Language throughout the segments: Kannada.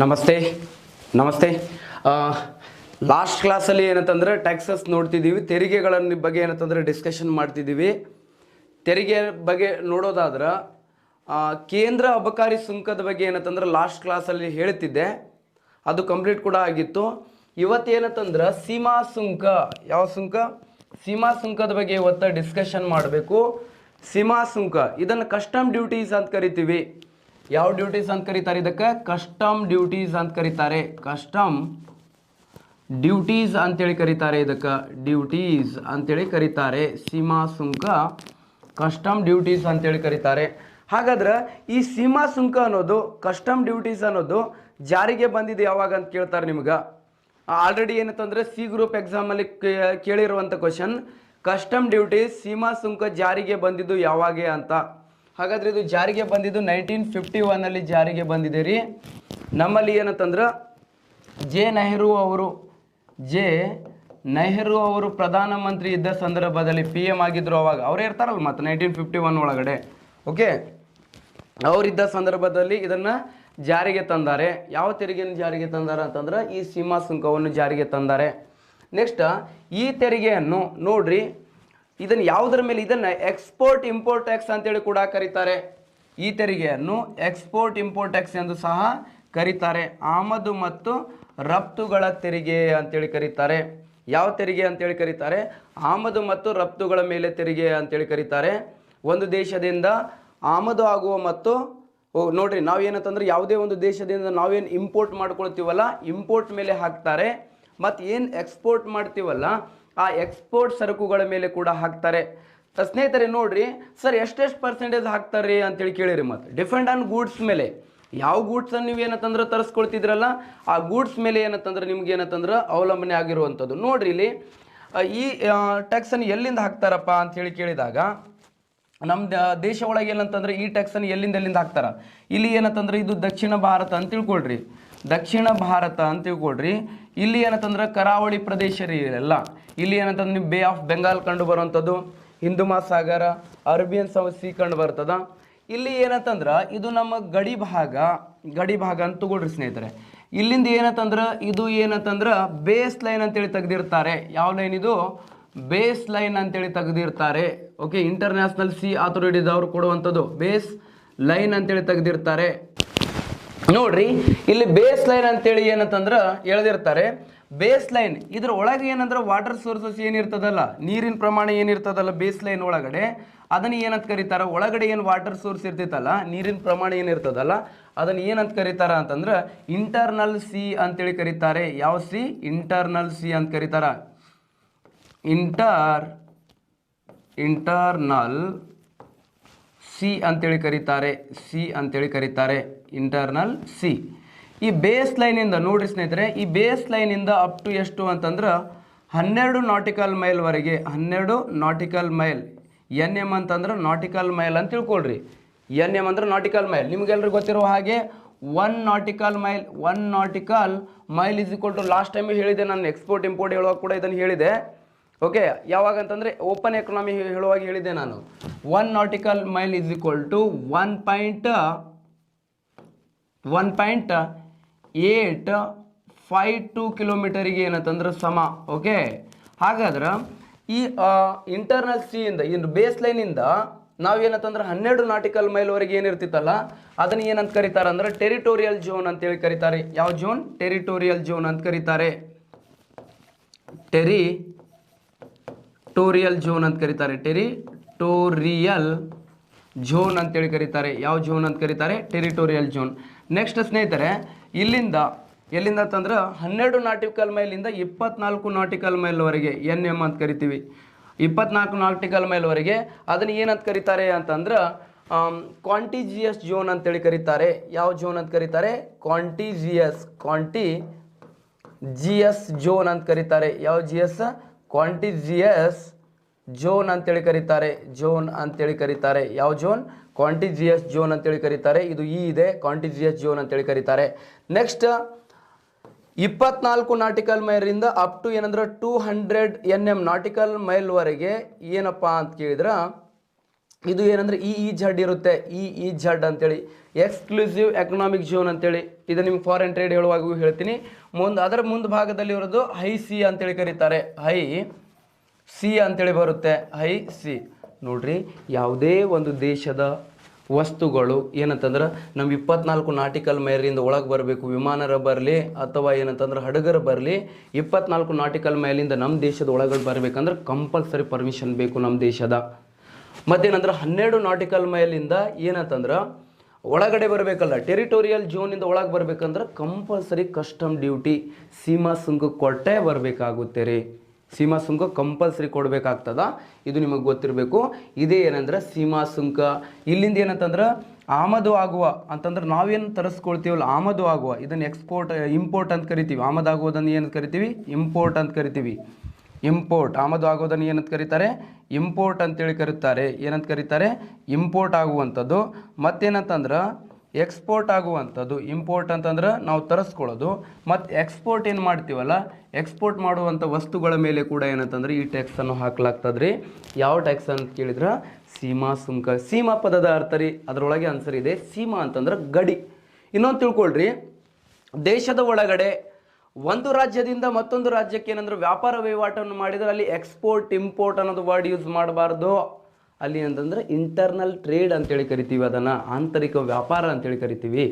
ನಮಸ್ತೆ ನಮಸ್ತೆ ಲಾಸ್ಟ್ ಕ್ಲಾಸಲ್ಲಿ ಏನಂತಂದರೆ ಟ್ಯಾಕ್ಸಸ್ ನೋಡ್ತಿದ್ದೀವಿ, ತೆರಿಗೆಗಳ ಬಗ್ಗೆ ಏನಂತಂದರೆ ಡಿಸ್ಕಷನ್ ಮಾಡ್ತಿದ್ದೀವಿ. ತೆರಿಗೆ ಬಗ್ಗೆ ನೋಡೋದಾದ್ರೆ ಕೇಂದ್ರ ಅಬಕಾರಿ ಸುಂಕದ ಬಗ್ಗೆ ಏನಂತಂದ್ರೆ ಲಾಸ್ಟ್ ಕ್ಲಾಸಲ್ಲಿ ಹೇಳ್ತಿದ್ದೆ, ಅದು ಕಂಪ್ಲೀಟ್ ಕೂಡ ಆಗಿತ್ತು. ಇವತ್ತೇನಂತಂದ್ರೆ ಸೀಮಾ ಸುಂಕ, ಯಾವ ಸುಂಕ? ಸೀಮಾ ಸುಂಕದ ಬಗ್ಗೆ ಇವತ್ತು ಡಿಸ್ಕಷನ್ ಮಾಡಬೇಕು. ಸೀಮಾ ಸುಂಕ ಇದನ್ನು ಕಸ್ಟಮ್ ಡ್ಯೂಟೀಸ್ ಅಂತ ಕರಿತೀವಿ. ಯಾವ ಡ್ಯೂಟೀಸ್ ಅಂತ ಕರೀತಾರೆ? ಇದಕ್ಕೆ ಕಸ್ಟಮ್ ಡ್ಯೂಟೀಸ್ ಅಂತ ಕರೀತಾರೆ. ಕಸ್ಟಮ್ ಡ್ಯೂಟೀಸ್ ಅಂತೇಳಿ ಕರೀತಾರೆ. ಇದಕ್ಕೆ ಡ್ಯೂಟೀಸ್ ಅಂತೇಳಿ ಕರೀತಾರೆ. ಸೀಮಾ ಸುಂಕ ಕಸ್ಟಮ್ ಡ್ಯೂಟೀಸ್ ಅಂತೇಳಿ ಕರೀತಾರೆ. ಹಾಗಾದ್ರೆ ಈ ಸೀಮಾ ಸುಂಕ ಅನ್ನೋದು, ಕಸ್ಟಮ್ ಡ್ಯೂಟೀಸ್ ಅನ್ನೋದು ಜಾರಿಗೆ ಬಂದಿದೆ ಯಾವಾಗ ಅಂತ ಕೇಳ್ತಾರೆ ನಿಮ್ಗೆ. ಆಲ್ರೆಡಿ ಏನಂತಂದರೆ ಸಿ ಗ್ರೂಪ್ ಎಕ್ಸಾಮಲ್ಲಿ ಕೇಳಿರುವಂಥ ಕ್ವಶನ್, ಕಸ್ಟಮ್ ಡ್ಯೂಟೀಸ್ ಸೀಮಾ ಸುಂಕ ಜಾರಿಗೆ ಬಂದಿದ್ದು ಯಾವಾಗ ಅಂತ. ಹಾಗಾದರೆ ಇದು ಜಾರಿಗೆ ಬಂದಿದ್ದು 1951 ಜಾರಿಗೆ ಬಂದಿದೆ ರೀ. ನಮ್ಮಲ್ಲಿ ಏನಂತಂದ್ರೆ ಜೆ ನೆಹರು ಅವರು ಪ್ರಧಾನಮಂತ್ರಿ ಇದ್ದ ಸಂದರ್ಭದಲ್ಲಿ PM ಆಗಿದ್ರು. ಅವಾಗ ಅವರೇ ಇರ್ತಾರಲ್ಲ ಮತ್ತು 1951 ಒಳಗಡೆ. ಓಕೆ, ಅವರಿದ್ದ ಸಂದರ್ಭದಲ್ಲಿ ಇದನ್ನು ಜಾರಿಗೆ ತಂದಾರೆ. ಯಾವ ತೆರಿಗೆಯನ್ನು ಜಾರಿಗೆ ತಂದಾರೆ ಅಂತಂದ್ರೆ ಈ ಸೀಮಾ ಸುಂಕವನ್ನು ಜಾರಿಗೆ ತಂದಾರೆ. ನೆಕ್ಸ್ಟ್ ಈ ತೆರಿಗೆಯನ್ನು ನೋಡ್ರಿ, ಇದನ್ನು ಯಾವುದರ ಮೇಲೆ? ಇದನ್ನು ಎಕ್ಸ್ಪೋರ್ಟ್ ಇಂಪೋರ್ಟ್ ಟ್ಯಾಕ್ಸ್ ಅಂತೇಳಿ ಕೂಡ ಕರೀತಾರೆ. ಈ ತೆರಿಗೆಯನ್ನು ಎಕ್ಸ್ಪೋರ್ಟ್ ಇಂಪೋರ್ಟ್ ಟ್ಯಾಕ್ಸ್ ಎಂದು ಸಹ ಕರೀತಾರೆ. ಆಮದು ಮತ್ತು ರಫ್ತುಗಳ ತೆರಿಗೆ ಅಂತೇಳಿ ಕರೀತಾರೆ. ಯಾವ ತೆರಿಗೆ ಅಂತೇಳಿ ಕರೀತಾರೆ? ಆಮದು ಮತ್ತು ರಫ್ತುಗಳ ಮೇಲೆ ತೆರಿಗೆ ಅಂತೇಳಿ ಕರೀತಾರೆ. ಒಂದು ದೇಶದಿಂದ ಆಮದು ಆಗುವ ಮತ್ತು ನೋಡ್ರಿ, ನಾವೇನಂತಂದ್ರೆ ಯಾವುದೇ ಒಂದು ದೇಶದಿಂದ ನಾವೇನು ಇಂಪೋರ್ಟ್ ಮಾಡ್ಕೊಳ್ತೀವಲ್ಲ, ಇಂಪೋರ್ಟ್ ಮೇಲೆ ಹಾಕ್ತಾರೆ. ಮತ್ತು ಏನು ಎಕ್ಸ್ಪೋರ್ಟ್ ಮಾಡ್ತೀವಲ್ಲ, ಆ ಎಕ್ಸ್ಪೋರ್ಟ್ ಸರಕುಗಳ ಮೇಲೆ ಕೂಡ ಹಾಕ್ತಾರೆ. ಸ್ನೇಹಿತರೆ ನೋಡ್ರಿ, ಸರ್ ಎಷ್ಟೆಷ್ಟು ಪರ್ಸೆಂಟೇಜ್ ಹಾಕ್ತಾರೆ ಅಂತೇಳಿ ಕೇಳಿರಿ. ಮತ್ತು ಡಿಪೆಂಡ್ ಆನ್ ಗೂಡ್ಸ್ ಮೇಲೆ, ಯಾವ ಗೂಡ್ಸನ್ನು ನೀವು ಏನಂತಂದ್ರೆ ತರಿಸ್ಕೊಳ್ತಿದ್ರಲ್ಲ, ಆ ಗೂಡ್ಸ್ ಮೇಲೆ ಏನಂತಂದ್ರೆ ನಿಮ್ಗೆ ಏನಂತಂದ್ರೆ ಅವಲಂಬನೆ ಆಗಿರುವಂಥದ್ದು. ನೋಡ್ರಿ, ಇಲ್ಲಿ ಈ ಟ್ಯಾಕ್ಸನ್ನು ಎಲ್ಲಿಂದ ಹಾಕ್ತಾರಪ್ಪ ಅಂಥೇಳಿ ಕೇಳಿದಾಗ, ನಮ್ಮ ದೇಶ ಒಳಗೆ ಏನಂತಂದ್ರೆ ಈ ಟ್ಯಾಕ್ಸನ್ನು ಎಲ್ಲಿಂದ ಹಾಕ್ತಾರ? ಇಲ್ಲಿ ಏನಂತಂದ್ರೆ ಇದು ದಕ್ಷಿಣ ಭಾರತ ಅಂತ ತಿಳ್ಕೊಳ್ರಿ. ದಕ್ಷಿಣ ಭಾರತ ಅಂತ ತಿಳ್ಕೊಳ್ರಿ. ಇಲ್ಲಿ ಏನಂತಂದ್ರೆ ಕರಾವಳಿ ಪ್ರದೇಶ ರೀ ಎಲ್ಲ. ಇಲ್ಲಿ ಏನಂತಂದ್ರೆ ನೀವು ಬೇ ಆಫ್ ಬೆಂಗಾಲ್ ಕಂಡು ಬರುವಂಥದ್ದು, ಹಿಂದೂ ಮಹಾಸಾಗರ, ಅರೇಬಿಯನ್ ಸಿ ಕಂಡು ಬರ್ತದ. ಇಲ್ಲಿ ಏನಂತಂದ್ರೆ ಇದು ನಮ್ಮ ಗಡಿ ಭಾಗ ಅಂತ ತಗೊಳ್ರಿ ಸ್ನೇಹಿತರೆ. ಇಲ್ಲಿಂದ ಏನಂತಂದ್ರೆ ಇದು ಏನಂತಂದ್ರೆ ಬೇಸ್ ಲೈನ್ ಅಂತೇಳಿ ತೆಗೆದಿರ್ತಾರೆ. ಯಾವ ಲೈನ್ ಇದು? ಬೇಸ್ ಲೈನ್ ಅಂತೇಳಿ ತೆಗೆದಿರ್ತಾರೆ. ಓಕೆ, ಇಂಟರ್ನ್ಯಾಷನಲ್ ಸಿ ಅಥಾರಿಟಿದವರು ಕೊಡುವಂಥದ್ದು ಬೇಸ್ ಲೈನ್ ಅಂತೇಳಿ ತೆಗೆದಿರ್ತಾರೆ. ನೋಡ್ರಿ, ಇಲ್ಲಿ ಬೇಸ್ ಲೈನ್ ಅಂತೇಳಿ ಏನಂತಂದ್ರೆ ಎಳೆದಿರ್ತಾರೆ. ಬೇಸ್ ಲೈನ್ ಇದ್ರ ಒಳಗೆ ಏನಂದ್ರೆ ವಾಟರ್ ಸೋರ್ಸಸ್ ಏನಿರ್ತದಲ್ಲ, ನೀರಿನ ಪ್ರಮಾಣ ಏನಿರ್ತದಲ್ಲ ಬೇಸ್ ಲೈನ್ ಒಳಗಡೆ, ಅದನ್ನು ಏನಂತ ಕರೀತಾರ? ಒಳಗಡೆ ಏನು ವಾಟರ್ ಸೋರ್ಸ್ ಇರ್ತೈತಲ್ಲ, ನೀರಿನ ಪ್ರಮಾಣ ಏನಿರ್ತದಲ್ಲ, ಅದನ್ನು ಏನಂತ ಕರೀತಾರ ಅಂತಂದ್ರೆ ಇಂಟರ್ನಲ್ ಸಿ ಅಂತೇಳಿ ಕರೀತಾರೆ. ಯಾವ ಸಿ? ಇಂಟರ್ನಲ್ ಸಿ ಅಂತ ಕರೀತಾರ. ಇಂಟರ್ನಲ್ ಸಿ ಅಂತೇಳಿ ಕರೀತಾರೆ. Internal C. ಈ ಬೇಸ್ ಲೈನಿಂದ ನೋಡ್ರಿ ಸ್ನೇಹಿತರೆ, ಈ ಬೇಸ್ ಲೈನಿಂದ ಅಪ್ ಟು ಎಷ್ಟು ಅಂತಂದ್ರೆ 12 ನಾಟಿಕಲ್ ಮೈಲ್ವರೆಗೆ. 12 ನಾಟಿಕಲ್ ಮೈಲ್. NM ಅಂತಂದ್ರೆ ನಾಟಿಕಲ್ ಮೈಲ್ ಅಂತ ತಿಳ್ಕೊಳ್ರಿ. NM ಅಂದ್ರೆ ನಾಟಿಕಲ್ ಮೈಲ್. ನಿಮ್ಗೆಲ್ರಿಗೂ ಗೊತ್ತಿರೋ ಹಾಗೆ 1 nautical mile is equal to, last time ಹೇಳಿದೆ ನಾನು ಎಕ್ಸ್ಪೋರ್ಟ್ ಇಂಪೋರ್ಟ್ ಹೇಳುವಾಗ ಕೂಡ ಇದನ್ನು ಹೇಳಿದೆ. ಓಕೆ, ಯಾವಾಗ ಅಂತಂದರೆ ಓಪನ್ ಎಕನಾಮಿ ಹೇಳುವಾಗ ಹೇಳಿದೆ ನಾನು. 1 nautical mile is equal to 1.852 ಕಿಲೋಮೀಟರಿಗೆ ಏನಂತಂದ್ರೆ ಸಮ. ಓಕೆ, ಹಾಗಾದ್ರೆ ಈ ಇಂಟರ್ನಲ್ ಸಿಯಿಂದ ಇನ್ನು ಬೇಸ್ ಲೈನಿಂದ ನಾವೇನಂತಂದ್ರೆ 12 ನಾಟಿಕಲ್ ಮೈಲ್ವರೆಗೆ ಏನಿರ್ತಿತ್ತಲ್ಲ, ಅದನ್ನು ಏನಂತ ಕರೀತಾರೆ ಅಂದ್ರೆ ಟೆರಿಟೋರಿಯಲ್ ಝೋನ್ ಅಂತೇಳಿ ಕರೀತಾರೆ. ಯಾವ ಝೋನ್? ಟೆರಿಟೋರಿಯಲ್ ಝೋನ್ ಅಂತ ಕರೀತಾರೆ. ಟೆರಿಟೋರಿಯಲ್ ಝೋನ್ ಅಂತ ಕರೀತಾರೆ. ಟೆರಿಟೋರಿಯಲ್ ಝೋನ್ ಅಂತೇಳಿ ಕರೀತಾರೆ. ಯಾವ ಝೋನ್ ಅಂತ ಕರೀತಾರೆ? Territorial zone. ನೆಕ್ಸ್ಟ್ ಸ್ನೇಹಿತರೆ, ಎಲ್ಲಿಂದ ಅಂತಂದ್ರೆ 12 ನಾಟಿಕಲ್ ಮೈಲಿಂದ 24 ನಾಟಿಕಲ್ ಮೈಲ್ವರೆಗೆ NM ಅಂತ ಕರಿತೀವಿ. 24 ನಾಟಿಕಲ್ ಮೈಲ್ವರೆಗೆ ಅದನ್ನು ಏನಂತ ಕರೀತಾರೆ ಅಂತಂದ್ರೆ ಕಾಂಟಿಜಿಯಸ್ ಝೋನ್ ಅಂತೇಳಿ ಕರೀತಾರೆ. ಯಾವ ಝೋನ್ ಅಂತ ಕರೀತಾರೆ? ಕಾಂಟಿಜಿಯಸ್ ಝೋನ್ ಅಂತ ಕರೀತಾರೆ. ಯಾವ ಕಾಂಟಿಜಿಯಸ್ ಝೋನ್ ಅಂತೇಳಿ ಕರೀತಾರೆ. ಯಾವ ಝೋನ್? ಕಾಂಟಿಜಿಯಸ್ ಝೋನ್ ಅಂತೇಳಿ ಕರೀತಾರೆ. ಇದು ಇದೆ, ಕಾಂಟಿಜಿಯಸ್ ಝೋನ್ ಅಂತೇಳಿ ಕರೀತಾರೆ. ನೆಕ್ಸ್ಟ್ 24 ನಾಟಿಕಲ್ ಮೈಲಿಂದ ಅಪ್ ಟು ಏನಂದ್ರೆ 200 NM ನಾಟಿಕಲ್ ಮೈಲ್ವರೆಗೆ ಏನಪ್ಪ ಅಂತ ಕೇಳಿದ್ರೆ ಇದು ಏನಂದರೆ EEZ ಇರುತ್ತೆ, EEZ ಅಂತೇಳಿ, ಎಕ್ಸ್ಕ್ಲೂಸಿವ್ ಎಕನಾಮಿಕ್ ಝೋನ್ ಅಂತೇಳಿ. ಇದು ನಿಮ್ಗೆ ಫಾರಿನ್ ಟ್ರೇಡ್ ಹೇಳುವಾಗೂ ಹೇಳ್ತೀನಿ. ಅದರ ಮುಂದೆ ಭಾಗದಲ್ಲಿ ಇರೋದು ಹೈ ಸಿ ಅಂತೇಳಿ ಕರೀತಾರೆ, ಹೈ ಸಿ ಅಂತೇಳಿ ಬರುತ್ತೆ, ಹೈ ಸಿ. ನೋಡ್ರಿ, ಯಾವುದೇ ಒಂದು ದೇಶದ ವಸ್ತುಗಳು ಏನಂತಂದ್ರೆ ನಮ್ಮ 24 ನಾಟಿಕಲ್ ಮೈಲಿಂದ ಒಳಗೆ ಬರಬೇಕು, ವಿಮಾನರ ಬರಲಿ ಅಥವಾ ಏನಂತಂದ್ರೆ ಹಡಗರ ಬರಲಿ, 24 ನಾಟಿಕಲ್ ಮೈಲಿಂದ ನಮ್ಮ ದೇಶದ ಒಳಗಡೆ ಬರಬೇಕಂದ್ರೆ ಕಂಪಲ್ಸರಿ ಪರ್ಮಿಷನ್ ಬೇಕು ನಮ್ಮ ದೇಶದ. ಮತ್ತೇನಂದ್ರೆ 12 ನಾಟಿಕಲ್ ಮೈಲಿಂದ ಏನಂತಂದ್ರೆ ಒಳಗಡೆ ಬರಬೇಕಲ್ಲ, ಟೆರಿಟೋರಿಯಲ್ ಝೋನಿಂದ ಒಳಗೆ ಬರಬೇಕಂದ್ರೆ ಕಂಪಲ್ಸರಿ ಕಸ್ಟಮ್ ಡ್ಯೂಟಿ, ಸೀಮಾ ಸುಂಕ ಕೊಟ್ಟೇ ಬರಬೇಕಾಗುತ್ತೆ ರೀ. ಸೀಮಾ ಸುಂಕ ಕಂಪಲ್ಸರಿ ಕೊಡಬೇಕಾಗ್ತದ, ಇದು ನಿಮಗೆ ಗೊತ್ತಿರಬೇಕು. ಇದೇ ಏನಂದ್ರೆ ಸೀಮಾ ಸುಂಕ. ಇಲ್ಲಿಂದ ಏನಂತಂದ್ರೆ ಆಮದು ಆಗುವ ಅಂತಂದ್ರೆ ನಾವೇನು ತರಿಸ್ಕೊಳ್ತೀವಲ್ಲ, ಆಮದು ಆಗುವ, ಇದನ್ನು ಎಕ್ಸ್ಪೋರ್ಟ್ ಇಂಪೋರ್ಟ್ ಅಂತ ಕರಿತೀವಿ. ಆಮದು ಆಗುವುದನ್ನು ಏನಂತ ಕರಿತೀವಿ? ಇಂಪೋರ್ಟ್ ಅಂತ ಕರಿತೀವಿ. ಇಂಪೋರ್ಟ್, ಆಮದು ಆಗೋದನ್ನು ಏನಂತ ಕರೀತಾರೆ? ಇಂಪೋರ್ಟ್ ಅಂತೇಳಿ ಕರೀತಾರೆ. ಏನಂತ ಕರೀತಾರೆ? ಇಂಪೋರ್ಟ್ ಆಗುವಂಥದ್ದು. ಮತ್ತೇನಂತಂದ್ರೆ ಎಕ್ಸ್ಪೋರ್ಟ್ ಆಗುವಂಥದ್ದು. ಇಂಪೋರ್ಟ್ ಅಂತಂದ್ರೆ ನಾವು ತರಿಸ್ಕೊಳ್ಳೋದು, ಮತ್ತು ಎಕ್ಸ್ಪೋರ್ಟ್ ಏನು ಮಾಡ್ತೀವಲ್ಲ, ಎಕ್ಸ್ಪೋರ್ಟ್ ಮಾಡುವಂಥ ವಸ್ತುಗಳ ಮೇಲೆ ಕೂಡ ಏನಂತಂದ್ರೆ ಈ ಟ್ಯಾಕ್ಸನ್ನು ಹಾಕ್ಲಾಗ್ತದೆ ರೀ. ಯಾವ ಟ್ಯಾಕ್ಸ್ ಅಂತ ಕೇಳಿದ್ರೆ ಸೀಮಾ ಸುಂಕ. ಸೀಮಾ ಪದದ ಅರ್ಥ ರೀ, ಅದರೊಳಗೆ ಆನ್ಸರ್ ಇದೆ. ಸೀಮಾ ಅಂತಂದ್ರೆ ಗಡಿ. ಇನ್ನೊಂದು ತಿಳ್ಕೊಳ್ರಿ, ದೇಶದ ಒಳಗಡೆ ಒಂದು ರಾಜ್ಯದಿಂದ ಮತ್ತೊಂದು ರಾಜ್ಯಕ್ಕೆ ಏನಂದ್ರೆ ವ್ಯಾಪಾರ ವಹಿವಾಟನ್ನು ಮಾಡಿದರೆ ಅಲ್ಲಿ ಎಕ್ಸ್ಪೋರ್ಟ್ ಇಂಪೋರ್ಟ್ ಅನ್ನೋದು ವರ್ಡ್ ಯೂಸ್ ಮಾಡಬಾರ್ದು. ಅಲ್ಲಿ ಅಂತಂದ್ರೆ ಇಂಟರ್ನಲ್ ಟ್ರೇಡ್ ಅಂತೇಳಿ ಕರಿತೀವಿ, ಅದನ್ನು ಆಂತರಿಕ ವ್ಯಾಪಾರ ಅಂತೇಳಿ ಕರಿತೀವಿ.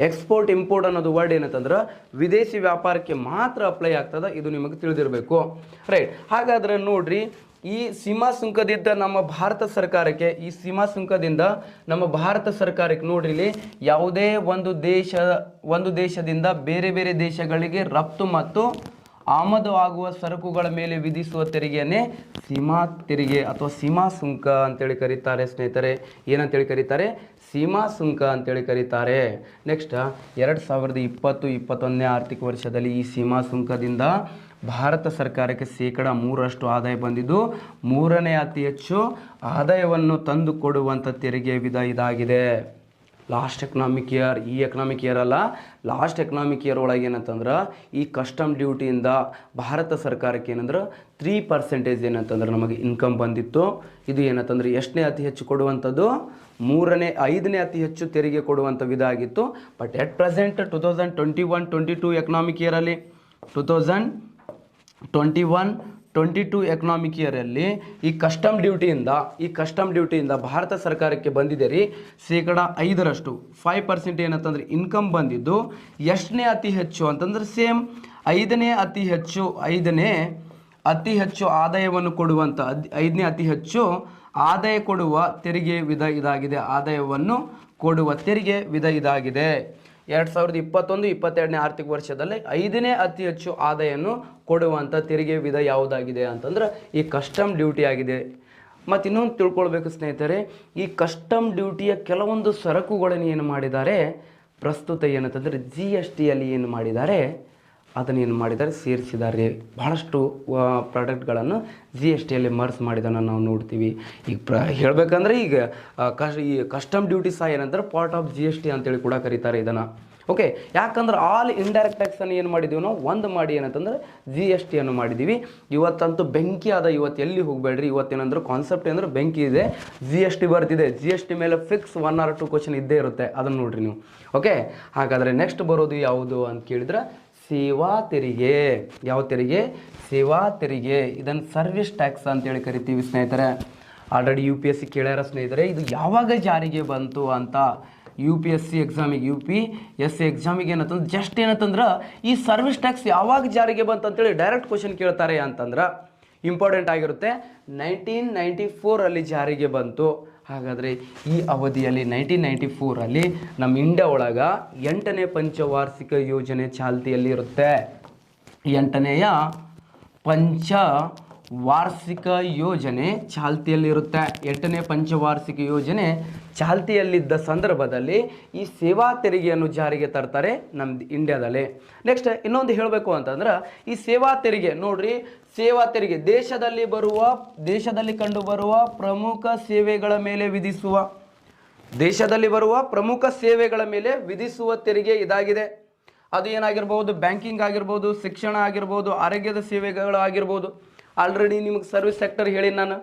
ಎಕ್ಸ್ಪೋರ್ಟ್ ಇಂಪೋರ್ಟ್ ಅನ್ನೋದು ವರ್ಡ್ ಏನಂತಂದ್ರೆ ವಿದೇಶಿ ವ್ಯಾಪಾರಕ್ಕೆ ಮಾತ್ರ ಅಪ್ಲೈ ಆಗ್ತದೆ, ಇದು ನಿಮಗೆ ತಿಳಿದಿರಬೇಕು. ರೈಟ್. ಹಾಗಾದ್ರೆ ನೋಡ್ರಿ, ಈ ಸೀಮಾ ಸುಂಕದಿಂದ ನಮ್ಮ ಭಾರತ ಸರ್ಕಾರಕ್ಕೆ, ಈ ಸೀಮಾ ಸುಂಕದಿಂದ ನಮ್ಮ ಭಾರತ ಸರ್ಕಾರಕ್ಕೆ ನೋಡ್ರಿ, ಇಲ್ಲಿ ಯಾವುದೇ ಒಂದು ದೇಶದಿಂದ ಬೇರೆ ಬೇರೆ ದೇಶಗಳಿಗೆ ರಫ್ತು ಮತ್ತು ಆಮದು ಆಗುವ ಸರಕುಗಳ ಮೇಲೆ ವಿಧಿಸುವ ತೆರಿಗೆಯನ್ನೇ ಸೀಮಾ ತೆರಿಗೆ ಅಥವಾ ಸೀಮಾ ಸುಂಕ ಅಂತೇಳಿ ಕರೀತಾರೆ ಸ್ನೇಹಿತರೆ. ಏನಂತೇಳಿ ಕರೀತಾರೆ? ಸೀಮಾ ಸುಂಕ ಅಂತೇಳಿ ಕರೀತಾರೆ. ನೆಕ್ಸ್ಟ್ 2020-21ನೇ ಆರ್ಥಿಕ ವರ್ಷದಲ್ಲಿ ಈ ಸೀಮಾ ಸುಂಕದಿಂದ ಭಾರತ ಸರ್ಕಾರಕ್ಕೆ 3% ಆದಾಯ ಬಂದಿದ್ದು, 3ನೇ ಅತಿ ಹೆಚ್ಚು ಆದಾಯವನ್ನು ತಂದು ಕೊಡುವಂಥ ತೆರಿಗೆ ವಿಧ ಇದಾಗಿದೆ. ಲಾಸ್ಟ್ ಎಕನಾಮಿಕ್ ಇಯರ್, ಈ ಎಕನಾಮಿಕ್ ಇಯರ್ ಅಲ್ಲ, ಲಾಸ್ಟ್ ಎಕನಾಮಿಕ್ ಇಯರ್ ಒಳಗೆ ಏನಂತಂದ್ರೆ ಈ ಕಸ್ಟಮ್ ಡ್ಯೂಟಿಯಿಂದ ಭಾರತ ಸರ್ಕಾರಕ್ಕೆ ಏನಂದ್ರೆ 3% ಏನಂತಂದ್ರೆ ನಮಗೆ ಇನ್ಕಮ್ ಬಂದಿತ್ತು. ಇದು ಏನಂತಂದ್ರೆ ಎಷ್ಟನೇ ಅತಿ ಹೆಚ್ಚು ಕೊಡುವಂಥದ್ದು? 5ನೇ ಅತಿ ಹೆಚ್ಚು ತೆರಿಗೆ ಕೊಡುವಂಥ ವಿಧ ಆಗಿತ್ತು. ಬಟ್ ಎಟ್ ಪ್ರೆಸೆಂಟ್ 2021-22 ಎಕನಾಮಿಕ್ ಇಯರಲ್ಲಿ 2021-22 ಎಕನಾಮಿಕ್ ಇಯರಲ್ಲಿ ಈ ಕಸ್ಟಮ್ ಡ್ಯೂಟಿಯಿಂದ ಭಾರತ ಸರ್ಕಾರಕ್ಕೆ ಬಂದಿದೆ ರೀ 5%, 5% ಏನಂತಂದ್ರೆ ಇನ್ಕಮ್ ಬಂದಿದ್ದು. ಎಷ್ಟನೇ ಅತಿ ಹೆಚ್ಚು ಅಂತಂದ್ರೆ ಸೇಮ್ 5ನೇ ಅತಿ ಹೆಚ್ಚು ಆದಾಯವನ್ನು ಕೊಡುವಂಥ 5ನೇ ಅತಿ ಹೆಚ್ಚು ಆದಾಯ ಕೊಡುವ ತೆರಿಗೆ ವಿಧ ಇದಾಗಿದೆ. ಆದಾಯವನ್ನು ಕೊಡುವ ತೆರಿಗೆ ವಿಧ ಇದಾಗಿದೆ. 2021-22ನೇ ಆರ್ಥಿಕ ವರ್ಷದಲ್ಲಿ 5ನೇ ಅತಿ ಹೆಚ್ಚು ಆದಾಯವನ್ನು ಕೊಡುವಂಥ ತೆರಿಗೆ ವಿಧ ಯಾವುದಾಗಿದೆ ಅಂತಂದ್ರೆ ಈ ಕಸ್ಟಮ್ ಡ್ಯೂಟಿ ಆಗಿದೆ. ಮತ್ತು ಇನ್ನೊಂದು ತಿಳ್ಕೊಳ್ಬೇಕು ಸ್ನೇಹಿತರೆ, ಈ ಕಸ್ಟಮ್ ಡ್ಯೂಟಿಯ ಕೆಲವೊಂದು ಸರಕುಗಳನ್ನು ಏನು ಮಾಡಿದ್ದಾರೆ, ಪ್ರಸ್ತುತ ಏನಂತಂದರೆ GSTಯಲ್ಲಿ ಏನು ಮಾಡಿದ್ದಾರೆ, ಅದನ್ನೇನು ಮಾಡಿದ್ದಾರೆ, ಸೇರಿಸಿದ್ದಾರೆ. ಬಹಳಷ್ಟು ಪ್ರಾಡಕ್ಟ್ಗಳನ್ನು GSTಯಲ್ಲಿ ಮರ್ಸ್ ಮಾಡಿದ್ದನ್ನು ನಾವು ನೋಡ್ತೀವಿ. ಈಗ ಹೇಳಬೇಕಂದ್ರೆ ಈಗ ಈ ಕಸ್ಟಮ್ ಡ್ಯೂಟಿ ಸಹ ಏನಂತಾರೆ ಪಾರ್ಟ್ ಆಫ್ GST ಅಂತೇಳಿ ಕೂಡ ಕರೀತಾರೆ ಇದನ್ನು. ಓಕೆ, ಯಾಕಂದ್ರೆ ಆಲ್ ಇಂಡೈರೆಕ್ಟ್ ಟ್ಯಾಕ್ಸನ್ನು ಏನು ಮಾಡಿದ್ದೀವಿ ನಾವು ಒಂದು ಮಾಡಿ ಏನಂತಂದ್ರೆ GSTಯನ್ನು ಮಾಡಿದ್ದೀವಿ. ಇವತ್ತಂತೂ ಬೆಂಕಿ ಆದ, ಇವತ್ತು ಎಲ್ಲಿ ಹೋಗಬೇಡ್ರಿ, ಇವತ್ತೇನಂದ್ರೆ ಕಾನ್ಸೆಪ್ಟ್ ಏನಂದ್ರೆ ಬೆಂಕಿ ಇದೆ, GST ಬರ್ತಿದೆ. GST ಮೇಲೆ ಫಿಕ್ಸ್ 1 or 2 ಕ್ವಶನ್ ಇದ್ದೇ ಇರುತ್ತೆ, ಅದನ್ನು ನೋಡ್ರಿ ನೀವು. ಓಕೆ, ಹಾಗಾದರೆ ನೆಕ್ಸ್ಟ್ ಬರೋದು ಯಾವುದು ಅಂತ ಕೇಳಿದ್ರೆ ಸೇವಾ ತೆರಿಗೆ. ಯಾವ ತೆರಿಗೆ? ಸೇವಾ ತೆರಿಗೆ. ಇದನ್ನು ಸರ್ವಿಸ್ ಟ್ಯಾಕ್ಸ್ ಅಂತೇಳಿ ಕರಿತೀವಿ ಸ್ನೇಹಿತರೆ. ಆಲ್ರೆಡಿ UPSC ಕೇಳ್ಯಾರ ಸ್ನೇಹಿತರೆ, ಇದು ಯಾವಾಗ ಜಾರಿಗೆ ಬಂತು ಅಂತ. UPSC ಎಕ್ಸಾಮಿಗೆ ಏನಂತಂದ್ರೆ ಜಸ್ಟ್ ಏನಂತಂದ್ರೆ ಈ ಸರ್ವಿಸ್ ಟ್ಯಾಕ್ಸ್ ಯಾವಾಗ ಜಾರಿಗೆ ಬಂತು ಅಂತೇಳಿ ಡೈರೆಕ್ಟ್ ಕ್ವಶನ್ ಕೇಳ್ತಾರೆ ಅಂತಂದ್ರೆ ಇಂಪಾರ್ಟೆಂಟ್ ಆಗಿರುತ್ತೆ. 1994 ಜಾರಿಗೆ ಬಂತು. ಹಾಗಾದರೆ ಈ ಅವಧಿಯಲ್ಲಿ 1994 ನಮ್ಮ ಇಂಡಿಯಾ ಒಳಗೆ 8ನೇ ಪಂಚವಾರ್ಷಿಕ ಯೋಜನೆ ಚಾಲ್ತಿಯಲ್ಲಿ ಇರುತ್ತೆ. 8ನೇಯ ಪಂಚವಾರ್ಷಿಕ ಯೋಜನೆ ಚಾಲ್ತಿಯಲ್ಲಿರುತ್ತೆ. 8ನೇ ಪಂಚವಾರ್ಷಿಕ ಯೋಜನೆ ಚಾಲ್ತಿಯಲ್ಲಿದ್ದ ಸಂದರ್ಭದಲ್ಲಿ ಈ ಸೇವಾ ತೆರಿಗೆಯನ್ನು ಜಾರಿಗೆ ತರ್ತಾರೆ ನಮ್ಮ ಇಂಡಿಯಾದಲ್ಲಿ. ನೆಕ್ಸ್ಟ್ ಇನ್ನೊಂದು ಹೇಳಬೇಕು ಅಂತಂದ್ರೆ ಈ ಸೇವಾ ತೆರಿಗೆ ನೋಡ್ರಿ, ಸೇವಾ ತೆರಿಗೆ ದೇಶದಲ್ಲಿ ಕಂಡುಬರುವ ಪ್ರಮುಖ ಸೇವೆಗಳ ಮೇಲೆ ವಿಧಿಸುವ ತೆರಿಗೆ ಇದಾಗಿದೆ. ಅದು ಏನಾಗಿರ್ಬೋದು, ಬ್ಯಾಂಕಿಂಗ್ ಆಗಿರ್ಬೋದು, ಶಿಕ್ಷಣ ಆಗಿರ್ಬೋದು, ಆರೋಗ್ಯದ ಸೇವೆಗಳು ಆಗಿರ್ಬೋದು. ಆಲ್ರೆಡಿ ನಿಮಗೆ ಸರ್ವಿಸ್ ಸೆಕ್ಟರ್ ಹೇಳಿ ನಾನು,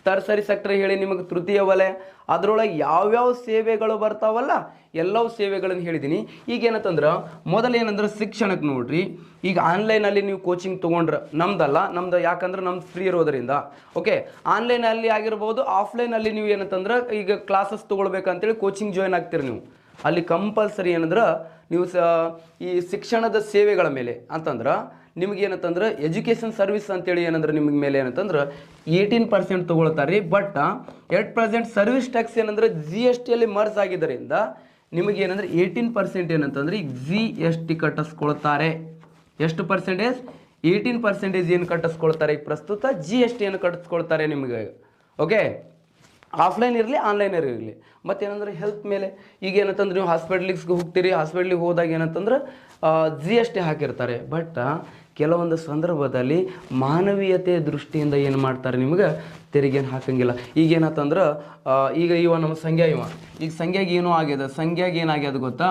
ಟರ್ಸರಿ ಸೆಕ್ಟರ್ ಹೇಳಿ ನಿಮಗೆ ತೃತೀಯ ವಲಯ, ಅದರೊಳಗೆ ಯಾವ್ಯಾವ ಸೇವೆಗಳು ಬರ್ತಾವಲ್ಲ ಎಲ್ಲವೂ ಸೇವೆಗಳನ್ನು ಹೇಳಿದ್ದೀನಿ. ಈಗ ಏನಂತಂದ್ರೆ ಮೊದಲೇನಂದ್ರೆ ಶಿಕ್ಷಣಕ್ಕೆ ನೋಡ್ರಿ, ಈಗ ಆನ್ಲೈನಲ್ಲಿ ನೀವು ಕೋಚಿಂಗ್ ತೊಗೊಂಡ್ರೆ ನಮ್ದು ಯಾಕಂದ್ರೆ ನಮ್ದು ಫ್ರೀ ಇರೋದರಿಂದ ಓಕೆ, ಆನ್ಲೈನಲ್ಲಿ ಆಗಿರ್ಬೋದು, ಆಫ್ಲೈನಲ್ಲಿ ನೀವು ಏನಂತಂದ್ರೆ ಈಗ ಕ್ಲಾಸಸ್ ತೊಗೊಳ್ಬೇಕಂತೇಳಿ ಕೋಚಿಂಗ್ ಜಾಯ್ನ್ ಆಗ್ತೀರಿ ನೀವು, ಅಲ್ಲಿ ಕಂಪಲ್ಸರಿ ಏನಂದ್ರೆ ನೀವು ಈ ಶಿಕ್ಷಣದ ಸೇವೆಗಳ ಮೇಲೆ ಅಂತಂದ್ರೆ ನಿಮ್ಗೆ ಏನಂತಂದ್ರೆ ಎಜುಕೇಷನ್ ಸರ್ವಿಸ್ ಅಂತೇಳಿ ಏನಂದ್ರೆ ನಿಮಗೆ ಮೇಲೆ ಏನಂತಂದ್ರೆ 18% ತೊಗೊಳ್ತಾರೆ ರೀ. But at present service tax ಏನಂದ್ರೆ GSTಯಲ್ಲಿ ಮರ್ಜ್ ಆಗಿದ್ದರಿಂದ ನಿಮಗೆ ಏನಂದ್ರೆ 18% ಏನಂತಂದ್ರೆ ಈಗ GST ಕಟ್ಟಿಸ್ಕೊಳ್ತಾರೆ. ಎಷ್ಟು ಪರ್ಸೆಂಟೇಜ್? 18% ಏನು ಕಟ್ಟಿಸ್ಕೊಳ್ತಾರೆ ಈಗ ಪ್ರಸ್ತುತ GST ಏನು ಕಟ್ಟಿಸ್ಕೊಳ್ತಾರೆ ನಿಮಗೆ. ಓಕೆ, ಆಫ್ಲೈನ್ ಇರಲಿ ಆನ್ಲೈನ್ ಇರಲಿ. ಮತ್ತೇನಂದ್ರೆ ಹೆಲ್ತ್ ಮೇಲೆ ಈಗ ಏನಂತಂದ್ರೆ ನೀವು ಹಾಸ್ಪಿಟ್ಲಿಗೆ ಹೋಗ್ತೀರಿ, ಹಾಸ್ಪಿಟ್ಲಿಗೆ ಹೋದಾಗ ಏನಂತಂದ್ರೆ GST ಹಾಕಿರ್ತಾರೆ. ಬಟ್ ಕೆಲವೊಂದು ಸಂದರ್ಭದಲ್ಲಿ ಮಾನವೀಯತೆ ದೃಷ್ಟಿಯಿಂದ ಏನು ಮಾಡ್ತಾರೆ, ನಿಮ್ಗೆ ತೆರಿಗೆಯನ್ನು ಹಾಕಂಗಿಲ್ಲ. ಈಗೇನಂತಂದ್ರೆ ಈಗ ನಮ್ಮ ಸಂಖ್ಯಾಗೆ ಏನೋ ಆಗ್ಯದ, ಏನಾಗ್ಯದ ಗೊತ್ತಾ,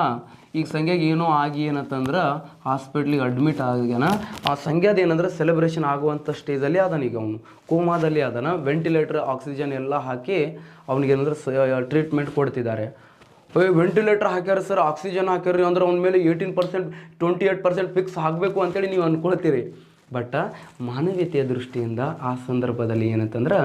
ಈಗ ಸಂಖ್ಯಾಗೆ ಏನೋ ಆಗಿ ಏನಂತಂದ್ರೆ ಹಾಸ್ಪಿಟ್ಲಿಗೆ ಅಡ್ಮಿಟ್ ಆಗ್ಯಾನ. ಆ ಸಂಖ್ಯಾದ ಏನಂದ್ರೆ ಸೆಲೆಬ್ರೇಷನ್ ಆಗುವಂಥ ಸ್ಟೇಜಲ್ಲಿ ಅದನ್ನ, ಈಗ ಅವನು ಕೋಮಾದಲ್ಲಿ ಅದನ್ನು ವೆಂಟಿಲೇಟರ್ ಆಕ್ಸಿಜನ್ ಎಲ್ಲ ಹಾಕಿ ಅವ್ನಿಗೇನಂದ್ರೆ ಟ್ರೀಟ್ಮೆಂಟ್ ಕೊಡ್ತಿದ್ದಾರೆ. ವೆಂಟಿಲೇಟರ್ ಹಾಕ್ಯಾರ ಸರ್, ಆಕ್ಸಿಜನ್ ಹಾಕ್ಯಾರಿ ಅಂದ್ರೆ ಅವ್ನ ಮೇಲೆ 18% 28% ಫಿಕ್ಸ್ ಆಗಬೇಕು ಅಂತೇಳಿ ನೀವು ಅಂದ್ಕೊಳ್ತೀರಿ. ಬಟ್ ಮಾನವೀಯತೆಯ ದೃಷ್ಟಿಯಿಂದ ಆ ಸಂದರ್ಭದಲ್ಲಿ ಏನಂತಂದ್ರೆ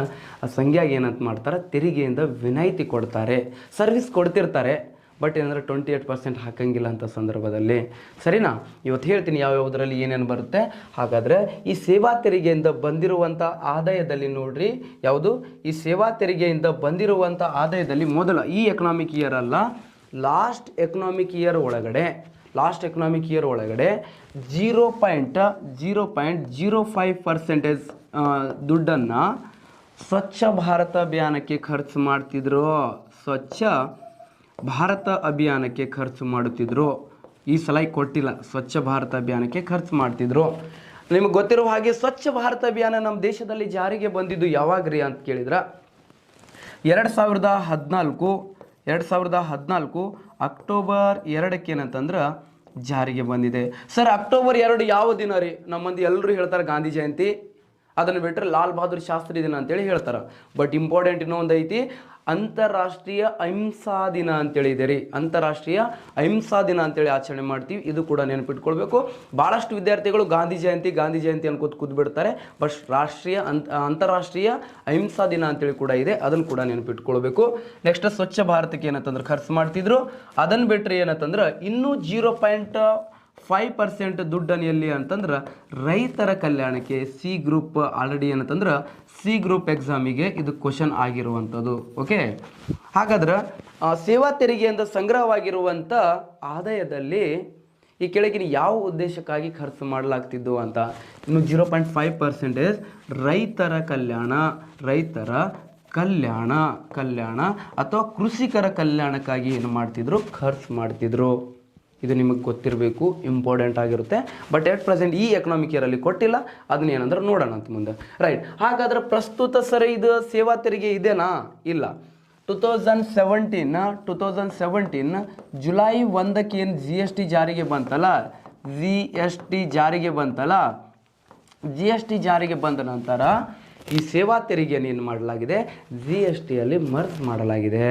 ಆ ಸಂಖ್ಯಾಗೆ ಏನಂತ ಮಾಡ್ತಾರೆ, ತೆರಿಗೆಯಿಂದ ವಿನಾಯಿತಿ ಕೊಡ್ತಾರೆ, ಸರ್ವಿಸ್ ಕೊಡ್ತಿರ್ತಾರೆ. ಬಟ್ ಏನಂದ್ರೆ 28% ಹಾಕಂಗಿಲ್ಲ ಅಂತ ಸಂದರ್ಭದಲ್ಲಿ. ಸರಿನಾ? ಇವತ್ತು ಹೇಳ್ತೀನಿ ಯಾವ್ಯಾವುದರಲ್ಲಿ ಏನೇನು ಬರುತ್ತೆ. ಹಾಗಾದರೆ ಈ ಸೇವಾ ತೆರಿಗೆಯಿಂದ ಬಂದಿರುವಂಥ ಆದಾಯದಲ್ಲಿ ನೋಡ್ರಿ, ಯಾವುದು ಈ ಸೇವಾ ತೆರಿಗೆಯಿಂದ ಬಂದಿರುವಂಥ ಆದಾಯದಲ್ಲಿ ಮೊದಲ ಈ ಎಕನಾಮಿಕ್ ಇಯರ್ ಅಲ್ಲ, ಲಾಸ್ಟ್ ಎಕನಾಮಿಕ್ ಇಯರ್ ಒಳಗಡೆ 0.05% ದುಡ್ಡನ್ನು ಸ್ವಚ್ಛ ಭಾರತ ಅಭಿಯಾನಕ್ಕೆ ಖರ್ಚು ಮಾಡ್ತಿದ್ರು. ಸ್ವಚ್ಛ ಭಾರತ ಅಭಿಯಾನಕ್ಕೆ ಖರ್ಚು ಮಾಡುತ್ತಿದ್ರು. ಈ ಸಲ ಕೊಟ್ಟಿಲ್ಲ, ಸ್ವಚ್ಛ ಭಾರತ ಅಭಿಯಾನಕ್ಕೆ ಖರ್ಚು ಮಾಡ್ತಿದ್ರು. ನಿಮಗೆ ಗೊತ್ತಿರೋ ಹಾಗೆ ಸ್ವಚ್ಛ ಭಾರತ ಅಭಿಯಾನ ನಮ್ಮ ದೇಶದಲ್ಲಿ ಜಾರಿಗೆ ಬಂದಿದ್ದು ಯಾವಾಗ್ರಿ ಅಂತ ಕೇಳಿದ್ರೆ 2014 ಅಕ್ಟೋಬರ್ 2ಕ್ಕೆ ಏನಂತಂದ್ರೆ ಜಾರಿಗೆ ಬಂದಿದೆ. ಸರ್ ಅಕ್ಟೋಬರ್ 2 ಯಾವ ದಿನ ರೀ? ನಮ್ಮ ಮಂದಿ ಎಲ್ಲರೂ ಹೇಳ್ತಾರೆ ಗಾಂಧಿ ಜಯಂತಿ, ಅದನ್ನು ಬಿಟ್ಟರೆ ಲಾಲ್ ಬಹದ್ದೂರ್ ಶಾಸ್ತ್ರಿ ದಿನ ಅಂತೇಳಿ ಹೇಳ್ತಾರೆ. ಬಟ್ ಇಂಪಾರ್ಟೆಂಟ್ ಇನ್ನೊಂದು ಐತಿ, ಅಂತಾರಾಷ್ಟ್ರೀಯ ಅಹಿಂಸಾ ದಿನ ಅಂತೇಳಿ ಇದೆ ರೀ. ಅಂತಾರಾಷ್ಟ್ರೀಯ ಅಹಿಂಸಾ ದಿನ ಅಂತೇಳಿ ಆಚರಣೆ ಮಾಡ್ತೀವಿ, ಇದು ಕೂಡ ನೆನಪಿಟ್ಕೊಳ್ಬೇಕು. ಭಾಳಷ್ಟು ವಿದ್ಯಾರ್ಥಿಗಳು ಗಾಂಧಿ ಜಯಂತಿ ಅನ್ಕೋತ ಕೂತ್ಬಿಡ್ತಾರೆ. ಬಟ್ ಅಂತಾರಾಷ್ಟ್ರೀಯ ಅಹಿಂಸಾ ದಿನ ಅಂತೇಳಿ ಕೂಡ ಇದೆ, ಅದನ್ನು ಕೂಡ ನೆನಪಿಟ್ಕೊಳ್ಬೇಕು. ನೆಕ್ಸ್ಟ್ ಸ್ವಚ್ಛ ಭಾರತಕ್ಕೆ ಏನಂತಂದ್ರೆ ಖರ್ಚು ಮಾಡ್ತಿದ್ರು. ಅದನ್ನು ಬಿಟ್ಟರೆ ಏನಂತಂದ್ರೆ ಇನ್ನೂ 0.5% ದುಡ್ಡನ್ನು ಎಲ್ಲಿ ಅಂತಂದ್ರೆ ರೈತರ ಕಲ್ಯಾಣಕ್ಕೆ. ಸಿ ಗ್ರೂಪ್ ಆಲ್ರೆಡಿ ಏನಂತಂದ್ರೆ ಸಿ ಗ್ರೂಪ್ ಎಕ್ಸಾಮಿಗೆ ಇದು ಕ್ವಶನ್ ಆಗಿರುವಂಥದ್ದು. ಓಕೆ, ಹಾಗಾದ್ರೆ ಸೇವಾ ತೆರಿಗೆಯಿಂದ ಸಂಗ್ರಹವಾಗಿರುವಂಥ ಆದಾಯದಲ್ಲಿ ಈ ಕೆಳಗಿನ ಯಾವ ಉದ್ದೇಶಕ್ಕಾಗಿ ಖರ್ಚು ಮಾಡಲಾಗ್ತಿದ್ದು ಅಂತ. ಇನ್ನು 0.5% ರೈತರ ಕಲ್ಯಾಣ ಅಥವಾ ಕೃಷಿಕರ ಕಲ್ಯಾಣಕ್ಕಾಗಿ ಏನು ಮಾಡ್ತಿದ್ರು, ಖರ್ಚು ಮಾಡ್ತಿದ್ರು. ಇದು ನಿಮಗೆ ಗೊತ್ತಿರಬೇಕು, ಇಂಪಾರ್ಟೆಂಟ್ ಆಗಿರುತ್ತೆ. ಬಟ್ ಎಟ್ ಪ್ರೆಸೆಂಟ್ ಈ ಎಕನಾಮಿಕ್ ಇಯರಲ್ಲಿ ಕೊಟ್ಟಿಲ್ಲ, ಅದನ್ನ ಏನಂದ್ರೆ ನೋಡೋಣ ಅಂತ ಮುಂದೆ. ರೈಟ್, ಹಾಗಾದ್ರೆ ಪ್ರಸ್ತುತ ಸರಿ ಇದು ಸೇವಾ ತೆರಿಗೆ ಇದೆನಾ? ಇಲ್ಲ. 2017 ಜುಲೈ 1ಕ್ಕೆ ಏನು GST ಜಾರಿಗೆ ಬಂತಲ್ಲ, GST ಜಾರಿಗೆ ಬಂದ ನಂತರ ಈ ಸೇವಾ ತೆರಿಗೆಯನ್ನು ಏನು ಮಾಡಲಾಗಿದೆ, GSTಯಲ್ಲಿ ಮರ್ಜ್ ಮಾಡಲಾಗಿದೆ.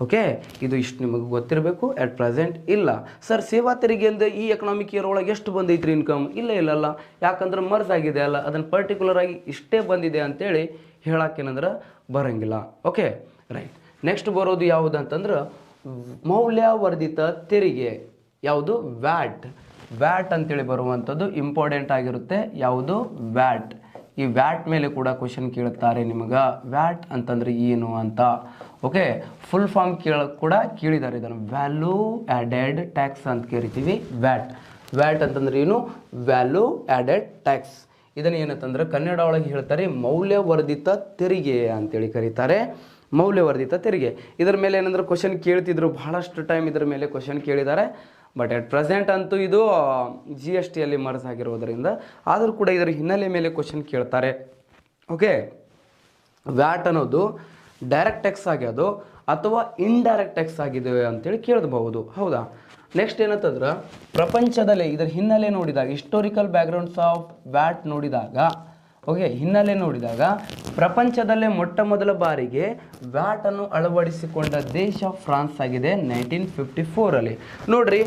ಓಕೆ, ಇದು ಇಷ್ಟು ನಿಮಗೆ ಗೊತ್ತಿರಬೇಕು. ಎಟ್ ಪ್ರೆಸೆಂಟ್ ಇಲ್ಲ. ಸರ್ ಸೇವಾ ತೆರಿಗೆಯಿಂದ ಈ ಎಕನಾಮಿಕ್ ಇಯರ್ ಒಳಗೆ ಎಷ್ಟು ಬಂದೈತ್ರಿ ಇನ್ಕಮ್? ಇಲ್ಲ, ಯಾಕಂದ್ರೆ ಮರ್ಜ್ ಆಗಿದೆ ಅಲ್ಲ, ಅದನ್ನು ಪರ್ಟಿಕ್ಯುಲರ್ ಆಗಿ ಇಷ್ಟೇ ಬಂದಿದೆ ಅಂತೇಳಿ ಹೇಳಕ್ಕೇನಂದ್ರೆ ಬರೋಂಗಿಲ್ಲ. Okay, right. ನೆಕ್ಸ್ಟ್ ಬರೋದು ಯಾವುದು ಅಂತಂದ್ರೆ ಮೌಲ್ಯವರ್ಧಿತ ತೆರಿಗೆ. ಯಾವುದು? ವ್ಯಾಟ್ ಅಂತೇಳಿ ಬರುವಂಥದ್ದು ಇಂಪಾರ್ಟೆಂಟ್ ಆಗಿರುತ್ತೆ. ಯಾವುದು? ವ್ಯಾಟ್. ಈ ವ್ಯಾಟ್ ಮೇಲೆ ಕೂಡ ಕ್ವಶನ್ ಕೇಳುತ್ತಾರೆ ನಿಮಗೆ. ವ್ಯಾಟ್ ಅಂತಂದ್ರೆ ಏನು ಅಂತ. ಓಕೆ, ಫುಲ್ ಫಾರ್ಮ್ ಕೂಡ ಕೇಳಿದ್ದಾರೆ. ಇದನ್ನು ವ್ಯಾಲ್ಯೂ ಆ್ಯಡೆಡ್ ಟ್ಯಾಕ್ಸ್ ಅಂತ ಕರಿತೀವಿ. ವ್ಯಾಟ್ ಅಂತಂದ್ರೆ ಏನು? Value added tax. ಇದನ್ನು ಏನಂತಂದ್ರೆ ಕನ್ನಡ ಒಳಗೆ ಹೇಳ್ತಾರೆ ಮೌಲ್ಯವರ್ಧಿತ ತೆರಿಗೆ ಅಂತೇಳಿ ಕರೀತಾರೆ. ಮೌಲ್ಯವರ್ಧಿತ ತೆರಿಗೆ. ಇದರ ಮೇಲೆ ಏನಂದ್ರೆ ಕ್ವಶನ್ ಕೇಳ್ತಿದ್ರು, ಬಹಳಷ್ಟು ಟೈಮ್ ಇದರ ಮೇಲೆ ಕ್ವಶನ್ ಕೇಳಿದ್ದಾರೆ. ಬಟ್ ಎಟ್ ಪ್ರೆಸೆಂಟ್ ಅಂತೂ ಇದು GSTಯಲ್ಲಿ ಮರ್ಜ್ ಆಗಿರೋದರಿಂದ ಆದರೂ ಕೂಡ ಇದರ ಹಿನ್ನೆಲೆ ಮೇಲೆ ಕ್ವಶನ್ ಕೇಳ್ತಾರೆ. ಓಕೆ, ವ್ಯಾಟ್ ಅನ್ನೋದು ಡೈರೆಕ್ಟ್ ಟ್ಯಾಕ್ಸ್ ಆಗ್ಯೋದು ಅಥವಾ ಇಂಡೈರೆಕ್ಟ್ ಟ್ಯಾಕ್ಸ್ ಆಗಿದೆ ಅಂತೇಳಿ ಕೇಳಬಹುದು. ಹೌದಾ? ನೆಕ್ಸ್ಟ್ ಏನಂತಂದ್ರೆ ಪ್ರಪಂಚದಲ್ಲೇ ಇದರ ಹಿನ್ನೆಲೆ ನೋಡಿದಾಗ, ಹಿಸ್ಟೋರಿಕಲ್ ಬ್ಯಾಕ್ಗ್ರೌಂಡ್ಸ್ ಆಫ್ ವ್ಯಾಟ್ ನೋಡಿದಾಗ ಓಕೆ, ಹಿನ್ನೆಲೆ ನೋಡಿದಾಗ ಪ್ರಪಂಚದಲ್ಲೇ ಮೊಟ್ಟ ಮೊದಲ ಬಾರಿಗೆ ವ್ಯಾಟನ್ನು ಅಳವಡಿಸಿಕೊಂಡ ದೇಶ ಫ್ರಾನ್ಸ್ ಆಗಿದೆ 1954 ನೋಡ್ರಿ.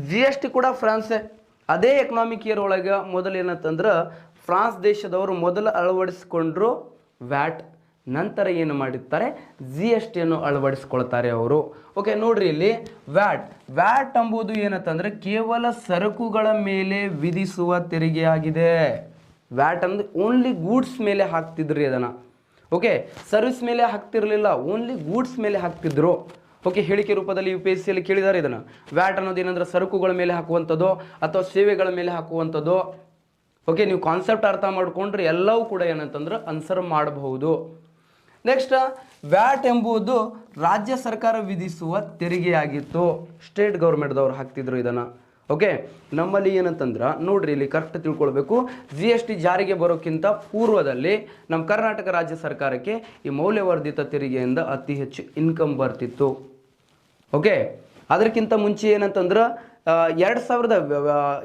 GST ಕೂಡ ಫ್ರಾನ್ಸೇ. ಅದೇ ಎಕನಾಮಿಕ್ ಇಯರ್ ಒಳಗೆ ಮೊದಲು ಏನಂತಂದ್ರೆ ಫ್ರಾನ್ಸ್ ದೇಶದವರು ಮೊದಲು ಅಳವಡಿಸಿಕೊಂಡ್ರು ವ್ಯಾಟ್, ನಂತರ ಏನು ಮಾಡಿರ್ತಾರೆ GST ಅನ್ನು ಅಳವಡಿಸ್ಕೊಳ್ತಾರೆ ಅವರು. ಓಕೆ, ನೋಡ್ರಿ ಇಲ್ಲಿ ವ್ಯಾಟ್ ಎಂಬುದು ಏನಂತಂದ್ರೆ ಕೇವಲ ಸರಕುಗಳ ಮೇಲೆ ವಿಧಿಸುವ ತೆರಿಗೆಯಾಗಿದೆ. ವ್ಯಾಟ್ ಅಂದ್ರೆ ಓನ್ಲಿ ಗೂಡ್ಸ್ ಮೇಲೆ ಹಾಕ್ತಿದ್ರಿ ಅದನ್ನು. ಓಕೆ, ಸರ್ವಿಸ್ ಮೇಲೆ ಹಾಕ್ತಿರ್ಲಿಲ್ಲ, ಓನ್ಲಿ ಗೂಡ್ಸ್ ಮೇಲೆ ಹಾಕ್ತಿದ್ರು. ಓಕೆ, ಹೇಳಿಕೆ ರೂಪದಲ್ಲಿ UPSC ಅಲ್ಲಿ ಕೇಳಿದ್ದಾರೆ ಇದನ್ನು. ವ್ಯಾಟ್ ಅನ್ನೋದು ಏನಂದ್ರೆ ಸರಕುಗಳ ಮೇಲೆ ಹಾಕುವಂಥದ್ದು ಅಥವಾ ಸೇವೆಗಳ ಮೇಲೆ ಹಾಕುವಂಥದ್ದು. ಓಕೆ, ನೀವು ಕಾನ್ಸೆಪ್ಟ್ ಅರ್ಥ ಮಾಡ್ಕೊಂಡ್ರೆ ಎಲ್ಲವೂ ಕೂಡ ಏನಂತಂದ್ರೆ ಆನ್ಸರ್ ಮಾಡಬಹುದು. ನೆಕ್ಸ್ಟ್, ವ್ಯಾಟ್ ಎಂಬುದು ರಾಜ್ಯ ಸರ್ಕಾರ ವಿಧಿಸುವ ತೆರಿಗೆಯಾಗಿತ್ತು. ಸ್ಟೇಟ್ ಗೌರ್ಮೆಂಟ್ದವ್ರು ಹಾಕ್ತಿದ್ರು ಇದನ್ನು. ಓಕೆ, ನಮ್ಮಲ್ಲಿ ಏನಂತಂದ್ರೆ ನೋಡ್ರಿ ಇಲ್ಲಿ ಕರೆಕ್ಟ್ ತಿಳ್ಕೊಳ್ಬೇಕು. GST ಜಾರಿಗೆ ಬರೋಕ್ಕಿಂತ ಪೂರ್ವದಲ್ಲಿ ನಮ್ಮ ಕರ್ನಾಟಕ ರಾಜ್ಯ ಸರ್ಕಾರಕ್ಕೆ ಈ ಮೌಲ್ಯವರ್ಧಿತ ತೆರಿಗೆಯಿಂದ ಅತಿ ಹೆಚ್ಚು ಇನ್ಕಮ್ ಬರ್ತಿತ್ತು. ಓಕೆ, ಅದಕ್ಕಿಂತ ಮುಂಚೆ ಏನಂತಂದ್ರೆ 2000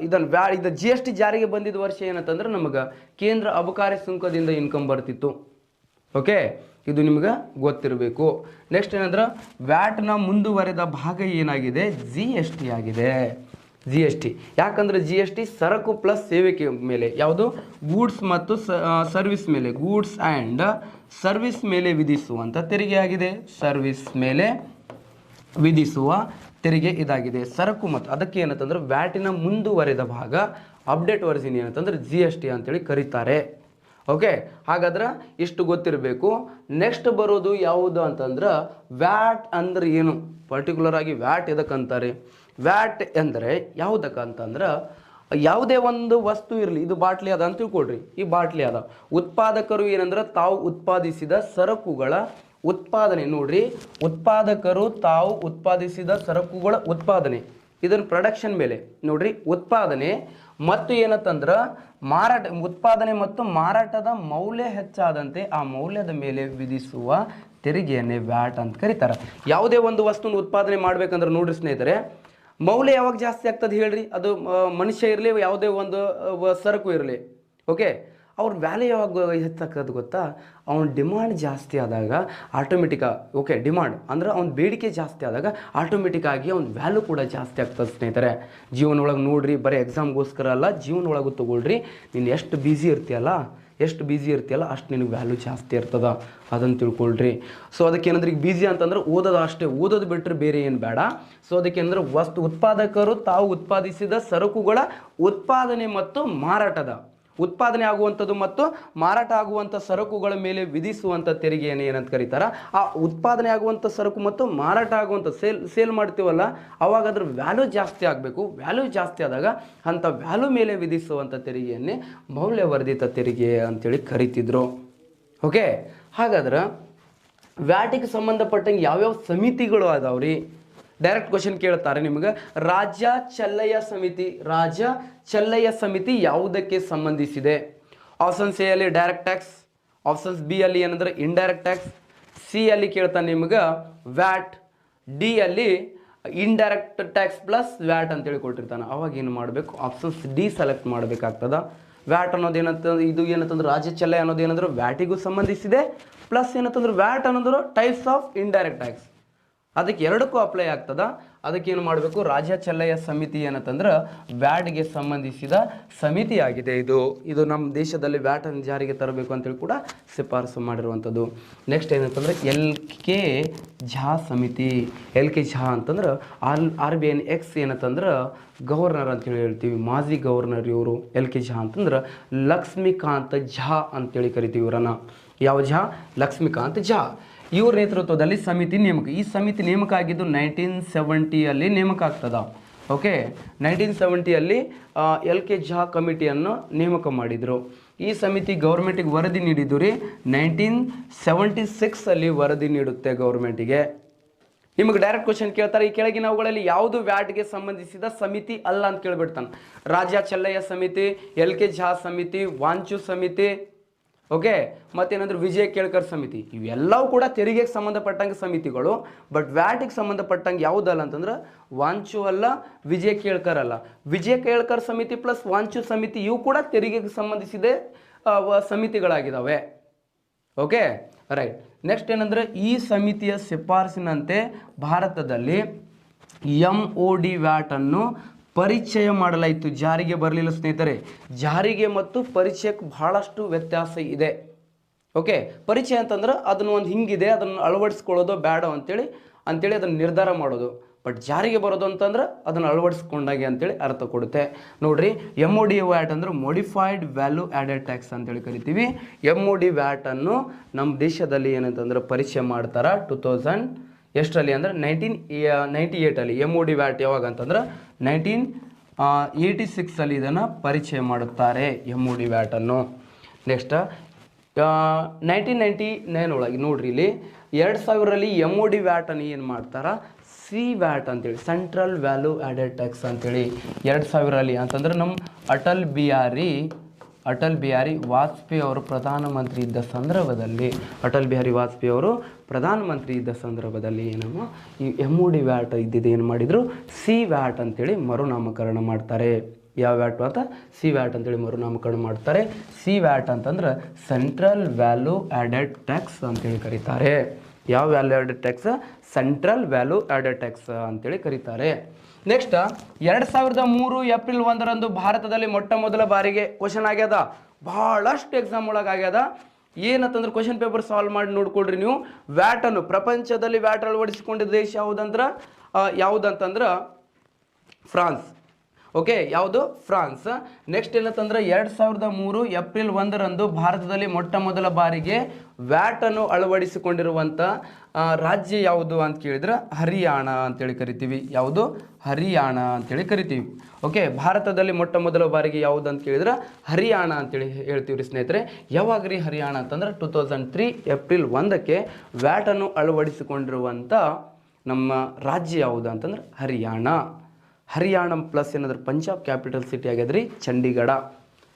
ಇದು GST ಜಾರಿಗೆ ಬಂದಿದ್ದ ವರ್ಷ ಏನಂತಂದ್ರೆ ನಮಗೆ ಕೇಂದ್ರ ಅಬಕಾರಿ ಸುಂಕದಿಂದ ಇನ್ಕಮ್ ಬರ್ತಿತ್ತು. ಓಕೆ, ಇದು ನಿಮ್ಗೆ ಗೊತ್ತಿರಬೇಕು. ನೆಕ್ಸ್ಟ್ ಏನಂದ್ರೆ ವ್ಯಾಟ್ನ ಮುಂದುವರೆದ ಭಾಗ ಏನಾಗಿದೆ GST ಆಗಿದೆ. GST ಯಾಕಂದ್ರೆ GST ಸರಕು ಪ್ಲಸ್ ಸೇವೆ ಮೇಲೆ, ಯಾವುದು ಗೂಡ್ಸ್ ಮತ್ತು ಸರ್ವಿಸ್ ಮೇಲೆ, ಗೂಡ್ಸ್ ಆ್ಯಂಡ್ ಸರ್ವಿಸ್ ಮೇಲೆ ವಿಧಿಸುವಂಥ ತೆರಿಗೆ ಆಗಿದೆ. ಸರ್ವಿಸ್ ಮೇಲೆ ವಿಧಿಸುವ ತೆರಿಗೆ ಇದಾಗಿದೆ ಸರಕು. ಮತ್ತು ಅದಕ್ಕೆ ಏನಂತಂದ್ರೆ ವ್ಯಾಟಿನ ಮುಂದುವರೆದ ಭಾಗ ಅಪ್ಡೇಟ್ ವರ್ಸಿನ್ ಏನಂತಂದ್ರೆ GST ಅಂತೇಳಿ ಕರೀತಾರೆ. ಓಕೆ, ಹಾಗಾದ್ರೆ ಇಷ್ಟು ಗೊತ್ತಿರಬೇಕು. ನೆಕ್ಸ್ಟ್ ಬರೋದು ಯಾವುದು ಅಂತಂದ್ರೆ ವ್ಯಾಟ್ ಅಂದ್ರೆ ಏನು, ಪರ್ಟಿಕ್ಯುಲರ್ ಆಗಿ ವ್ಯಾಟ್ ಎದಕ್ಕಂತಾರೆ. ವ್ಯಾಟ್ ಅಂದರೆ ಯಾವುದಕ್ಕಂತಂದ್ರೆ ಯಾವುದೇ ಒಂದು ವಸ್ತು ಇರಲಿ, ಇದು ಬಾಟ್ಲಿ ಅದ ಅಂತ ತಿಳ್ಕೊಳ್ರಿ, ಈ ಬಾಟ್ಲಿ ಅದ. ಉತ್ಪಾದಕರು ಏನಂದ್ರೆ ತಾವು ಉತ್ಪಾದಿಸಿದ ಸರಕುಗಳ ಉತ್ಪಾದನೆ, ನೋಡ್ರಿ, ಉತ್ಪಾದಕರು ತಾವು ಉತ್ಪಾದಿಸಿದ ಸರಕುಗಳ ಉತ್ಪಾದನೆ, ಇದನ್ನು ಪ್ರೊಡಕ್ಷನ್ ಮೇಲೆ ನೋಡ್ರಿ, ಉತ್ಪಾದನೆ ಮತ್ತು ಏನಂತಂದ್ರೆ ಮಾರಾಟ, ಉತ್ಪಾದನೆ ಮತ್ತು ಮಾರಾಟದ ಮೌಲ್ಯ ಹೆಚ್ಚಾದಂತೆ ಆ ಮೌಲ್ಯದ ಮೇಲೆ ವಿಧಿಸುವ ತೆರಿಗೆಯನ್ನೇ ವ್ಯಾಟ್ ಅಂತ ಕರೀತಾರೆ. ಯಾವುದೇ ಒಂದು ವಸ್ತುನ ಉತ್ಪಾದನೆ ಮಾಡ್ಬೇಕಂದ್ರೆ ನೋಡ್ರಿ ಸ್ನೇಹಿತರೆ, ಮೌಲ್ಯ ಯಾವಾಗ ಜಾಸ್ತಿ ಆಗ್ತದೆ ಹೇಳ್ರಿ, ಅದು ಮನುಷ್ಯ ಇರಲಿ ಯಾವುದೇ ಒಂದು ಸರಕು ಇರಲಿ. ಓಕೆ, ಅವ್ರ ವ್ಯಾಲ್ಯೂ ಯಾವಾಗ ಹೆಚ್ಚಾಕೋದು ಗೊತ್ತಾ, ಅವನ ಡಿಮಾಂಡ್ ಜಾಸ್ತಿ ಆದಾಗ ಆಟೋಮೆಟಿಕ್, ಓಕೆ, ಡಿಮಾಂಡ್ ಅಂದ್ರೆ ಅವ್ನ ಬೇಡಿಕೆ ಜಾಸ್ತಿ ಆದಾಗ ಆಟೋಮೆಟಿಕ್ ಆಗಿ ಅವ್ನ ವ್ಯಾಲ್ಯೂ ಕೂಡ ಜಾಸ್ತಿ ಆಗ್ತದೆ ಸ್ನೇಹಿತರೆ. ಜೀವನ ಒಳಗೆ ನೋಡ್ರಿ, ಬರೀ ಎಕ್ಸಾಮ್ಗೋಸ್ಕರ ಅಲ್ಲ, ಜೀವನ ಒಳಗೂ ತೊಗೊಳ್ರಿ. ನೀನು ಎಷ್ಟು ಬ್ಯುಸಿ ಇರ್ತೀಯಲ್ಲ ಅಷ್ಟು ನಿನಗೆ ವ್ಯಾಲ್ಯೂ ಜಾಸ್ತಿ ಇರ್ತದ, ಅದನ್ನು ತಿಳ್ಕೊಳ್ರಿ. ಸೊ ಅದಕ್ಕೇನಂದ್ರೆ ಈಗ ಬಿಸಿ ಅಂತಂದ್ರೆ ಓದೋದು ಅಷ್ಟೇ, ಓದೋದು ಬಿಟ್ಟರೆ ಬೇರೆ ಏನು ಬೇಡ. ಸೊ ಅದಕ್ಕೇನಂದ್ರೆ ಉತ್ಪಾದಕರು ತಾವು ಉತ್ಪಾದಿಸಿದ ಸರಕುಗಳ ಉತ್ಪಾದನೆ ಮತ್ತು ಮಾರಾಟದ, ಉತ್ಪಾದನೆ ಆಗುವಂಥದ್ದು ಮತ್ತು ಮಾರಾಟ ಆಗುವಂಥ ಸರಕುಗಳ ಮೇಲೆ ವಿಧಿಸುವಂಥ ತೆರಿಗೆಯನ್ನು ಏನಂತ ಕರೀತಾರೆ. ಆ ಉತ್ಪಾದನೆ ಆಗುವಂಥ ಸರಕು ಮತ್ತು ಮಾರಾಟ ಆಗುವಂಥ ಸೇಲ್ ಮಾಡ್ತೀವಲ್ಲ, ಅವಾಗ ಅದ್ರ ವ್ಯಾಲ್ಯೂ ಜಾಸ್ತಿ ಆಗಬೇಕು. ವ್ಯಾಲ್ಯೂ ಜಾಸ್ತಿ ಆದಾಗ ಅಂಥ ವ್ಯಾಲ್ಯೂ ಮೇಲೆ ವಿಧಿಸುವಂಥ ತೆರಿಗೆಯನ್ನೇ ಮೌಲ್ಯವರ್ಧಿತ ತೆರಿಗೆ ಅಂತೇಳಿ ಕರಿತಿದ್ರು. ಓಕೆ, ಹಾಗಾದ್ರೆ ವ್ಯಾಟಿಗೆ ಸಂಬಂಧಪಟ್ಟಂಗೆ ಯಾವ್ಯಾವ ಸಮಿತಿಗಳು ಅದಾವ್ರಿ, ಡೈರೆಕ್ಟ್ ಕ್ವಶನ್ ಕೇಳ್ತಾರೆ ನಿಮಗೆ. ರಾಜ್ಯ ಚೆಲ್ಲಯ್ಯ ಸಮಿತಿ ಯಾವುದಕ್ಕೆ ಸಂಬಂಧಿಸಿದೆ? ಆಪ್ಷನ್ಸ್ ಎ ಅಲ್ಲಿ ಡೈರೆಕ್ಟ್ ಟ್ಯಾಕ್ಸ್, ಆಪ್ಷನ್ಸ್ ಬಿ ಅಲ್ಲಿ ಏನಂದ್ರೆ ಇಂಡೈರೆಕ್ಟ್ ಟ್ಯಾಕ್ಸ್, ಸಿ ಅಲ್ಲಿ ಕೇಳ್ತಾನೆ ನಿಮ್ಗೆ ವ್ಯಾಟ್, ಡಿ ಅಲ್ಲಿ ಇಂಡೈರೆಕ್ಟ್ ಟ್ಯಾಕ್ಸ್ ಪ್ಲಸ್ ವ್ಯಾಟ್ ಅಂತೇಳಿ ಕೊಟ್ಟಿರ್ತಾನೆ. ಅವಾಗ ಏನು ಮಾಡಬೇಕು, ಆಪ್ಷನ್ಸ್ ಡಿ ಸೆಲೆಕ್ಟ್ ಮಾಡಬೇಕಾಗ್ತದ. ವ್ಯಾಟ್ ಅನ್ನೋದು ಇದು ಏನಂತಂದ್ರೆ ರಾಜ್ಯ ಚೆಲ್ಲಯ್ಯ ಅನ್ನೋದು ಏನಂದ್ರೆ ವ್ಯಾಟಿಗೂ ಸಂಬಂಧಿಸಿದೆ, ಪ್ಲಸ್ ಏನಂತಂದ್ರೆ ವ್ಯಾಟ್ ಅನ್ನೋದು ಟೈಪ್ಸ್ ಆಫ್ ಇಂಡೈರೆಕ್ಟ್ ಟ್ಯಾಕ್ಸ್, ಅದಕ್ಕೆ ಎರಡಕ್ಕೂ ಅಪ್ಲೈ ಆಗ್ತದ. ಅದಕ್ಕೇನು ಮಾಡಬೇಕು, ರಾಜ್ಯ ಚೆಲ್ಲಯ್ಯ ಸಮಿತಿ ಏನಂತಂದ್ರೆ ವ್ಯಾಟ್ಗೆ ಸಂಬಂಧಿಸಿದ ಸಮಿತಿ ಆಗಿದೆ. ಇದು ನಮ್ಮ ದೇಶದಲ್ಲಿ ವ್ಯಾಟನ್ನು ಜಾರಿಗೆ ತರಬೇಕು ಅಂತೇಳಿ ಕೂಡ ಶಿಫಾರಸು ಮಾಡಿರುವಂಥದ್ದು. ನೆಕ್ಸ್ಟ್ ಏನಂತಂದ್ರೆ LK ಝಾ ಸಮಿತಿ. LK ಝಾ ಅಂತಂದ್ರೆ RBI ಏನಂತಂದ್ರೆ ಗವರ್ನರ್ ಅಂತೇಳಿ ಹೇಳ್ತೀವಿ, ಮಾಜಿ ಗವರ್ನರ್ ಇವರು. LK ಝಾ ಅಂತಂದ್ರೆ ಲಕ್ಷ್ಮೀಕಾಂತ್ ಝಾ ಅಂತೇಳಿ ಕರಿತೀವಿ ಇವರನ್ನು. ಯಾವ ಝಾ? ಲಕ್ಷ್ಮೀಕಾಂತ್ ಝಾ. ಇವ್ರ ನೇತೃತ್ವದಲ್ಲಿ ಸಮಿತಿ ನೇಮಕ. ಈ ಸಮಿತಿ ನೇಮಕ ಆಗಿದ್ದು 1970 ನೇಮಕ ಆಗ್ತದ. ಓಕೆ, 1970 LK ಝಾ ಕಮಿಟಿಯನ್ನು ನೇಮಕ ಮಾಡಿದರು. ಈ ಸಮಿತಿ ಗೌರ್ಮೆಂಟಿಗೆ ವರದಿ ನೀಡಿದ್ದು ರೀ 1976 ವರದಿ ನೀಡುತ್ತೆ ಗೌರ್ಮೆಂಟಿಗೆ. ನಿಮಗೆ ಡೈರೆಕ್ಟ್ ಕ್ವಶನ್ ಕೇಳ್ತಾರೆ, ಈ ಕೆಳಗಿನವುಗಳಲ್ಲಿ ಯಾವುದು ವ್ಯಾಟ್ಗೆ ಸಂಬಂಧಿಸಿದ ಸಮಿತಿ ಅಲ್ಲ ಅಂತ ಕೇಳ್ಬಿಡ್ತಾನೆ. ರಾಜ್ಯ ಚೆಲ್ಲಯ್ಯ ಸಮಿತಿ, LK ಝಾ ಸಮಿತಿ, ವಾಂಚು ಸಮಿತಿ, ಓಕೆ, ಮತ್ತೇನಂದ್ರೆ ವಿಜಯ ಕೇಳ್ಕರ್ ಸಮಿತಿ. ಇವೆಲ್ಲವೂ ಕೂಡ ತೆರಿಗೆಗೆ ಸಂಬಂಧಪಟ್ಟಂಗೆ ಸಮಿತಿಗಳು. ಬಟ್ ವ್ಯಾಟಿಗೆ ಸಂಬಂಧಪಟ್ಟಂಗೆ ಯಾವುದಲ್ಲ ಅಂತಂದ್ರೆ ವಾಂಚು ಅಲ್ಲ, ವಿಜಯ ಕೇಳ್ಕರ್ ಅಲ್ಲ. ವಿಜಯ ಕೇಳ್ಕರ್ ಸಮಿತಿ ಪ್ಲಸ್ ವಾಂಚು ಸಮಿತಿ ಇವು ಕೂಡ ತೆರಿಗೆಗೆ ಸಂಬಂಧಿಸಿದೆ. ಸಮಿತಿಗಳಾಗಿದ್ದಾವೆ. Okay, right. ನೆಕ್ಸ್ಟ್ ಏನಂದರೆ ಈ ಸಮಿತಿಯ ಶಿಫಾರಸಿನಂತೆ ಭಾರತದಲ್ಲಿ MOD ವ್ಯಾಟನ್ನು ಪರಿಚಯ ಮಾಡಲಾಯಿತು, ಜಾರಿಗೆ ಬರಲಿಲ್ಲ ಸ್ನೇಹಿತರೆ. ಜಾರಿಗೆ ಮತ್ತು ಪರಿಚಯಕ್ಕೆ ಬಹಳಷ್ಟು ವ್ಯತ್ಯಾಸ ಇದೆ. ಓಕೆ, ಪರಿಚಯ ಅಂತಂದ್ರೆ ಅದನ್ನು ಒಂದು ಹಿಂಗಿದೆ, ಅದನ್ನು ಅಳವಡಿಸ್ಕೊಳ್ಳೋದು ಬೇಡ ಅಂತೇಳಿ ಅದನ್ನು ನಿರ್ಧಾರ ಮಾಡೋದು. ಬಟ್ ಜಾರಿಗೆ ಬರೋದು ಅಂತಂದ್ರೆ ಅದನ್ನು ಅಳವಡಿಸ್ಕೊಂಡಾಗೆ ಅಂತೇಳಿ ಅರ್ಥ ಕೊಡುತ್ತೆ. ನೋಡ್ರಿ, MOD ವ್ಯಾಟ್ ಅಂದ್ರೆ ಮೋಡಿಫೈಡ್ ವ್ಯಾಲ್ಯೂ ಆ್ಯಡೆಡ್ ಟ್ಯಾಕ್ಸ್ ಅಂತೇಳಿ ಕರಿತೀವಿ. MOD ವ್ಯಾಟನ್ನು ನಮ್ಮ ದೇಶದಲ್ಲಿ ಏನಂತಂದ್ರೆ ಪರಿಚಯ ಮಾಡ್ತಾರೆ 2000 ಎಷ್ಟರಲ್ಲಿ ಅಂದರೆ 1998 MOD ವ್ಯಾಟ್ ಯಾವಾಗ ಅಂತಂದ್ರೆ 1986 ಇದನ್ನು ಪರಿಚಯ ಮಾಡುತ್ತಾರೆ MOD ವ್ಯಾಟನ್ನು. ನೆಕ್ಸ್ಟ್ 1999 ಒಳಗೆ ನೋಡ್ರಿ, ಇಲ್ಲಿ 2000ರಲ್ಲಿ MOD ವ್ಯಾಟನ್ನು ಏನು ಮಾಡ್ತಾರೆ, CVAT ಅಂತೇಳಿ, ಸೆಂಟ್ರಲ್ ವ್ಯಾಲ್ಯೂ ಆ್ಯಡೆಡ್ ಟ್ಯಾಕ್ಸ್ ಅಂತೇಳಿ 2000ರಲ್ಲಿ ಅಂತಂದ್ರೆ ನಮ್ಮ ಅಟಲ್ ಬಿಹಾರಿ ವಾಜಪೇಯಿ ಅವರು ಪ್ರಧಾನಮಂತ್ರಿ ಇದ್ದ ಸಂದರ್ಭದಲ್ಲಿ ಏನಮ್ಮ ಈ MOD ವ್ಯಾಟ್ ಇದ್ದಿದ್ದು ಏನು ಮಾಡಿದರು, CVAT ಅಂತೇಳಿ ಮರುನಾಮಕರಣ ಮಾಡ್ತಾರೆ. ಯಾವ ವ್ಯಾಟ್ ಅಂತ CVAT ಅಂತೇಳಿ ಮರುನಾಮಕರಣ ಮಾಡ್ತಾರೆ. CVAT ಅಂತಂದ್ರೆ ಸೆಂಟ್ರಲ್ ವ್ಯಾಲ್ಯೂ ಆ್ಯಡೆಡ್ ಟ್ಯಾಕ್ಸ್ ಅಂತೇಳಿ ಕರೀತಾರೆ. ಯಾವ value added tax, central value added tax ಅಂತೇಳಿ ಕರೀತಾರೆ. ನೆಕ್ಸ್ಟ್ 2003 ಏಪ್ರಿಲ್ 1ರಂದು ಭಾರತದಲ್ಲಿ ಮೊಟ್ಟ ಮೊದಲ ಬಾರಿಗೆ ಕ್ವಶನ್ ಆಗ್ಯದ, ಬಹಳಷ್ಟು ಎಕ್ಸಾಮ್ ಒಳಗೆ ಆಗ್ಯದ. ಏನಂತಂದ್ರೆ ಕ್ವಶನ್ ಪೇಪರ್ ಸಾಲ್ವ್ ಮಾಡಿ ನೋಡ್ಕೊಳ್ರಿ ನೀವು. ವ್ಯಾಟನ್ನು ಪ್ರಪಂಚದಲ್ಲಿ ವ್ಯಾಟ್ ಅಳವಡಿಸಿಕೊಂಡಿದ್ದ ದೇಶ ಯಾವುದಂತಂದ್ರೆ ಫ್ರಾನ್ಸ್. ಓಕೆ, ಯಾವುದು, ಫ್ರಾನ್ಸ್. ನೆಕ್ಸ್ಟ್ ಏನಂತಂದ್ರೆ 2003 ಏಪ್ರಿಲ್ 1ರಂದು ಭಾರತದಲ್ಲಿ ಮೊಟ್ಟ ಮೊದಲ ಬಾರಿಗೆ ವ್ಯಾಟನ್ನು ಅಳವಡಿಸಿಕೊಂಡಿರುವಂಥ ರಾಜ್ಯ ಯಾವುದು ಅಂತ ಕೇಳಿದ್ರೆ ಹರಿಯಾಣ ಅಂತೇಳಿ ಕರಿತೀವಿ. ಯಾವುದು, ಹರಿಯಾಣ ಅಂತೇಳಿ ಕರಿತೀವಿ. ಓಕೆ, ಭಾರತದಲ್ಲಿ ಮೊಟ್ಟ ಮೊದಲ ಬಾರಿಗೆ ಯಾವುದು ಅಂತ ಕೇಳಿದ್ರೆ ಹರಿಯಾಣ ಅಂತೇಳಿ ಹೇಳ್ತೀವಿ ರೀ ಸ್ನೇಹಿತರೆ. ಯಾವಾಗ ರೀ ಹರಿಯಾಣ ಅಂತಂದ್ರೆ 2003 ಏಪ್ರಿಲ್ 1ಕ್ಕೆ ವ್ಯಾಟನ್ನು ಅಳವಡಿಸಿಕೊಂಡಿರುವಂಥ ನಮ್ಮ ರಾಜ್ಯ ಯಾವುದು ಅಂತಂದ್ರೆ ಹರಿಯಾಣ ಪ್ಲಸ್ ಏನಾದ್ರೆ ಪಂಜಾಬ್ ಕ್ಯಾಪಿಟಲ್ ಸಿಟಿ ಆಗ್ಯದ್ರಿ ಚಂಡೀಗಢ.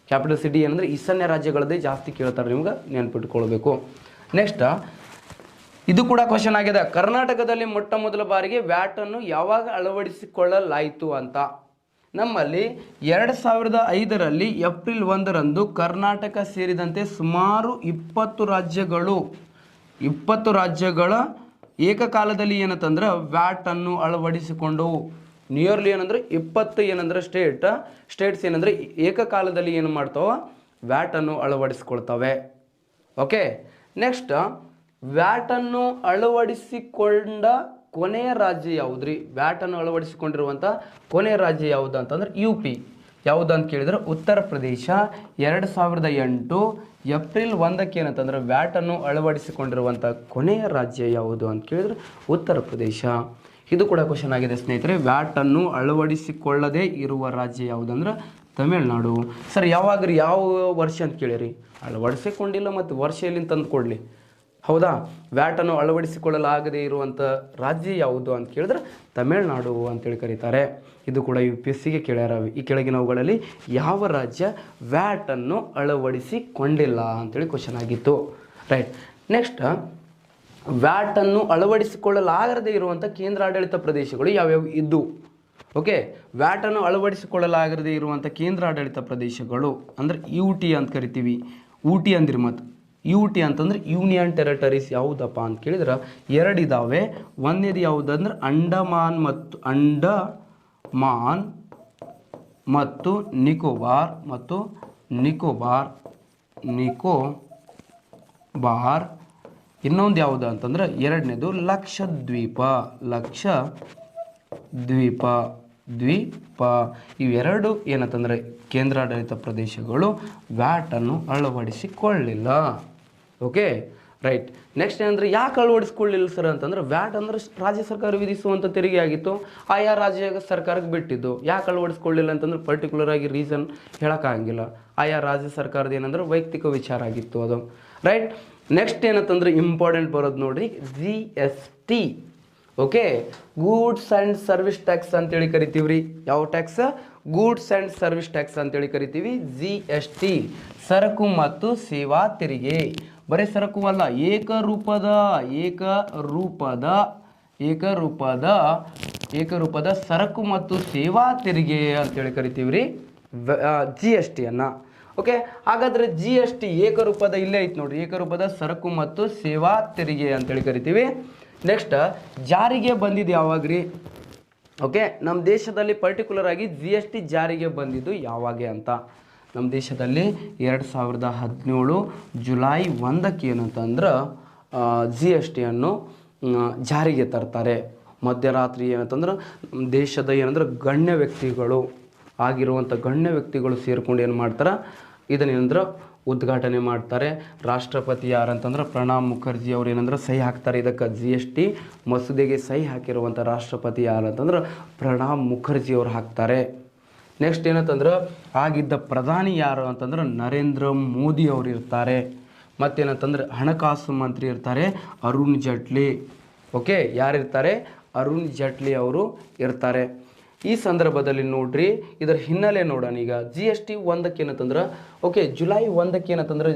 ಕ್ಯಾಪಿಟಲ್ ಸಿಟಿ ಏನಂದ್ರೆ ಈಶಾನ್ಯ ರಾಜ್ಯಗಳದ್ದೇ ಜಾಸ್ತಿ ಕೇಳ್ತಾರೆ, ನಿಮ್ಗೆ ನೆನ್ಪಿಟ್ಕೊಳ್ಬೇಕು. ನೆಕ್ಸ್ಟ್ ಇದು ಕೂಡ ಕ್ವಶನ್ ಆಗಿದೆ, ಕರ್ನಾಟಕದಲ್ಲಿ ಮೊಟ್ಟ ಮೊದಲ ಬಾರಿಗೆ ವ್ಯಾಟನ್ನು ಯಾವಾಗ ಅಳವಡಿಸಿಕೊಳ್ಳಲಾಯಿತು ಅಂತ. ನಮ್ಮಲ್ಲಿ 2005ರಲ್ಲಿ ಏಪ್ರಿಲ್ 1ರಂದು ಕರ್ನಾಟಕ ಸೇರಿದಂತೆ ಸುಮಾರು 20 ರಾಜ್ಯಗಳ ಏಕಕಾಲದಲ್ಲಿ ಏನಂತಂದ್ರೆ ವ್ಯಾಟನ್ನು ಅಳವಡಿಸಿಕೊಂಡವು. ನಿಯರ್ಲಿ ಏನಂದ್ರೆ 20 ಏನಂದ್ರೆ ಸ್ಟೇಟ್ಸ್ ಏನಂದ್ರೆ ಏಕಕಾಲದಲ್ಲಿ ಏನು ಮಾಡ್ತಾವ, ವ್ಯಾಟನ್ನು ಅಳವಡಿಸಿಕೊಳ್ತವೆ. ಓಕೆ, ನೆಕ್ಸ್ಟ್ ವ್ಯಾಟನ್ನು ಅಳವಡಿಸಿಕೊಂಡ ಕೊನೆಯ ರಾಜ್ಯ ಯಾವುದ್ರಿ, ವ್ಯಾಟನ್ನು ಅಳವಡಿಸಿಕೊಂಡಿರುವಂಥ ಕೊನೆಯ ರಾಜ್ಯ ಯಾವುದು ಅಂತಂದ್ರೆ UP. ಯಾವುದು ಅಂತ ಕೇಳಿದ್ರೆ ಉತ್ತರ ಪ್ರದೇಶ. 2008 ಏಪ್ರಿಲ್ 1ಕ್ಕೆ ಏನಂತಂದ್ರೆ ವ್ಯಾಟನ್ನು ಅಳವಡಿಸಿಕೊಂಡಿರುವಂಥ ಕೊನೆಯ ರಾಜ್ಯ ಯಾವುದು ಅಂತ ಕೇಳಿದ್ರೆ ಉತ್ತರ ಪ್ರದೇಶ. ಇದು ಕೂಡ ಕ್ವಶನ್ ಆಗಿದೆ ಸ್ನೇಹಿತರೆ. ವ್ಯಾಟನ್ನು ಅಳವಡಿಸಿಕೊಳ್ಳದೇ ಇರುವ ರಾಜ್ಯ ಯಾವುದಂದ್ರೆ ತಮಿಳುನಾಡು. ಸರ್ ಯಾವಾಗ್ರಿ, ಯಾವ ವರ್ಷ ಅಂತ ಕೇಳಿರಿ, ಅಳವಡಿಸಿಕೊಂಡಿಲ್ಲ ಮತ್ತು ವರ್ಷ ಎಲ್ಲಿಂದ ತಂದು ಕೊಡಲಿ, ಹೌದಾ? ವ್ಯಾಟನ್ನು ಅಳವಡಿಸಿಕೊಳ್ಳಲಾಗದೇ ಇರುವಂಥ ರಾಜ್ಯ ಯಾವುದು ಅಂತ ಕೇಳಿದ್ರೆ ತಮಿಳುನಾಡು ಅಂತೇಳಿ ಕರೀತಾರೆ. ಇದು ಕೂಡ UPSCಗೆ ಕೇಳ್ಯಾರ. ಈ ಕೆಳಗಿನವುಗಳಲ್ಲಿ ಯಾವ ರಾಜ್ಯ ವ್ಯಾಟನ್ನು ಅಳವಡಿಸಿಕೊಂಡಿಲ್ಲ ಅಂತೇಳಿ ಕ್ವಶನ್ ಆಗಿತ್ತು. ರೈಟ್. ನೆಕ್ಸ್ಟ್ ವ್ಯಾಟನ್ನು ಅಳವಡಿಸಿಕೊಳ್ಳಲಾಗದೇ ಇರುವಂಥ ಕೇಂದ್ರಾಡಳಿತ ಪ್ರದೇಶಗಳು ಯಾವ್ಯಾವ ಇದ್ದು. ಓಕೆ, ವ್ಯಾಟನ್ನು ಅಳವಡಿಸಿಕೊಳ್ಳಲಾಗದೇ ಇರುವಂಥ ಕೇಂದ್ರಾಡಳಿತ ಪ್ರದೇಶಗಳು ಅಂದರೆ UT ಅಂತ ಕರಿತೀವಿ. UT ಅಂದಿರಿ ಮತ್ತು UT ಅಂತಂದ್ರೆ ಯೂನಿಯನ್ ಟೆರಿಟರೀಸ್ ಯಾವುದಪ್ಪ ಅಂತ ಕೇಳಿದ್ರೆ 2 ಇದ್ದಾವೆ. ಒಂದೇದು ಯಾವುದಂದ್ರೆ ಅಂಡಮಾನ್ ಮತ್ತು ನಿಕೋಬಾರ್. ಇನ್ನೊಂದು ಯಾವುದು ಅಂತಂದ್ರೆ ಎರಡನೇದು ಲಕ್ಷದ್ವೀಪ. ಇವೆರಡು ಏನಂತಂದರೆ ಕೇಂದ್ರಾಡಳಿತ ಪ್ರದೇಶಗಳು ವ್ಯಾಟನ್ನು ಅಳವಡಿಸಿಕೊಳ್ಳಿಲ್ಲ. Okay, right. ನೆಕ್ಸ್ಟ್ ಏನಂದರೆ ಯಾಕೆ ಅಳವಡಿಸ್ಕೊಳ್ಳಿಲ್ಲ ಸರ್ ಅಂತಂದ್ರೆ ವ್ಯಾಟ್ ಅಂದ್ರೆ ರಾಜ್ಯ ಸರ್ಕಾರ ವಿಧಿಸುವಂಥ ತೆರಿಗೆ ಆಗಿತ್ತು, ಆಯಾ ರಾಜ್ಯ ಸರ್ಕಾರಕ್ಕೆ ಬಿಟ್ಟಿದ್ದು. ಯಾಕೆ ಅಳವಡಿಸ್ಕೊಳ್ಳಿಲ್ಲ ಅಂತಂದ್ರೆ ಪರ್ಟಿಕ್ಯುಲರ್ ಆಗಿ ರೀಸನ್ ಹೇಳೋಕ್ಕಾಗಂಗಿಲ್ಲ. ಆಯಾ ರಾಜ್ಯ ಸರ್ಕಾರದ ಏನಂದ್ರೆ ವೈಯಕ್ತಿಕ ವಿಚಾರ ಆಗಿತ್ತು ಅದು. ರೈಟ್. ನೆಕ್ಸ್ಟ್ ಏನಂತಂದ್ರೆ ಇಂಪಾರ್ಟೆಂಟ್ ಬರೋದು ನೋಡ್ರಿ, GST. Okay, goods and service tax ಅಂತೇಳಿ ಕರಿತೀವಿ ರೀ. ಯಾವ tax? Goods and service tax ಅಂತೇಳಿ ಕರಿತೀವಿ. GST ಸರಕು ಮತ್ತು ಸೇವಾ ತೆರಿಗೆ. ಬರೀ ಸರಕು ಅಲ್ಲ, ಏಕರೂಪದ ಸರಕು ಮತ್ತು ಸೇವಾ ತೆರಿಗೆ ಅಂತೇಳಿ ಕರಿತೀವಿ ರೀ GST ಅನ್ನ. ಓಕೆ, ಹಾಗಾದರೆ ಜಿ ಎಸ್ ಟಿ ಏಕರೂಪದ ಇಲ್ಲೇ ಐತೆ ನೋಡ್ರಿ, ಏಕರೂಪದ ಸರಕು ಮತ್ತು ಸೇವಾ ತೆರಿಗೆ ಅಂತೇಳಿ ಕರಿತೀವಿ. ನೆಕ್ಸ್ಟ್ ಜಾರಿಗೆ ಬಂದಿದ್ದು ಯಾವಾಗ್ರಿ? ಓಕೆ, ನಮ್ಮ ದೇಶದಲ್ಲಿ ಪರ್ಟಿಕ್ಯುಲರ್ ಆಗಿ ಜಿ ಎಸ್ ಟಿ ಜಾರಿಗೆ ಬಂದಿದ್ದು ಯಾವಾಗ ಅಂತ ನಮ್ಮ ದೇಶದಲ್ಲಿ 2017 ಜುಲೈ 1 ಏನಂತಂದ್ರೆ ಜಿ ಎಸ್ ಟಿಯನ್ನು ಜಾರಿಗೆ ತರ್ತಾರೆ. ಮಧ್ಯರಾತ್ರಿ ಏನಂತಂದ್ರೆ ದೇಶದ ಏನಂದ್ರೆ ಗಣ್ಯ ವ್ಯಕ್ತಿಗಳು ಆಗಿರುವಂಥ ಗಣ್ಯ ವ್ಯಕ್ತಿಗಳು ಸೇರ್ಕೊಂಡು ಏನು ಮಾಡ್ತಾರೆ, ಇದನ್ನೇನಂದ್ರೆ ಉದ್ಘಾಟನೆ ಮಾಡ್ತಾರೆ. ರಾಷ್ಟ್ರಪತಿ ಯಾರಂತಂದ್ರೆ ಪ್ರಣಬ್ ಮುಖರ್ಜಿ ಅವ್ರು ಏನಂದ್ರೆ ಸಹಿ ಹಾಕ್ತಾರೆ. ಇದಕ್ಕೆ ಜಿ ಎಸ್ ಟಿ ಮಸೂದೆಗೆ ಸಹಿ ಹಾಕಿರುವಂಥ ರಾಷ್ಟ್ರಪತಿ ಯಾರಂತಂದ್ರೆ ಪ್ರಣಬ್ ಮುಖರ್ಜಿ ಅವ್ರು ಹಾಕ್ತಾರೆ. ನೆಕ್ಸ್ಟ್ ಏನಂತಂದ್ರೆ ಆಗಿದ್ದ ಪ್ರಧಾನಿ ಯಾರು ಅಂತಂದ್ರೆ ನರೇಂದ್ರ ಮೋದಿ ಅವರು ಇರ್ತಾರೆ. ಮತ್ತೇನಂತಂದ್ರೆ ಹಣಕಾಸು ಮಂತ್ರಿ ಇರ್ತಾರೆ ಅರುಣ್ ಜೇಟ್ಲಿ. ಓಕೆ, ಯಾರಿರ್ತಾರೆ? ಅರುಣ್ ಜೇಟ್ಲಿ ಅವರು ಇರ್ತಾರೆ. ಈ ಸಂದರ್ಭದಲ್ಲಿ ನೋಡ್ರಿ ಇದರ ಹಿನ್ನೆಲೆ ನೋಡೋಣ. ಈಗ ಜಿ ಎಸ್ ಟಿ 1 ಏನಂತಂದ್ರೆ ಓಕೆ ಜುಲೈ 1 ಏನಂತಂದ್ರೆ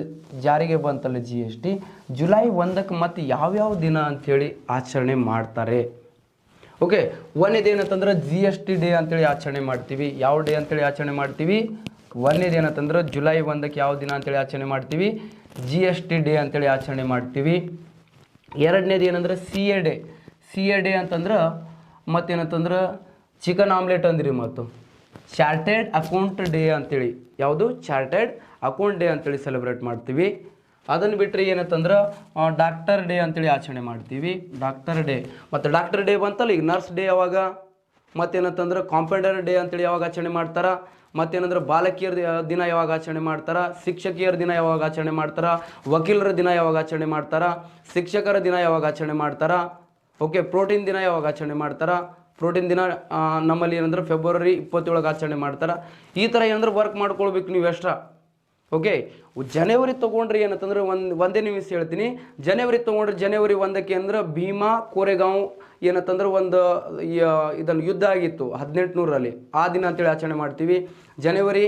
ಜಾರಿಗೆ ಬಂತಲ್ಲ ಜಿ ಎಸ್ ಟಿ, ಜುಲೈ 1 ಮತ್ತು ಯಾವ್ಯಾವ ದಿನ ಅಂಥೇಳಿ ಆಚರಣೆ ಮಾಡ್ತಾರೆ? ಓಕೆ, ಒಂದೇನಂತಂದ್ರೆ ಜಿ ಎಸ್ ಟಿ ಡೇ ಅಂತೇಳಿ ಆಚರಣೆ ಮಾಡ್ತೀವಿ. ಯಾವ ಡೇ ಅಂತೇಳಿ ಆಚರಣೆ ಮಾಡ್ತೀವಿ? ಒಂದೇನಂತಂದ್ರೆ ಜುಲೈ 1 ಯಾವ ದಿನ ಅಂತೇಳಿ ಆಚರಣೆ ಮಾಡ್ತೀವಿ? ಜಿ ಎಸ್ ಟಿ ಡೇ ಅಂತೇಳಿ ಆಚರಣೆ ಮಾಡ್ತೀವಿ. ಎರಡನೇದು ಏನಂದ್ರೆ C A day. C A day ಅಂತಂದ್ರೆ ಮತ್ತೇನಂತಂದ್ರೆ ಚಿಕನ್ ಆಮ್ಲೆಟ್ ಅಂದ್ರಿ, ಮತ್ತು ಚಾರ್ಟೆಡ್ ಅಕೌಂಟ್ ಡೇ ಅಂತೇಳಿ, ಯಾವುದು? ಚಾರ್ಟೆಡ್ ಅಕೌಂಟ್ ಡೇ ಅಂತೇಳಿ ಸೆಲೆಬ್ರೇಟ್ ಮಾಡ್ತೀವಿ. ಅದನ್ನು ಬಿಟ್ಟರೆ ಏನಂತಂದ್ರೆ ಡಾಕ್ಟರ್ ಡೇ ಅಂತೇಳಿ ಆಚರಣೆ ಮಾಡ್ತೀವಿ. ಡಾಕ್ಟರ್ ಡೇ ಮತ್ತು ಡಾಕ್ಟರ್ ಡೇ ಬಂತಲ್ಲ, ಈಗ ನರ್ಸ್ ಡೇ ಯಾವಾಗ? ಮತ್ತೇನಂತಂದ್ರೆ ಕಾಂಪೌಂಡರ್ ಡೇ ಅಂತೇಳಿ ಯಾವಾಗ ಆಚರಣೆ ಮಾಡ್ತಾರೆ? ಮತ್ತೇನಂದ್ರೆ ಬಾಲಕಿಯರ ದಿನ ಯಾವಾಗ ಆಚರಣೆ ಮಾಡ್ತಾರೆ? ಶಿಕ್ಷಕಿಯರ ದಿನ ಯಾವಾಗ ಆಚರಣೆ ಮಾಡ್ತಾರೆ? ವಕೀಲರ ದಿನ ಯಾವಾಗ ಆಚರಣೆ ಮಾಡ್ತಾರೆ? ಶಿಕ್ಷಕರ ದಿನ ಯಾವಾಗ ಆಚರಣೆ ಮಾಡ್ತಾರೆ? ಓಕೆ, ಪ್ರೋಟೀನ್ ದಿನ ಯಾವಾಗ ಆಚರಣೆ ಮಾಡ್ತಾರೆ? ಪ್ರೋಟೀನ್ ದಿನ ನಮ್ಮಲ್ಲಿ ಏನಂದ್ರೆ ಫೆಬ್ರವರಿ 27 ಆಚರಣೆ ಮಾಡ್ತಾರೆ. ಈ ಥರ ಏನಂದ್ರೆ ವರ್ಕ್ ಮಾಡ್ಕೊಳ್ಬೇಕು ನೀವು ಎಕ್ಸ್ಟ್ರಾ. ಓಕೆ, ಜನವರಿ ತೊಗೊಂಡ್ರೆ ಏನಂತಂದ್ರೆ ಒಂದೇ ನಿಮಿಷ ಹೇಳ್ತೀನಿ. ಜನವರಿ ತೊಗೊಂಡ್ರೆ ಜನವರಿ 1 ಅಂದ್ರೆ ಭೀಮಾ ಕೋರೆಗಾಂವ್ ಏನಂತಂದ್ರೆ ಒಂದು ಇದನ್ನು ಯುದ್ಧ ಆಗಿತ್ತು 1800ರಲ್ಲಿ, ಆ ದಿನ ಅಂತೇಳಿ ಆಚರಣೆ ಮಾಡ್ತೀವಿ. ಜನವರಿ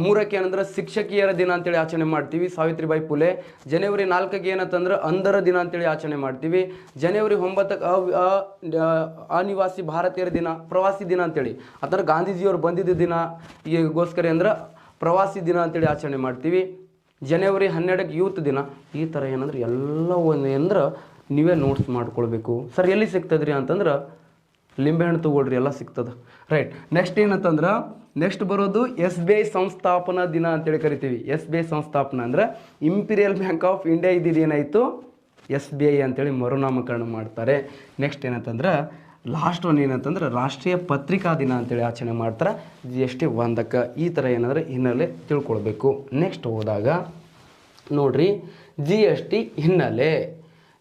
3 ಏನಂದ್ರೆ ಶಿಕ್ಷಕಿಯರ ದಿನ ಅಂತೇಳಿ ಆಚರಣೆ ಮಾಡ್ತೀವಿ, ಸಾವಿತ್ರಿಬಾಯಿ ಫುಲೆ. ಜನವರಿ 4 ಏನಂತಂದ್ರೆ ಅಂಧರ ದಿನ ಅಂತೇಳಿ ಆಚರಣೆ ಮಾಡ್ತೀವಿ. ಜನವರಿ 9 ಅನಿವಾಸಿ ಭಾರತೀಯರ ದಿನ, ಪ್ರವಾಸಿ ದಿನ ಅಂತೇಳಿ, ಅಥವಾ ಗಾಂಧೀಜಿಯವರು ಬಂದಿದ್ದ ದಿನ ಈಗೋಸ್ಕರ ಅಂದ್ರೆ ಪ್ರವಾಸಿ ದಿನ ಅಂತೇಳಿ ಆಚರಣೆ ಮಾಡ್ತೀವಿ. ಜನವರಿ 12 ಯೂತ್ ದಿನ. ಈ ಥರ ಏನಂದ್ರೆ ಎಲ್ಲ ಒಂದು ಅಂದ್ರೆ ನೀವೇ ನೋಟ್ಸ್ ಮಾಡ್ಕೊಳ್ಬೇಕು. ಸರ್ ಎಲ್ಲಿ ಸಿಗ್ತದ್ರಿ ಅಂತಂದ್ರೆ ಲಿಂಬೆಹಣ್ಣು ತಗೊಳ್ರಿ, ಎಲ್ಲ ಸಿಗ್ತದೆ. ರೈಟ್, ನೆಕ್ಸ್ಟ್ ಏನಂತಂದ್ರೆ ನೆಕ್ಸ್ಟ್ ಬರೋದು ಎಸ್ ಬಿ ಐ ಸಂಸ್ಥಾಪನಾ ದಿನ ಅಂತೇಳಿ ಕರಿತೀವಿ. ಎಸ್ ಬಿ ಐ ಸಂಸ್ಥಾಪನಾ ಅಂದ್ರೆ ಇಂಪೀರಿಯಲ್ ಬ್ಯಾಂಕ್ ಆಫ್ ಇಂಡಿಯಾ ಇದ್ದಿದ್ದು ಏನಾಯಿತು? ಎಸ್ ಬಿ ಐ ಅಂತೇಳಿ ಮರುನಾಮಕರಣ ಮಾಡ್ತಾರೆ. ನೆಕ್ಸ್ಟ್ ಏನಂತಂದ್ರೆ ಲಾಸ್ಟ್ ಒನ್ ಏನಂತಂದ್ರೆ ರಾಷ್ಟ್ರೀಯ ಪತ್ರಿಕಾ ದಿನ ಅಂತೇಳಿ ಆಚರಣೆ ಮಾಡ್ತಾರೆ ಜಿ ಎಸ್ ಟಿ 1. ಈ ಥರ ಏನಾದ್ರೆ ಹಿನ್ನೆಲೆ ತಿಳ್ಕೊಳ್ಬೇಕು. ನೆಕ್ಸ್ಟ್ ಹೋದಾಗ ನೋಡ್ರಿ ಜಿ ಎಸ್ ಟಿ ಹಿನ್ನೆಲೆ.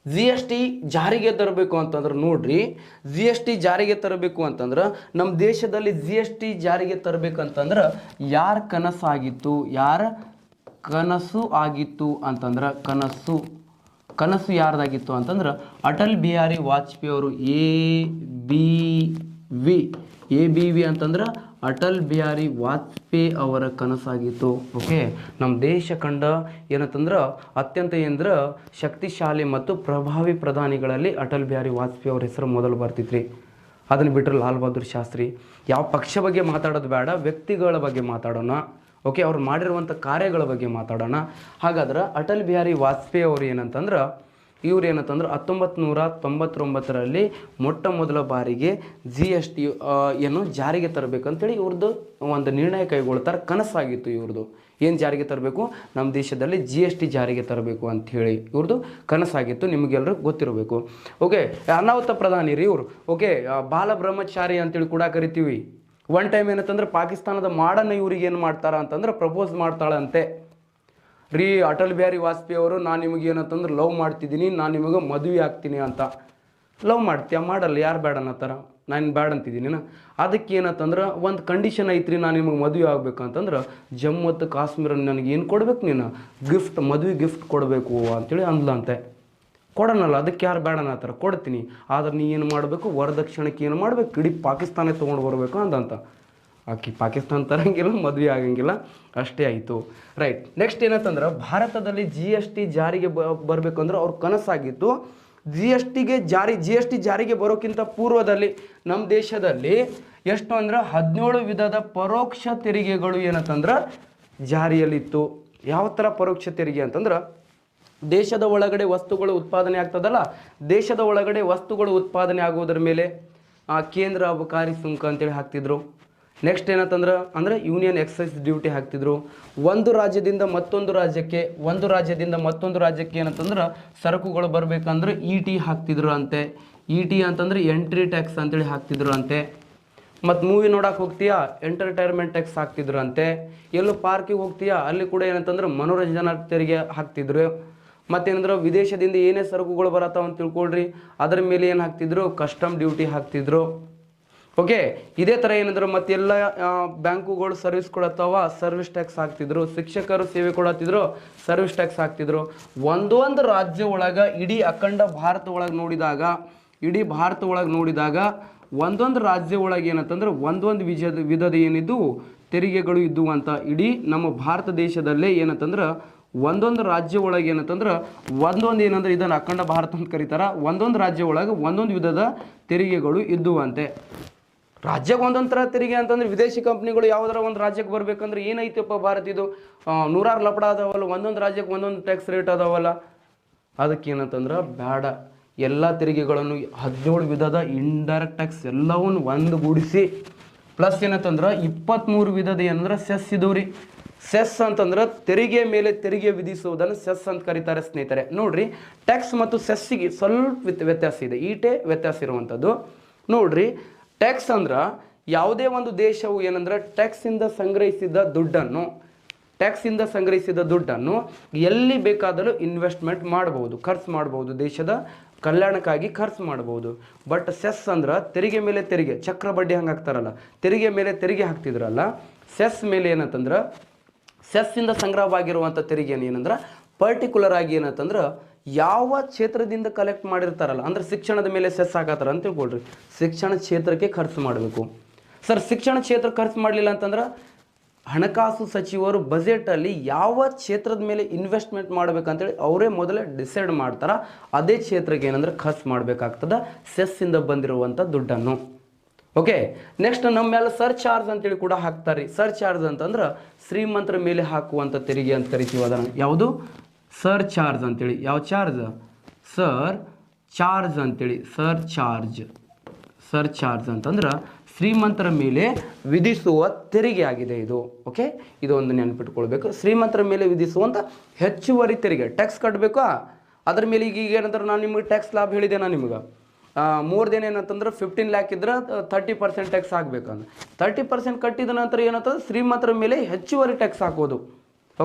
ಜಿ ಎಸ್ ಟಿ ಜಾರಿಗೆ ತರಬೇಕು ಅಂತಂದ್ರೆ ನೋಡ್ರಿ, ಜಿ ಎಸ್ ಟಿ ಜಾರಿಗೆ ತರಬೇಕು ಅಂತಂದ್ರೆ ನಮ್ಮ ದೇಶದಲ್ಲಿ ಜಿ ಎಸ್ ಟಿ ಜಾರಿಗೆ ತರಬೇಕಂತಂದ್ರೆ ಯಾರ ಕನಸಾಗಿತ್ತು? ಯಾರ ಕನಸು ಆಗಿತ್ತು ಅಂತಂದ್ರೆ ಕನಸು ಯಾರ್ದಾಗಿತ್ತು ಅಂತಂದ್ರೆ ಅಟಲ್ ಬಿಹಾರಿ ವಾಜಪೇಯಿ ಅವರು. ABV ಅಂತಂದ್ರೆ ಅಟಲ್ ಬಿಹಾರಿ ವಾಜಪೇಯಿ ಅವರ ಕನಸಾಗಿತ್ತು. ಓಕೆ, ನಮ್ಮ ದೇಶ ಕಂಡ ಏನಂತಂದ್ರೆ ಅತ್ಯಂತ ಏನಂದ್ರೆ ಶಕ್ತಿಶಾಲಿ ಮತ್ತು ಪ್ರಭಾವಿ ಪ್ರಧಾನಿಗಳಲ್ಲಿ ಅಟಲ್ ಬಿಹಾರಿ ವಾಜಪೇಯಿ ಅವ್ರ ಹೆಸರು ಮೊದಲು ಬರ್ತಿತ್ರಿ. ಅದನ್ನು ಬಿಟ್ಟರೆ ಲಾಲ್ ಬಹದ್ದೂರ್ ಶಾಸ್ತ್ರಿ. ಯಾವ ಪಕ್ಷ ಬಗ್ಗೆ ಮಾತಾಡೋದು ಬೇಡ, ವ್ಯಕ್ತಿಗಳ ಬಗ್ಗೆ ಮಾತಾಡೋಣ. ಓಕೆ, ಅವ್ರು ಮಾಡಿರುವಂಥ ಕಾರ್ಯಗಳ ಬಗ್ಗೆ ಮಾತಾಡೋಣ. ಹಾಗಾದ್ರೆ ಅಟಲ್ ಬಿಹಾರಿ ವಾಜಪೇಯಿ ಅವರು ಏನಂತಂದ್ರೆ ಇವ್ರು ಏನಂತಂದ್ರೆ 1999ರಲ್ಲಿ ಮೊಟ್ಟ ಮೊದಲ ಬಾರಿಗೆ ಜಿ ಎಸ್ ಟಿ ಏನು ಜಾರಿಗೆ ತರಬೇಕಂತೇಳಿ ಇವ್ರದ್ದು ಒಂದು ನಿರ್ಣಯ ಕೈಗೊಳ್ತಾರೆ. ಕನಸಾಗಿತ್ತು ಇವ್ರದ್ದು. ಏನು ಜಾರಿಗೆ ತರಬೇಕು? ನಮ್ಮ ದೇಶದಲ್ಲಿ ಜಿ ಎಸ್ ಟಿ ಜಾರಿಗೆ ತರಬೇಕು ಅಂಥೇಳಿ ಇವ್ರದ್ದು ಕನಸಾಗಿತ್ತು. ನಿಮಗೆಲ್ಲರೂ ಗೊತ್ತಿರಬೇಕು. ಓಕೆ, ಅನಾಹುತ ಪ್ರಧಾನಿ ರೀ ಇವರು. ಓಕೆ, ಬಾಲ ಬ್ರಹ್ಮಚಾರಿ ಅಂತೇಳಿ ಕೂಡ ಕರಿತೀವಿ. ಒನ್ ಟೈಮ್ ಏನಂತಂದ್ರೆ ಪಾಕಿಸ್ತಾನದ ಮಾಡನ್ನು ಇವ್ರಿಗೆ ಏನು ಮಾಡ್ತಾರ ಅಂತಂದ್ರೆ ಪ್ರಪೋಸ್ ಮಾಡ್ತಾಳಂತೆ. ರೀ ಅಟಲ್ ಬಿಹಾರಿ ವಾಜಪೇಯಿ ಅವರು, ನಾನು ನಿಮಗೆ ಏನಂತಂದ್ರೆ ಲವ್ ಮಾಡ್ತಿದ್ದೀನಿ, ನಾನು ನಿಮಗೆ ಮದುವೆ ಆಗ್ತೀನಿ ಅಂತ. ಲವ್ ಮಾಡ್ತೀಯ? ಮಾಡಲ್ಲ, ಯಾರು ಬೇಡ ಅನ್ನತ್ತಾರ? ನಾನು ಬೇಡ ಅಂತಿದ್ದೀನಿ. ಅದಕ್ಕೆ ಏನಂತಂದ್ರೆ ಒಂದು ಕಂಡೀಷನ್ ಐತ್ರಿ, ನಾನು ನಿಮಗೆ ಮದುವೆ ಆಗ್ಬೇಕಂತಂದ್ರೆ ಜಮ್ಮು ಮತ್ತು ಕಾಶ್ಮೀರ ನನಗೆ ಏನು ಕೊಡ್ಬೇಕು? ನೀನು ಗಿಫ್ಟ್, ಮದುವೆ ಗಿಫ್ಟ್ ಕೊಡಬೇಕು ಅಂತೇಳಿ ಅಂದ್ಲಂತೆ. ಕೊಡೋಣಲ್ಲ, ಅದಕ್ಕೆ ಯಾರು ಬೇಡ ಅನ್ನತ್ತಾರ? ಕೊಡ್ತೀನಿ, ಆದ್ರೆ ನೀ ಏನು ಮಾಡಬೇಕು? ವರದಕ್ಷಿಣಕ್ಕೆ ಏನು ಮಾಡಬೇಕು? ಇಡೀ ಪಾಕಿಸ್ತಾನ ತೊಗೊಂಡು ಬರಬೇಕು ಅಂದಂತ. ಆಕೆ ಪಾಕಿಸ್ತಾನ ತರಂಗಿಲ್ಲ, ಮದುವೆ ಆಗಂಗಿಲ್ಲ, ಅಷ್ಟೇ ಆಯಿತು. ರೈಟ್, ನೆಕ್ಸ್ಟ್ ಏನಂತಂದ್ರೆ ಭಾರತದಲ್ಲಿ ಜಿ ಎಸ್ ಟಿ ಜಾರಿಗೆ ಬರಬೇಕಂದ್ರೆ ಅವ್ರ ಕನಸಾಗಿತ್ತು. ಜಿ ಎಸ್ ಟಿ ಜಾರಿಗೆ ಬರೋಕ್ಕಿಂತ ಪೂರ್ವದಲ್ಲಿ ನಮ್ಮ ದೇಶದಲ್ಲಿ ಎಷ್ಟು ಅಂದ್ರೆ 17 ವಿಧದ ಪರೋಕ್ಷ ತೆರಿಗೆಗಳು ಏನಂತಂದ್ರೆ ಜಾರಿಯಲ್ಲಿತ್ತು. ಯಾವ ಥರ ಪರೋಕ್ಷ ತೆರಿಗೆ ಅಂತಂದ್ರೆ ದೇಶದ ಒಳಗಡೆ ವಸ್ತುಗಳು ಉತ್ಪಾದನೆ ಆಗ್ತದಲ್ಲ, ದೇಶದ ಒಳಗಡೆ ವಸ್ತುಗಳು ಉತ್ಪಾದನೆ ಆಗುವುದರ ಮೇಲೆ ಕೇಂದ್ರ ಅಬಕಾರಿ ಸುಂಕ ಅಂತೇಳಿ ಹಾಕ್ತಿದ್ರು. ನೆಕ್ಸ್ಟ್ ಏನಂತಂದ್ರೆ ಯೂನಿಯನ್ ಎಕ್ಸೈಸ್ ಡ್ಯೂಟಿ ಹಾಕ್ತಿದ್ರು. ಒಂದು ರಾಜ್ಯದಿಂದ ಮತ್ತೊಂದು ರಾಜ್ಯಕ್ಕೆ ಏನಂತಂದ್ರೆ ಸರಕುಗಳು ಬರಬೇಕಂದ್ರೆ ET ಹಾಕ್ತಿದ್ರು ಅಂತೆ. ET ಅಂತಂದ್ರೆ ಎಂಟ್ರಿ ಟ್ಯಾಕ್ಸ್ ಅಂತೇಳಿ ಹಾಕ್ತಿದ್ರು ಅಂತೆ. ಮತ್ತು ಮೂವಿ ನೋಡಕ್ಕೆ ಹೋಗ್ತೀಯಾ, ಎಂಟರ್ಟೈನ್ಮೆಂಟ್ ಟ್ಯಾಕ್ಸ್ ಹಾಕ್ತಿದ್ರು ಅಂತೆ. ಎಲ್ಲೋ ಪಾರ್ಕಿಗೆ ಹೋಗ್ತೀಯಾ, ಅಲ್ಲಿ ಕೂಡ ಏನಂತಂದ್ರೆ ಮನೋರಂಜನಾ ತೆರಿಗೆ ಹಾಕ್ತಿದ್ರು. ಮತ್ತೇನಂದ್ರೆ ವಿದೇಶದಿಂದ ಏನೇ ಸರಕುಗಳು ಬರತ್ತಾವ ಅಂತ ತಿಳ್ಕೊಳ್ರಿ, ಅದರ ಮೇಲೆ ಏನು ಹಾಕ್ತಿದ್ರು, ಕಸ್ಟಮ್ ಡ್ಯೂಟಿ ಹಾಕ್ತಿದ್ರು. ಓಕೆ, ಇದೇ ಥರ ಏನಂದ್ರೆ ಮತ್ತೆಲ್ಲ ಬ್ಯಾಂಕುಗಳು ಸರ್ವಿಸ್ ಕೊಡತ್ತಾವ, ಸರ್ವಿಸ್ ಟ್ಯಾಕ್ಸ್ ಹಾಕ್ತಿದ್ರು. ಶಿಕ್ಷಕರು ಸೇವೆ ಕೊಡತ್ತಿದ್ರು, ಸರ್ವಿಸ್ ಟ್ಯಾಕ್ಸ್ ಹಾಕ್ತಿದ್ರು. ಒಂದೊಂದು ರಾಜ್ಯ ಒಳಗೆ ಇಡೀ ಅಖಂಡ ಭಾರತ ಒಳಗೆ ನೋಡಿದಾಗ ಒಂದೊಂದು ರಾಜ್ಯ ಒಳಗೆ ಏನಂತಂದ್ರೆ ಒಂದೊಂದು ವಿಧದ ಏನಿದ್ದು ತೆರಿಗೆಗಳು ಇದ್ದವು ಅಂತ. ಇಡೀ ನಮ್ಮ ಭಾರತ ದೇಶದಲ್ಲೇ ಏನಂತಂದ್ರೆ ಒಂದೊಂದು ರಾಜ್ಯ ಒಳಗೆ ಏನಂತಂದ್ರೆ ಏನಂದ್ರೆ ಇದನ್ನು ಅಖಂಡ ಭಾರತ ಅಂತ ಕರೀತಾರೆ. ಒಂದೊಂದು ರಾಜ್ಯ ಒಳಗೆ ಒಂದೊಂದು ವಿಧದ ತೆರಿಗೆಗಳು ಇದ್ದವು ಅಂತೆ. ರಾಜ್ಯಕ್ಕೆ ಒಂದೊಂದು ಥರ ತೆರಿಗೆ ಅಂತಂದ್ರೆ ವಿದೇಶಿ ಕಂಪ್ನಿಗಳು ಯಾವುದರ ಒಂದು ರಾಜ್ಯಕ್ಕೆ ಬರ್ಬೇಕಂದ್ರೆ ಏನೈತಪ್ಪ ಭಾರತ ಇದು, 100 ಲಪಡ ಅದಾವಲ್ಲ, ಒಂದೊಂದು ರಾಜ್ಯಕ್ಕೆ ಒಂದೊಂದು ಟ್ಯಾಕ್ಸ್ ರೇಟ್ ಅದಾವಲ್ಲ. ಅದಕ್ಕೆ ಏನಂತಂದ್ರೆ ಬೇಡ, ಎಲ್ಲ ತೆರಿಗೆಗಳನ್ನು 17 ವಿಧದ ಇಂಡೈರೆಕ್ಟ್ ಟ್ಯಾಕ್ಸ್ ಎಲ್ಲವನ್ನು ಒಂದುಗೂಡಿಸಿ ಪ್ಲಸ್ ಏನಂತಂದ್ರೆ 23 ವಿಧದ ಏನಂದ್ರೆ ಸೆಸ್ ಇದ್ದವು ರೀ. ಸೆಸ್ ಅಂತಂದ್ರೆ ತೆರಿಗೆ ಮೇಲೆ ತೆರಿಗೆ ವಿಧಿಸುವುದನ್ನು ಸೆಸ್ ಅಂತ ಕರೀತಾರೆ ಸ್ನೇಹಿತರೆ. ನೋಡ್ರಿ, ಟ್ಯಾಕ್ಸ್ ಮತ್ತು ಸೆಸ್ಸಿಗೆ ಸ್ವಲ್ಪ ವ್ಯತ್ಯಾಸ ಇದೆ, ಈಟೇ ವ್ಯತ್ಯಾಸ ಇರುವಂಥದ್ದು. ನೋಡ್ರಿ, ಟ್ಯಾಕ್ಸ್ ಅಂದ್ರೆ ಯಾವುದೇ ಒಂದು ದೇಶವು ಏನಂದ್ರೆ ಟ್ಯಾಕ್ಸಿಂದ ಸಂಗ್ರಹಿಸಿದ ದುಡ್ಡನ್ನು ಎಲ್ಲಿ ಬೇಕಾದರೂ ಇನ್ವೆಸ್ಟ್ಮೆಂಟ್ ಮಾಡಬಹುದು, ಖರ್ಚು ಮಾಡಬಹುದು, ದೇಶದ ಕಲ್ಯಾಣಕ್ಕಾಗಿ ಖರ್ಚು ಮಾಡಬಹುದು. ಬಟ್ ಸೆಸ್ ಅಂದ್ರೆ ತೆರಿಗೆ ಮೇಲೆ ತೆರಿಗೆ, ಚಕ್ರ ಬಡ್ಡಿ ಹಂಗೆ ಹಾಕ್ತಾರಲ್ಲ, ತೆರಿಗೆ ಮೇಲೆ ತೆರಿಗೆ ಹಾಕ್ತಿದ್ರಲ್ಲ, ಸೆಸ್ ಮೇಲೆ ಏನಂತಂದ್ರೆ ಸೆಸ್ಸಿಂದ ಸಂಗ್ರಹವಾಗಿರುವಂಥ ತೆರಿಗೆ ಏನಂದ್ರೆ ಪರ್ಟಿಕ್ಯುಲರ್ ಆಗಿ ಏನಂತಂದ್ರೆ ಯಾವ ಕ್ಷೇತ್ರದಿಂದ ಕಲೆಕ್ಟ್ ಮಾಡಿರ್ತಾರಲ್ಲ, ಅಂದ್ರೆ ಶಿಕ್ಷಣದ ಮೇಲೆ ಸೆಸ್ ಹಾಕತ್ತಾರ ಅಂತ ತಿಳ್ಕೊಳ್ರಿ. ಶಿಕ್ಷಣ ಕ್ಷೇತ್ರಕ್ಕೆ ಖರ್ಚು ಮಾಡಬೇಕು. ಸರ್, ಶಿಕ್ಷಣ ಕ್ಷೇತ್ರ ಖರ್ಚು ಮಾಡಲಿಲ್ಲ ಅಂತಂದ್ರೆ ಹಣಕಾಸು ಸಚಿವರು ಬಜೆಟಲ್ಲಿ ಯಾವ ಕ್ಷೇತ್ರದ ಮೇಲೆ ಇನ್ವೆಸ್ಟ್ಮೆಂಟ್ ಮಾಡಬೇಕಂತೇಳಿ ಅವರೇ ಮೊದಲೇ ಡಿಸೈಡ್ ಮಾಡ್ತಾರೆ. ಅದೇ ಕ್ಷೇತ್ರಕ್ಕೆ ಏನಂದ್ರೆ ಖರ್ಚು ಮಾಡಬೇಕಾಗ್ತದೆ ಸೆಸ್ಸಿಂದ ಬಂದಿರುವಂಥ ದುಡ್ಡನ್ನು. ಓಕೆ, ನೆಕ್ಸ್ಟ್ ನಮ್ಮ ಮೇಲೆ ಸರ್ ಚಾರ್ಜ್ ಅಂತೇಳಿ ಕೂಡ ಹಾಕ್ತಾರೆ. ಸರ್ ಚಾರ್ಜ್ ಅಂತಂದ್ರೆ ಶ್ರೀಮಂತರ ಮೇಲೆ ಹಾಕುವಂಥ ತೆರಿಗೆ ಅಂತ ಕರಿತೀವಿ ಅದನ್ನು. ಯಾವುದು? ಸರ್ ಚಾರ್ಜ್ ಅಂತೇಳಿ. ಯಾವ ಚಾರ್ಜ್? ಸರ್ ಚಾರ್ಜ್ ಅಂತೇಳಿ. ಸರ್ ಚಾರ್ಜ್ ಅಂತಂದ್ರೆ ಶ್ರೀಮಂತರ ಮೇಲೆ ವಿಧಿಸುವ ತೆರಿಗೆ ಆಗಿದೆ ಇದು. ಓಕೆ, ಇದೊಂದು ನೆನಪಿಟ್ಕೊಳ್ಬೇಕು. ಶ್ರೀಮಂತರ ಮೇಲೆ ವಿಧಿಸುವಂಥ ಹೆಚ್ಚುವರಿ ತೆರಿಗೆ, ಟ್ಯಾಕ್ಸ್ ಕಟ್ಟಬೇಕು. ಅದ್ರ ಮೇಲೆ ಈಗ ಏನಂದ್ರೆ ನಾನು ನಿಮಗೆ ಟ್ಯಾಕ್ಸ್ ಲಾಭ ಹೇಳಿದೆ, ನಾನು ನಿಮಗೆ ಮೋರ್ ದೆನ್ ಏನಂತಂದ್ರೆ 15 ಲ್ಯಾಕ್ ಇದ್ರೆ 30% ಟ್ಯಾಕ್ಸ್ ಹಾಕ್ಬೇಕಂದ್ರೆ 30% ಕಟ್ಟಿದ ನಂತರ ಏನಂತಂದ್ರೆ ಶ್ರೀಮಂತರ ಮೇಲೆ ಹೆಚ್ಚುವರಿ ಟ್ಯಾಕ್ಸ್ ಹಾಕೋದು.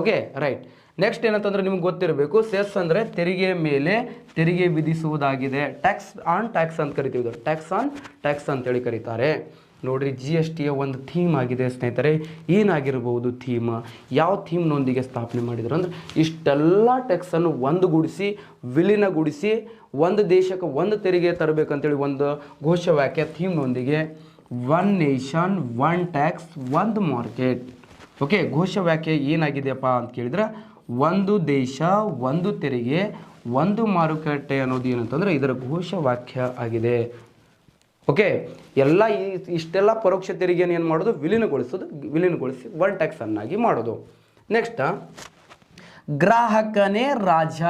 Okay, right. ನೆಕ್ಸ್ಟ್ ಏನಂತಂದ್ರೆ ನಿಮ್ಗೆ ಗೊತ್ತಿರಬೇಕು, ಸೆಸ್ ಅಂದರೆ ತೆರಿಗೆ ಮೇಲೆ ತೆರಿಗೆ ವಿಧಿಸುವುದಾಗಿದೆ. ಟ್ಯಾಕ್ಸ್ ಆನ್ ಟ್ಯಾಕ್ಸ್ ಅಂತ ಕರಿತೀವಿ, ಟ್ಯಾಕ್ಸ್ ಆನ್ ಟ್ಯಾಕ್ಸ್ ಅಂತೇಳಿ ಕರೀತಾರೆ. ನೋಡ್ರಿ, GSTಯ ಒಂದು ಥೀಮ್ ಆಗಿದೆ ಸ್ನೇಹಿತರೆ. ಏನಾಗಿರ್ಬೋದು ಥೀಮ್? ಯಾವ ಥೀಮ್ನೊಂದಿಗೆ ಸ್ಥಾಪನೆ ಮಾಡಿದ್ರು ಅಂದ್ರೆ ಇಷ್ಟೆಲ್ಲ ಟ್ಯಾಕ್ಸನ್ನು ಒಂದುಗೂಡಿಸಿ ವಿಲೀನಗೊಳಿಸಿ ಒಂದು ದೇಶಕ್ಕೆ ಒಂದು ತೆರಿಗೆ ತರಬೇಕಂತೇಳಿ ಒಂದು ಘೋಷವಾಕ್ಯ ಥೀಮ್ನೊಂದಿಗೆ, ಒನ್ ನೇಷನ್ ಒನ್ ಟ್ಯಾಕ್ಸ್ ಒಂದು ಮಾರ್ಕೆಟ್. ಓಕೆ, ಘೋಷವಾಕ್ಯ ಏನಾಗಿದೆಯಪ್ಪ ಅಂತ ಕೇಳಿದ್ರೆ ಒಂದು ದೇಶ ಒಂದು ತೆರಿಗೆ ಒಂದು ಮಾರುಕಟ್ಟೆ ಅನ್ನೋದು ಏನಂತಂದ್ರೆ ಇದರ ಘೋಷವಾಕ್ಯ ಆಗಿದೆ. ಓಕೆ, ಎಲ್ಲ ಇಷ್ಟೆಲ್ಲ ಪರೋಕ್ಷ ತೆರಿಗೆಯನ್ನು ಏನು ಮಾಡೋದು? ವಿಲೀನಗೊಳಿಸಿ ಒನ್ ಟ್ಯಾಕ್ಸ್ ಅನ್ನಾಗಿ ಮಾಡೋದು. ನೆಕ್ಸ್ಟ್, ಗ್ರಾಹಕನೇ ರಾಜ.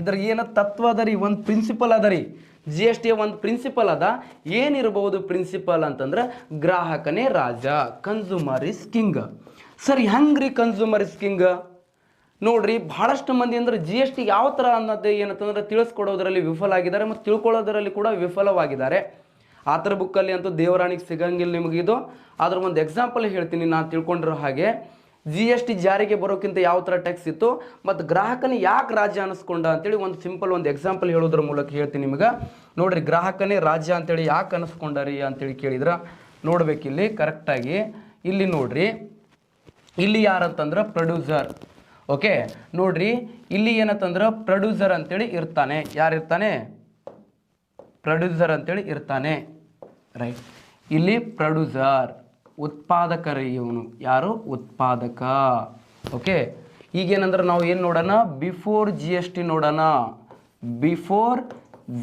ಇದರ ಏನು ತತ್ವ ಅದ ರೀ? ಒಂದು ಪ್ರಿನ್ಸಿಪಲ್ ಅದ ರೀ. GSTಯ ಒಂದು ಪ್ರಿನ್ಸಿಪಲ್ ಅದ. ಏನಿರಬಹುದು ಪ್ರಿನ್ಸಿಪಲ್ ಅಂತಂದ್ರೆ ಗ್ರಾಹಕನೇ ರಾಜ, ಕನ್ಸ್ಯೂಮರ್ ಇಸ್ ಕಿಂಗ್. ಸರಿ, ಹೆಂಗ್ರಿ ಕನ್ಸ್ಯೂಮರ್ ಇಸ್ ಕಿಂಗ್? ನೋಡ್ರಿ, ಬಹಳಷ್ಟು ಮಂದಿ ಅಂದ್ರೆ GST ಯಾವ ಥರ ಅನ್ನೋದು ಏನಂತಂದ್ರೆ ತಿಳಿಸ್ಕೊಡೋದ್ರಲ್ಲಿ ವಿಫಲ ಆಗಿದ್ದಾರೆ ಮತ್ತು ತಿಳ್ಕೊಳ್ಳೋದ್ರಲ್ಲಿ ಕೂಡ ವಿಫಲವಾಗಿದ್ದಾರೆ. ಆತರ ಬುಕ್ಕಲ್ಲಿ ಅಂತೂ ದೇವರಾಣಿಗೆ ಸಿಗಂಗಿಲ್ಲ ನಿಮಗಿದು. ಅದ್ರ ಒಂದು ಎಕ್ಸಾಂಪಲ್ ಹೇಳ್ತೀನಿ ನಾನು ತಿಳ್ಕೊಂಡಿರೋ ಹಾಗೆ. GST ಜಾರಿಗೆ ಬರೋಕ್ಕಿಂತ ಯಾವ ಥರ ಟ್ಯಾಕ್ಸ್ ಇತ್ತು ಮತ್ತು ಗ್ರಾಹಕನೇ ಯಾಕೆ ರಾಜ್ಯ ಅನ್ನಿಸ್ಕೊಂಡ ಅಂತೇಳಿ ಒಂದು ಸಿಂಪಲ್ ಒಂದು ಎಕ್ಸಾಂಪಲ್ ಹೇಳೋದ್ರ ಮೂಲಕ ಹೇಳ್ತೀನಿ ನಿಮಗೆ. ನೋಡ್ರಿ, ಗ್ರಾಹಕನೇ ರಾಜ್ಯ ಅಂತೇಳಿ ಯಾಕೆ ಅನ್ನಿಸ್ಕೊಂಡಾರಿ ಅಂತೇಳಿ ಕೇಳಿದ್ರೆ ನೋಡ್ಬೇಕಿಲ್ಲಿ ಕರೆಕ್ಟಾಗಿ. ಇಲ್ಲಿ ನೋಡ್ರಿ, ಇಲ್ಲಿ ಯಾರಂತಂದ್ರೆ ಪ್ರೊಡ್ಯೂಸರ್. ಓಕೆ, ನೋಡ್ರಿ, ಇಲ್ಲಿ ಏನಂತಂದ್ರೆ ಪ್ರೊಡ್ಯೂಸರ್ ಅಂತೇಳಿ ಇರ್ತಾನೆ. ಯಾರಿರ್ತಾನೆ? ಪ್ರೊಡ್ಯೂಸರ್ ಅಂತೇಳಿ ಇರ್ತಾನೆ. ರೈಟ್, ಇಲ್ಲಿ ಪ್ರೊಡ್ಯೂಸರ್ ಉತ್ಪಾದಕರ. ಇವನು ಯಾರು? ಉತ್ಪಾದಕ. ಓಕೆ, ಈಗೇನಂದ್ರೆ ನಾವು ಏನು ನೋಡೋಣ? ಬಿಫೋರ್ GST ನೋಡೋಣ. ಬಿಫೋರ್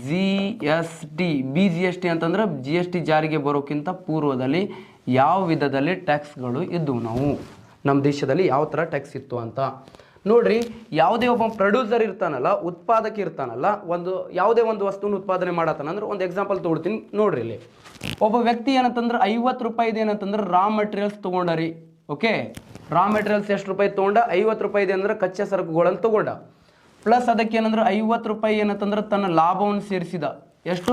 GST, BGST ಅಂತಂದ್ರೆ GST ಜಾರಿಗೆ ಬರೋಕ್ಕಿಂತ ಪೂರ್ವದಲ್ಲಿ ಯಾವ ವಿಧದಲ್ಲಿ ಟ್ಯಾಕ್ಸ್ಗಳು ಇದ್ದವು ನಾವು ನಮ್ಮ ದೇಶದಲ್ಲಿ ಯಾವ ಥರ ಟ್ಯಾಕ್ಸ್ ಇತ್ತು ಅಂತ ನೋಡ್ರಿ. ಯಾವುದೇ ಒಬ್ಬ ಪ್ರೊಡ್ಯೂಸರ್ ಇರ್ತಾನಲ್ಲ, ಉತ್ಪಾದಕ ಇರ್ತಾನಲ್ಲ, ಯಾವುದೇ ಒಂದು ವಸ್ತುನ ಉತ್ಪಾದನೆ ಮಾಡತ್ತಾನ ಅಂದ್ರೆ ಒಂದು ಎಕ್ಸಾಂಪಲ್ ತೊಗೊಳ್ತೀನಿ ನೋಡ್ರಿ. ಇಲ್ಲಿ ಒಬ್ಬ ವ್ಯಕ್ತಿ ಏನಂತಂದ್ರೆ 50 ರೂಪಾಯಿದು ಏನಂತಂದ್ರೆ ರಾ ಮೆಟೀರಿಯಲ್ಸ್ ತೊಗೊಂಡರಿ. ಓಕೆ, ರಾ ಮೆಟೀರಿಯಲ್ಸ್ ಎಷ್ಟು ರೂಪಾಯಿ ತೊಗೊಂಡ? 50 ರೂಪಾಯಿದೆ ಅಂದ್ರೆ ಕಚ್ಚಾ ಸರಕುಗಳನ್ನು ತೊಗೊಂಡ. ಪ್ಲಸ್ ಅದಕ್ಕೆ ಏನಂದ್ರೆ 50 ರೂಪಾಯಿ ಏನಂತಂದ್ರೆ ತನ್ನ ಲಾಭವನ್ನು ಸೇರಿಸಿದ. ಎಷ್ಟು?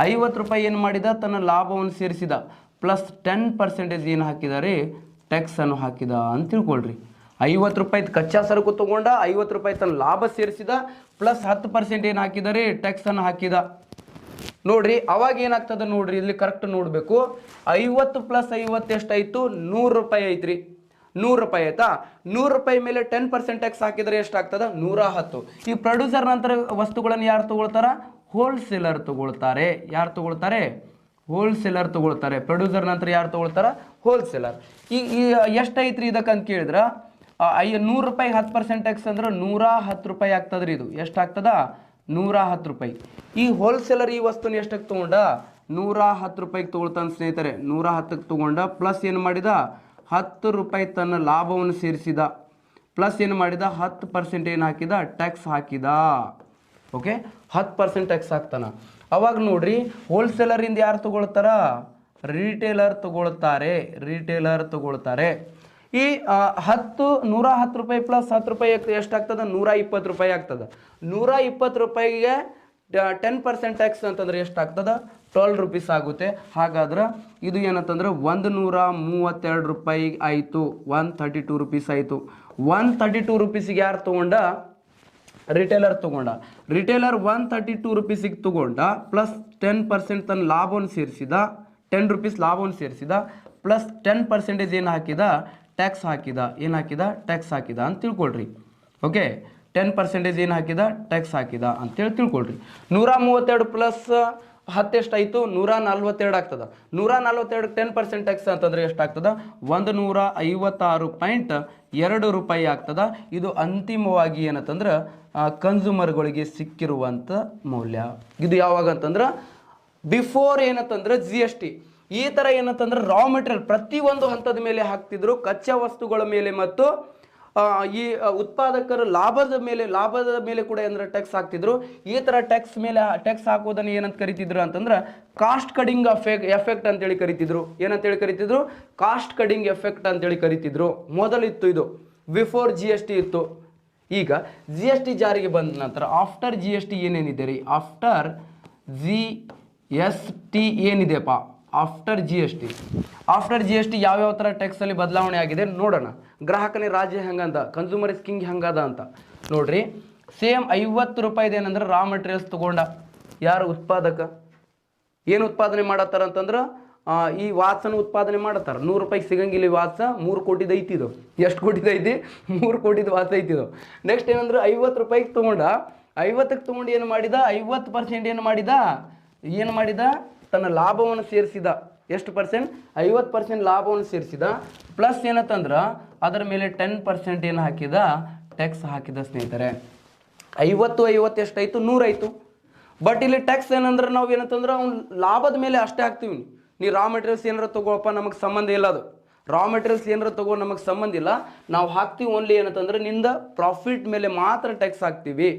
50 ರೂಪಾಯಿ ಏನು ಮಾಡಿದ? ತನ್ನ ಲಾಭವನ್ನು ಸೇರಿಸಿದ. ಪ್ಲಸ್ 10% ಏನು ಹಾಕಿದ್ದಾರೆ? ಟ್ಯಾಕ್ಸನ್ನು ಹಾಕಿದ ಅಂತ ತಿಳ್ಕೊಳ್ರಿ. 50 ರೂಪಾಯಿ ಕಚ್ಚಾ ಸರಕು ತೊಗೊಂಡ, 50 ರೂಪಾಯಿ ತನ್ನ ಲಾಭ ಸೇರಿಸಿದ, ಪ್ಲಸ್ 10% ಏನು ಹಾಕಿದ್ದಾರೆ? ಟ್ಯಾಕ್ಸನ್ನು ಹಾಕಿದ. ನೋಡ್ರಿ ಅವಾಗ ಏನಾಗ್ತದೆ ನೋಡ್ರಿ, ಇಲ್ಲಿ ಕರೆಕ್ಟ್ ನೋಡಬೇಕು. 50 + 50 ಎಷ್ಟಾಯಿತು? 100 ರೂಪಾಯಿ ಐತ್ರಿ. 100 ರೂಪಾಯಿ ಆಯ್ತಾ? 100 ರೂಪಾಯಿ ಮೇಲೆ 10% ಟ್ಯಾಕ್ಸ್ ಹಾಕಿದರೆ ಎಷ್ಟಾಗ್ತದೆ? 110. ಈ ಪ್ರೊಡ್ಯೂಸರ್ ನಂತರ ವಸ್ತುಗಳನ್ನು ಯಾರು ತಗೊಳ್ತಾರ? ಹೋಲ್ಸೇಲರ್ ತಗೊಳ್ತಾರೆ. ಯಾರು ತಗೊಳ್ತಾರೆ? ಹೋಲ್ಸೇಲರ್ ತಗೊಳ್ತಾರೆ. ಪ್ರೊಡ್ಯೂಸರ್ ನಂತರ ಯಾರು ತಗೊಳ್ತಾರ? ಹೋಲ್ಸೇಲರ್. ಈ ಎಷ್ಟೈತ್ರಿ ಇದಕ್ಕಂತ ಕೇಳಿದ್ರೆ 100 ರೂಪಾಯಿಗೆ 10% ಟ್ಯಾಕ್ಸ್ ಅಂದ್ರೆ 110 ರೂಪಾಯಿ ಆಗ್ತದ್ರಿ. ಇದು ಎಷ್ಟಾಗ್ತದ? 110 ರೂಪಾಯಿ. ಈ ಹೋಲ್ಸೇಲರ್ ಈ ವಸ್ತುನ ಎಷ್ಟಕ್ಕೆ ತೊಗೊಂಡ? 110 ರೂಪಾಯಿಗೆ ತೊಗೊಳ್ತಾನೆ ಸ್ನೇಹಿತರೆ. 110ಕ್ಕೆ ತೊಗೊಂಡ, ಪ್ಲಸ್ ಏನು ಮಾಡಿದ? 10 ರೂಪಾಯಿ ತನ್ನ ಲಾಭವನ್ನು ಸೇರಿಸಿದ, ಪ್ಲಸ್ ಏನು ಮಾಡಿದ? 10% ಏನು ಹಾಕಿದ? ಟ್ಯಾಕ್ಸ್ ಹಾಕಿದ. ಓಕೆ, 10% ಟ್ಯಾಕ್ಸ್ ಹಾಕ್ತಾನ. ಅವಾಗ ನೋಡ್ರಿ ಹೋಲ್ಸೇಲರಿಂದ ಯಾರು ತಗೊಳ್ತಾರ? ರಿಟೇಲರ್ ತಗೊಳ್ತಾರೆ. ರಿಟೇಲರ್ ತಗೊಳ್ತಾರೆ. ಈ 110 ರೂಪಾಯಿ ಪ್ಲಸ್ 10 ರೂಪಾಯಿ ಎಷ್ಟಾಗ್ತದೆ? 120 ರೂಪಾಯಿ ಆಗ್ತದೆ. 120 ರೂಪಾಯಿಗೆ 10% ಟ್ಯಾಕ್ಸ್ ಅಂತಂದ್ರೆ ಎಷ್ಟಾಗ್ತದೆ? 12 ರೂಪೀಸ್ ಆಗುತ್ತೆ. ಹಾಗಾದ್ರೆ ಇದು ಏನಂತಂದ್ರೆ 132 ರೂಪಾಯಿ ಆಯಿತು. 132 ರೂಪೀಸ್ ಆಯಿತು. 132 ರೂಪೀಸಿಗೆ ಯಾರು ತೊಗೊಂಡ? ರಿಟೇಲರ್ ತೊಗೊಂಡ. ರಿಟೇಲರ್ 132 ರೂಪೀಸಿಗೆ ತೊಗೊಂಡ, ಪ್ಲಸ್ 10% ತನ್ನ ಲಾಭವನ್ನು ಸೇರಿಸಿದ, 10 ರೂಪೀಸ್ ಲಾಭವನ್ನು ಸೇರಿಸಿದ, ಪ್ಲಸ್ 10% ಏನು ಹಾಕಿದ? ಟ್ಯಾಕ್ಸ್ ಹಾಕಿದ. ಏನು ಹಾಕಿದ? ಟ್ಯಾಕ್ಸ್ ಹಾಕಿದ ಅಂತ ತಿಳ್ಕೊಳ್ರಿ. ಓಕೆ, 10% ಏನು ಹಾಕಿದ? ಟ್ಯಾಕ್ಸ್ ಹಾಕಿದ ಅಂತೇಳಿ ತಿಳ್ಕೊಳ್ರಿ. 132 ಪ್ಲಸ್ 10 ಎಷ್ಟಾಯಿತು? 142 ಆಗ್ತದೆ. 142 10% ಟ್ಯಾಕ್ಸ್ ಅಂತಂದ್ರೆ ಎಷ್ಟಾಗ್ತದೆ? 156.2 ರೂಪಾಯಿ ಆಗ್ತದೆ. ಇದು ಅಂತಿಮವಾಗಿ ಏನಂತಂದ್ರೆ ಕನ್ಸ್ಯೂಮರ್ಗಳಿಗೆ ಸಿಕ್ಕಿರುವಂಥ ಮೌಲ್ಯ. ಇದು ಯಾವಾಗ ಅಂತಂದ್ರೆ ಬಿಫೋರ್ ಏನಂತಂದ್ರೆ GST. ಈ ಥರ ಏನಂತಂದ್ರೆ ರಾ ಮೆಟೀರಿಯಲ್ ಪ್ರತಿಯೊಂದು ಹಂತದ ಮೇಲೆ ಹಾಕ್ತಿದ್ರು, ಕಚ್ಚಾ ವಸ್ತುಗಳ ಮೇಲೆ ಮತ್ತು ಈ ಉತ್ಪಾದಕರ ಲಾಭದ ಮೇಲೆ ಕೂಡ ಏನಾರ ಟ್ಯಾಕ್ಸ್ ಹಾಕ್ತಿದ್ರು. ಈ ಥರ ಟ್ಯಾಕ್ಸ್ ಹಾಕೋದನ್ನು ಏನಂತ ಕರಿತಿದ್ರು ಅಂತಂದ್ರೆ ಕಾಸ್ಟ್ ಕಡಿಂಗ್ ಎಫೆಕ್ಟ್ ಅಂತೇಳಿ ಕರಿತಿದ್ರು. ಏನಂತೇಳಿ ಕರಿತಿದ್ರು? ಕಾಸ್ಟ್ ಕಡಿಂಗ್ ಎಫೆಕ್ಟ್ ಅಂತೇಳಿ ಕರಿತಿದ್ರು. ಮೊದಲಿತ್ತು ಇದು, ಬಿಫೋರ್ GST ಇತ್ತು. ಈಗ GST ಜಾರಿಗೆ ಬಂದ ನಂತರ ಆಫ್ಟರ್ GST ಏನೇನಿದೆ ರೀ? After GST ಏನಿದೆಪ್ಪ? ಆಫ್ಟರ್ GST ಯಾವ್ಯಾವ ಥರ ಟ್ಯಾಕ್ಸಲ್ಲಿ ಬದಲಾವಣೆ ಆಗಿದೆ ನೋಡೋಣ. ಗ್ರಾಹಕನೇ ರಾಜ್ಯ ಹೆಂಗಂದ, ಕನ್ಸ್ಯೂಮರ್ ಸ್ಕಿಂಗ್ ಹೆಂಗದ ಅಂತ ನೋಡ್ರಿ. ಸೇಮ್ 50 ರೂಪಾಯಿದು ಏನಂದ್ರೆ ರಾ ಮೆಟೀರಿಯಲ್ಸ್ ತೊಗೊಂಡ. ಯಾರು? ಉತ್ಪಾದಕ. ಏನು ಉತ್ಪಾದನೆ ಮಾಡತ್ತಾರ ಅಂತಂದ್ರೆ ಈ ವಾಚನ ಉತ್ಪಾದನೆ ಮಾಡತ್ತಾರ. 100 ರೂಪಾಯಿಗೆ ಸಿಗಂಗಿಲ್ಲ ಈ ವಾಚ. 3 ಕೋಟಿದು ಐತಿದು. ಎಷ್ಟು ಕೋಟಿದು ಐತಿ? 3 ಕೋಟಿದು ವಾಚ ಐತಿದು. ನೆಕ್ಸ್ಟ್ ಏನಂದ್ರೆ 50 ರೂಪಾಯಿಗೆ ತೊಗೊಂಡ. 50ಕ್ಕೆ ತೊಗೊಂಡು ಏನು ಮಾಡಿದ? 50% ಏನು ಮಾಡಿದ? ತನ್ನ ಲಾಭವನ್ನು ಸೇರಿಸಿದ. ಎಷ್ಟು ಪರ್ಸೆಂಟ್? 50% ಲಾಭವನ್ನು ಸೇರಿಸಿದ. ಪ್ಲಸ್ ಏನಂತಂದ್ರೆ ಅದರ ಮೇಲೆ 10% ಏನು ಹಾಕಿದ? ಟ್ಯಾಕ್ಸ್ ಹಾಕಿದ ಸ್ನೇಹಿತರೆ. 50 ಎಷ್ಟಾಯಿತು? 100 ಆಯಿತು. ಬಟ್ ಇಲ್ಲಿ ಟ್ಯಾಕ್ಸ್ ಏನಂದ್ರೆ ನಾವು ಏನಂತಂದ್ರೆ ಅವ್ನು ಲಾಭದ ಮೇಲೆ ಅಷ್ಟೇ ಹಾಕ್ತೀವಿ. ನೀ ರಾ ಮೆಟೀರಿಯಲ್ಸ್ ಏನಾರ ತೊಗೊಳಪ್ಪ, ನಮಗೆ ಸಂಬಂಧ ಇಲ್ಲ. ಅದು ರಾ ಮೆಟೀರಿಯಲ್ಸ್ ಏನಾರ ತೊಗೋ, ನಮಗೆ ಸಂಬಂಧ ಇಲ್ಲ. ನಾವು ಹಾಕ್ತೀವಿ ಓನ್ಲಿ ಏನಂತಂದ್ರೆ ನಿಂದ ಪ್ರಾಫಿಟ್ ಮೇಲೆ ಮಾತ್ರ ಟ್ಯಾಕ್ಸ್ ಹಾಕ್ತೀವಿ.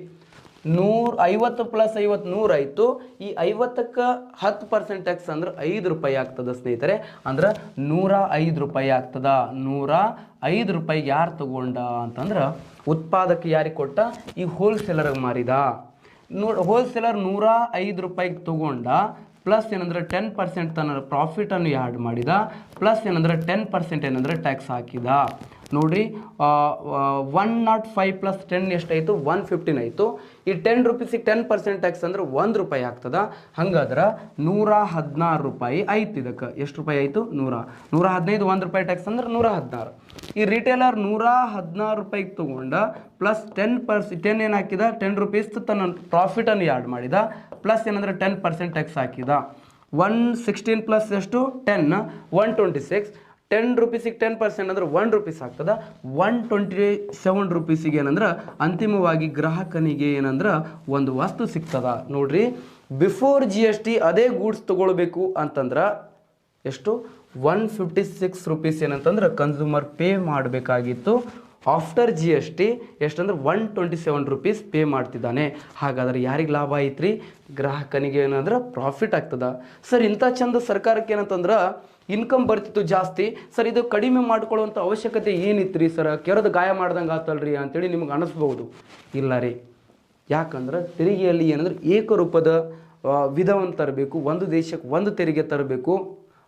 50 + 50 100 ಆಯಿತು. ಈ 50ಕ್ಕೆ 10% ಟ್ಯಾಕ್ಸ್ ಅಂದ್ರೆ 5 ರೂಪಾಯಿ ಆಗ್ತದೆ ಸ್ನೇಹಿತರೆ. ಅಂದ್ರೆ 105 ರೂಪಾಯಿ ಆಗ್ತದ. 105 ರೂಪಾಯಿಗೆ ಯಾರು ತಗೊಂಡ ಅಂತಂದ್ರೆ ಉತ್ಪಾದಕ ಯಾರಿಗೆ ಕೊಟ್ಟ? ಈ ಹೋಲ್ಸೇಲರ್ಗೆ ಮಾರಿದ. ಹೋಲ್ಸೇಲರ್ 105 ರೂಪಾಯಿಗೆ ತಗೊಂಡ, ಪ್ಲಸ್ ಏನಂದ್ರೆ 10% ತನ್ನ ಪ್ರಾಫಿಟನ್ನು ಆ್ಯಡ್ ಮಾಡಿದ, ಪ್ಲಸ್ ಏನಂದ್ರೆ 10% ಏನಂದ್ರೆ ಟ್ಯಾಕ್ಸ್ ಹಾಕಿದ. ನೋಡ್ರಿ 105 + 10 ಎಷ್ಟಾಯಿತು? 115 ಆಯಿತು. ಈ 10 ರೂಪೀಸಿಗೆ 10% ಟ್ಯಾಕ್ಸ್ ಅಂದ್ರೆ 1 ರೂಪಾಯಿ ಆಗ್ತದ. ಹಂಗಾದ್ರೆ 116 ರೂಪಾಯಿ ಆಯ್ತು. ಇದಕ್ಕೆ ಎಷ್ಟು ರೂಪಾಯಿ ಆಯಿತು? 115 1 ರೂಪಾಯಿ ಟ್ಯಾಕ್ಸ್ ಅಂದ್ರೆ 116. ಈ ರಿಟೇಲರ್ 116 ರೂಪಾಯಿಗೆ ತೊಗೊಂಡ, ಪ್ಲಸ್ 10% ಏನು ಹಾಕಿದ? 10 ರೂಪೀಸ್ ತನ್ನ ಪ್ರಾಫಿಟನ್ನು ಆ್ಯಡ್ ಮಾಡಿದ, ಪ್ಲಸ್ ಏನಂದ್ರೆ 10% ಟ್ಯಾಕ್ಸ್ ಹಾಕಿದ. 116 ಪ್ಲಸ್ ಎಷ್ಟು? 10 126. 10 ರೂಪೀಸಿಗೆ 10% ಅಂದ್ರೆ 1 ರೂಪೀಸ್ ಆಗ್ತದೆ. 127 ರೂಪೀಸಿಗೆ ಏನಂದ್ರೆ ಅಂತಿಮವಾಗಿ ಗ್ರಾಹಕನಿಗೆ ಏನಂದ್ರೆ ಒಂದು ವಸ್ತು ಸಿಗ್ತದ. ನೋಡ್ರಿ, ಬಿಫೋರ್ GST ಅದೇ ಗೂಡ್ಸ್ ತೊಗೊಳ್ಬೇಕು ಅಂತಂದ್ರೆ ಎಷ್ಟು? 156 ರೂಪೀಸ್ ಏನಂತಂದ್ರೆ ಕನ್ಸ್ಯೂಮರ್ ಪೇ ಮಾಡಬೇಕಾಗಿತ್ತು. ಆಫ್ಟರ್ ಜಿ ಎಸ್ ಟಿ ಎಷ್ಟಂದ್ರೆ 127 ರೂಪೀಸ್ ಪೇ ಮಾಡ್ತಿದ್ದಾನೆ. ಹಾಗಾದ್ರೆ ಯಾರಿಗೆ ಲಾಭ ಐತ್ರಿ? ಗ್ರಾಹಕನಿಗೆ ಏನಂದ್ರೆ ಪ್ರಾಫಿಟ್ ಆಗ್ತದ. ಸರ್ ಇಂಥ ಚಂದ ಸರ್ಕಾರಕ್ಕೆ ಏನಂತಂದ್ರೆ ಇನ್ಕಮ್ ಬರ್ತಿತ್ತು ಜಾಸ್ತಿ, ಸರ್ ಇದು ಕಡಿಮೆ ಮಾಡ್ಕೊಳ್ಳುವಂಥ ಅವಶ್ಯಕತೆ ಏನಿತ್ತು ರೀ ಸರ್, ಕೆರೆದು ಗಾಯ ಮಾಡ್ದಂಗೆ ಆತಲ್ರಿ ಅಂತೇಳಿ ನಿಮ್ಗೆ ಅನಿಸ್ಬೋದು. ಇಲ್ಲ ರೀ, ಯಾಕಂದ್ರೆ ತೆರಿಗೆಯಲ್ಲಿ ಏನಂದ್ರೆ ಏಕರೂಪದ ವಿಧವನ್ನು ತರಬೇಕು, ಒಂದು ದೇಶಕ್ಕೆ ಒಂದು ತೆರಿಗೆ ತರಬೇಕು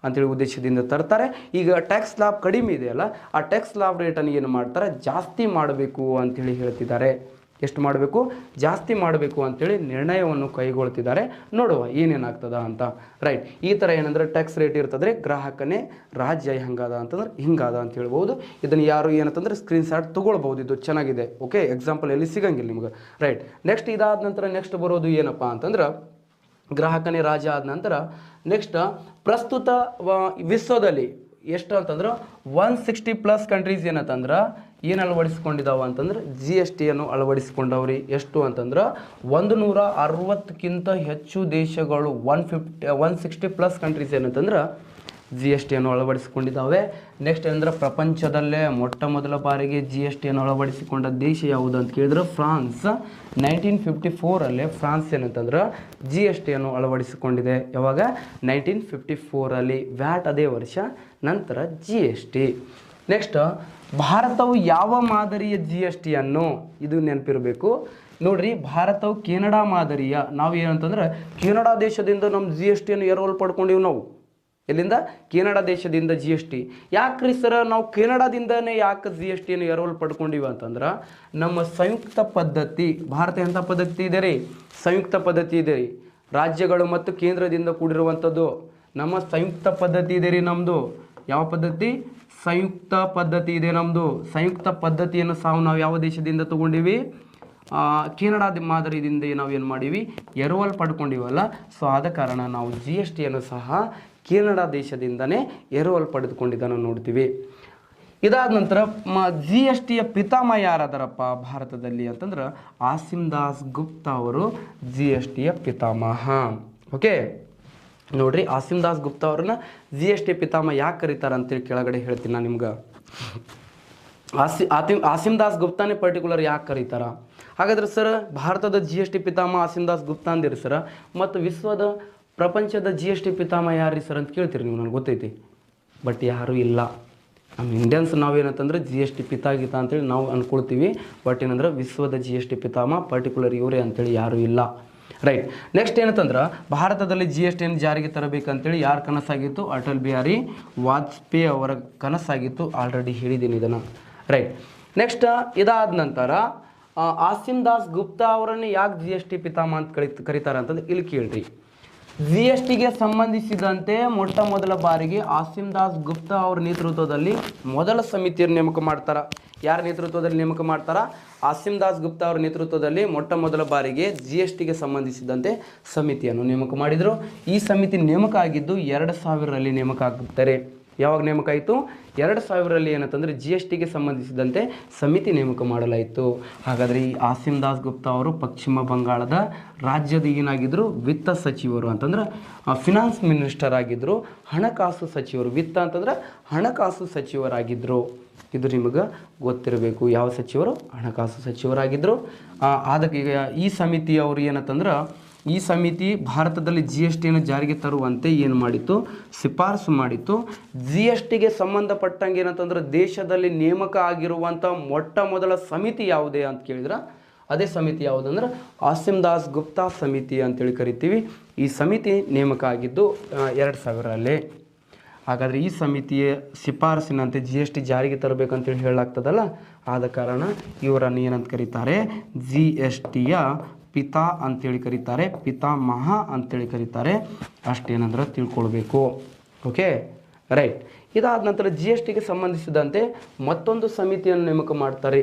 ಅಂತೇಳಿ ಉದ್ದೇಶದಿಂದ ತರ್ತಾರೆ. ಈಗ ಟ್ಯಾಕ್ಸ್ ಲಾಭ ಕಡಿಮೆ ಇದೆಯಲ್ಲ, ಆ ಟ್ಯಾಕ್ಸ್ ಲಾಭ ರೇಟನ್ನು ಏನು ಮಾಡ್ತಾರೆ, ಜಾಸ್ತಿ ಮಾಡಬೇಕು ಅಂಥೇಳಿ ಹೇಳ್ತಿದ್ದಾರೆ. ಎಷ್ಟು ಮಾಡಬೇಕು? ಜಾಸ್ತಿ ಮಾಡಬೇಕು ಅಂಥೇಳಿ ನಿರ್ಣಯವನ್ನು ಕೈಗೊಳ್ತಿದ್ದಾರೆ. ನೋಡುವ ಏನೇನಾಗ್ತದ ಅಂತ. ರೈಟ್, ಈ ಥರ ಏನಂದ್ರೆ ಟ್ಯಾಕ್ಸ್ ರೇಟ್ ಇರ್ತದ್ರೆ ಗ್ರಾಹಕನೇ ರಾಜ್ಯ ಹೆಂಗಾದ ಅಂತಂದ್ರೆ ಹಿಂಗಾದ ಅಂತ ಹೇಳ್ಬೋದು. ಇದನ್ನು ಯಾರು ಏನಂತಂದ್ರೆ ಸ್ಕ್ರೀನ್ ಶಾಟ್ ತೊಗೊಳ್ಬೋದು, ಇದು ಚೆನ್ನಾಗಿದೆ. ಓಕೆ, ಎಕ್ಸಾಂಪಲ್ ಎಲ್ಲಿ ಸಿಗಂಗಿಲ್ಲ ನಿಮ್ಗೆ. ರೈಟ್, ನೆಕ್ಸ್ಟ್ ಇದಾದ ನಂತರ ನೆಕ್ಸ್ಟ್ ಬರೋದು ಏನಪ್ಪ ಅಂತಂದ್ರೆ ಗ್ರಾಹಕನೇ ರಾಜ ಆದ ನಂತರ ನೆಕ್ಸ್ಟ್ ಪ್ರಸ್ತುತ ವಿಶ್ವದಲ್ಲಿ ಎಷ್ಟು ಅಂತಂದ್ರೆ 160+ ಕಂಟ್ರೀಸ್ ಏನಂತಂದ್ರೆ ಏನು ಅಳವಡಿಸ್ಕೊಂಡಿದ್ದಾವ ಅಂತಂದ್ರೆ ಜಿ ಎಸ್ ಟಿಯನ್ನು ಅಳವಡಿಸ್ಕೊಂಡವ್ರಿ. ಎಷ್ಟು ಅಂತಂದ್ರೆ 160ಕ್ಕಿಂತ ಹೆಚ್ಚು ದೇಶಗಳು 160+ ಕಂಟ್ರೀಸ್ ಏನಂತಂದ್ರೆ ಜಿ ಎಸ್ ಟಿಯನ್ನು ಅಳವಡಿಸಿಕೊಂಡಿದ್ದಾವೆ. ನೆಕ್ಸ್ಟ್ ಏನಂದ್ರೆ ಪ್ರಪಂಚದಲ್ಲೇ ಮೊಟ್ಟ ಮೊದಲ ಬಾರಿಗೆ ಜಿ ಎಸ್ ಟಿಯನ್ನು ಅಳವಡಿಸಿಕೊಂಡ ದೇಶ ಯಾವುದು ಅಂತ ಕೇಳಿದ್ರೆ ಫ್ರಾನ್ಸ್. 1954 ಫ್ರಾನ್ಸ್ ಏನಂತಂದ್ರೆ ಜಿ ಎಸ್ ಟಿಯನ್ನು ಅಳವಡಿಸಿಕೊಂಡಿದೆ. ಯಾವಾಗ? 1954 ವ್ಯಾಟ್ ಅದೇ ವರ್ಷ, ನಂತರ ಜಿ ಎಸ್ ಟಿ. ನೆಕ್ಸ್ಟ್ ಭಾರತವು ಯಾವ ಮಾದರಿಯ ಜಿ ಎಸ್ ಟಿಯನ್ನು, ಇದು ನೆನಪಿರಬೇಕು ನೋಡ್ರಿ, ಭಾರತವು ಕೆನಡಾ ಮಾದರಿಯ, ನಾವು ಏನಂತಂದ್ರೆ ಕೆನಡಾ ದೇಶದಿಂದ ನಮ್ಮ ಜಿ ಎಸ್ ಟಿಯನ್ನು ಎರವಲು ಪಡ್ಕೊಂಡಿವಿ ನಾವು. ಎಲ್ಲಿಂದ? ಕೆನಡಾ ದೇಶದಿಂದ ಜಿ ಎಸ್ ಟಿ. ಯಾಕ್ರಿ ಸರ ನಾವು ಕೆನಡಾದಿಂದನೇ ಯಾಕೆ ಜಿ ಎಸ್ ಟಿಯನ್ನು ಎರವಲು ಪಡ್ಕೊಂಡಿವಿ ಅಂತಂದ್ರೆ ನಮ್ಮ ಸಂಯುಕ್ತ ಪದ್ಧತಿ, ಭಾರತ ಎಂಥ ಪದ್ಧತಿ ಇದೆ ರೀ? ಸಂಯುಕ್ತ ಪದ್ಧತಿ ಇದೆ ರೀ, ರಾಜ್ಯಗಳು ಮತ್ತು ಕೇಂದ್ರದಿಂದ ಕೂಡಿರುವಂಥದ್ದು ನಮ್ಮ ಸಂಯುಕ್ತ ಪದ್ಧತಿ ಇದೆ ರೀ ನಮ್ಮದು. ಯಾವ ಪದ್ಧತಿ? ಸಂಯುಕ್ತ ಪದ್ಧತಿ ಇದೆ ನಮ್ಮದು. ಸಂಯುಕ್ತ ಪದ್ಧತಿಯನ್ನು ಸಹ ನಾವು ಯಾವ ದೇಶದಿಂದ ತಗೊಂಡಿವಿ? ಕೆನಡಾ ಮಾದರಿಯಿಂದ ನಾವು ಏನು ಮಾಡೀವಿ? ಎರವಲು ಪಡ್ಕೊಂಡಿವಲ್ಲ. ಸೊ ಆದ ಕಾರಣ ನಾವು ಜಿ ಎಸ್ ಟಿಯನ್ನು ಸಹ ಕೆನಡಾ ದೇಶದಿಂದನೇ ಎರವಲು ಪಡೆದುಕೊಂಡಿದ್ದನ್ನು ನೋಡ್ತೀವಿ. ಇದಾದ ನಂತರ ಜಿ ಎಸ್ ಟಿಯ ಪಿತಾಮಹ ಯಾರಾದರಪ್ಪ ಭಾರತದಲ್ಲಿ ಅಂತಂದ್ರೆ ಆಸಿಮ್ ದಾಸ್ ಗುಪ್ತಾ ಅವರು ಜಿ ಎಸ್ ಟಿಯ ಪಿತಾಮಹ. ಓಕೆ ನೋಡ್ರಿ, ಆಸಿಮ್ ದಾಸ್ ಗುಪ್ತಾ ಅವ್ರನ್ನ ಜಿ ಎಸ್ ಟಿ ಪಿತಾಮಹ ಯಾಕೆ ಕರೀತಾರೆ ಅಂತೇಳಿ ಕೆಳಗಡೆ ಹೇಳ್ತೀನಿ ನಾನು ನಿಮ್ಗೆ. ಆಸಿಮ್ ದಾಸ್ ಗುಪ್ತಾನೇ ಪರ್ಟಿಕ್ಯುಲರ್ ಯಾಕೆ ಕರೀತಾರ? ಹಾಗಾದ್ರೆ ಸರ್ ಭಾರತದ ಜಿ ಎಸ್ ಟಿ ಪಿತಾಮಹ ಆಸಿಮ್ ದಾಸ್ ಗುಪ್ತಾ ಅಂದಿರಿ ಸರ್, ಮತ್ತು ವಿಶ್ವದ ಪ್ರಪಂಚದ ಜಿ ಎಸ್ ಟಿ ಪಿತಾಮಹ ಯಾರು ಸರ್ ಅಂತ ಕೇಳ್ತೀರಿ ನೀವು, ನನಗೆ ಗೊತ್ತೈತಿ. ಬಟ್ ಯಾರೂ ಇಲ್ಲ. ನಮ್ಮ ಇಂಡಿಯನ್ಸ್ ನಾವೇನಂತಂದ್ರೆ ಜಿ ಎಸ್ ಟಿ ಪಿತಾಗೀತ ಅಂತೇಳಿ ನಾವು ಅಂದ್ಕೊಳ್ತೀವಿ. ಬಟ್ ಏನಂದ್ರೆ ವಿಶ್ವದ ಜಿ ಎಸ್ ಟಿ ಪಿತಾಮಹ ಪರ್ಟಿಕ್ಯುಲರ್ ಇವರೇ ಅಂತೇಳಿ ಯಾರೂ ಇಲ್ಲ. ರೈಟ್, ನೆಕ್ಸ್ಟ್ ಏನಂತಂದ್ರೆ ಭಾರತದಲ್ಲಿ ಜಿ ಎಸ್ ಟಿಯನ್ನು ಜಾರಿಗೆ ತರಬೇಕಂತೇಳಿ ಯಾರು ಕನಸಾಗಿತ್ತು? ಅಟಲ್ ಬಿಹಾರಿ ವಾಜಪೇಯಿ ಅವರ ಕನಸಾಗಿತ್ತು. ಆಲ್ರೆಡಿ ಹೇಳಿದ್ದೀನಿ ಇದನ್ನು. ರೈಟ್, ನೆಕ್ಸ್ಟ್ ಇದಾದ ನಂತರ ಆಸಿಮ್ ದಾಸ್ ಗುಪ್ತಾ ಅವರನ್ನು ಯಾಕೆ ಜಿ ಎಸ್ ಟಿ ಪಿತಾಮಹ ಅಂತ ಕರೀತಾರೆ ಅಂತಂದ್ರೆ ಇಲ್ಲಿ ಕೇಳ್ರಿ. ಜಿ ಎಸ್ ಟಿಗೆ ಸಂಬಂಧಿಸಿದಂತೆ ಮೊಟ್ಟ ಮೊದಲ ಬಾರಿಗೆ ಆಸಿಮ್ ದಾಸ್ ಗುಪ್ತಾ ಅವರ ನೇತೃತ್ವದಲ್ಲಿ ಮೊದಲ ಸಮಿತಿಯನ್ನು ನೇಮಕ ಮಾಡ್ತಾರೆ. ಯಾರ ನೇತೃತ್ವದಲ್ಲಿ ನೇಮಕ ಮಾಡ್ತಾರ? ಆಸಿಮ್ ದಾಸ್ ಗುಪ್ತಾ ಅವರ ನೇತೃತ್ವದಲ್ಲಿ ಮೊಟ್ಟ ಮೊದಲ ಬಾರಿಗೆ ಜಿ ಎಸ್ ಟಿಗೆ ಸಂಬಂಧಿಸಿದಂತೆ ಸಮಿತಿಯನ್ನು ನೇಮಕ ಮಾಡಿದರು. ಈ ಸಮಿತಿ ನೇಮಕ ಆಗಿದ್ದು 2000 ನೇಮಕ ಆಗುತ್ತಾರೆ. ಯಾವಾಗ ನೇಮಕ ಆಯಿತು? 2000 ಏನಂತಂದರೆ ಜಿ ಎಸ್ ಟಿಗೆ ಸಂಬಂಧಿಸಿದಂತೆ ಸಮಿತಿ ನೇಮಕ ಮಾಡಲಾಯಿತು. ಹಾಗಾದರೆ ಈ ಆಸಿಮ್ ದಾಸ್ ಗುಪ್ತಾ ಅವರು ಪಶ್ಚಿಮ ಬಂಗಾಳದ ರಾಜ್ಯದ ಏನಾಗಿದ್ದರು? ವಿತ್ತ ಸಚಿವರು ಅಂತಂದ್ರೆ ಫಿನಾನ್ಸ್ ಮಿನಿಸ್ಟರ್ ಆಗಿದ್ದರು. ಹಣಕಾಸು ಸಚಿವರು, ವಿತ್ತ ಅಂತಂದ್ರೆ ಹಣಕಾಸು ಸಚಿವರಾಗಿದ್ದರು. ಇದು ನಿಮಗೆ ಗೊತ್ತಿರಬೇಕು. ಯಾವ ಸಚಿವರು? ಹಣಕಾಸು ಸಚಿವರಾಗಿದ್ದರು. ಅದಕ್ಕೆ ಈಗ ಈ ಸಮಿತಿಯವರು ಏನಂತಂದ್ರೆ ಈ ಸಮಿತಿ ಭಾರತದಲ್ಲಿ ಜಿ ಎಸ್ ಟಿಯನ್ನು ಜಾರಿಗೆ ತರುವಂತೆ ಏನು ಮಾಡಿತ್ತು? ಶಿಫಾರಸು ಮಾಡಿತ್ತು. ಜಿ ಎಸ್ ಟಿಗೆ ಸಂಬಂಧಪಟ್ಟಂಗೆ ಏನಂತಂದ್ರೆ ದೇಶದಲ್ಲಿ ನೇಮಕ ಆಗಿರುವಂಥ ಮೊಟ್ಟ ಮೊದಲ ಸಮಿತಿ ಯಾವುದೇ ಅಂತ ಕೇಳಿದ್ರೆ ಅದೇ ಸಮಿತಿ ಯಾವುದಂದ್ರೆ ಆಸಿಮ್ ದಾಸ್ ಗುಪ್ತಾ ಸಮಿತಿ ಅಂತೇಳಿ ಕರಿತೀವಿ. ಈ ಸಮಿತಿ ನೇಮಕ ಆಗಿದ್ದು 2000. ಹಾಗಾದರೆ ಈ ಸಮಿತಿಯ ಶಿಫಾರಸಿನಂತೆ ಜಿ ಎಸ್ ಟಿ ಜಾರಿಗೆ ತರಬೇಕಂತೇಳಿ ಹೇಳಲಾಗ್ತದಲ್ಲ, ಆದ ಕಾರಣ ಇವರನ್ನು ಏನಂತ ಕರೀತಾರೆ? ಜಿ ಎಸ್ ಟಿಯ ಪಿತಾ ಅಂತೇಳಿ ಕರೀತಾರೆ, ಪಿತಾಮಹ ಅಂತೇಳಿ ಕರೀತಾರೆ. ಅಷ್ಟೇನಂದ್ರೆ ತಿಳ್ಕೊಳ್ಬೇಕು. Okay right. ಇದಾದ ನಂತರ ಜಿ ಎಸ್ ಟಿಗೆ ಸಂಬಂಧಿಸಿದಂತೆ ಮತ್ತೊಂದು ಸಮಿತಿಯನ್ನು ನೇಮಕ ಮಾಡ್ತಾರೆ.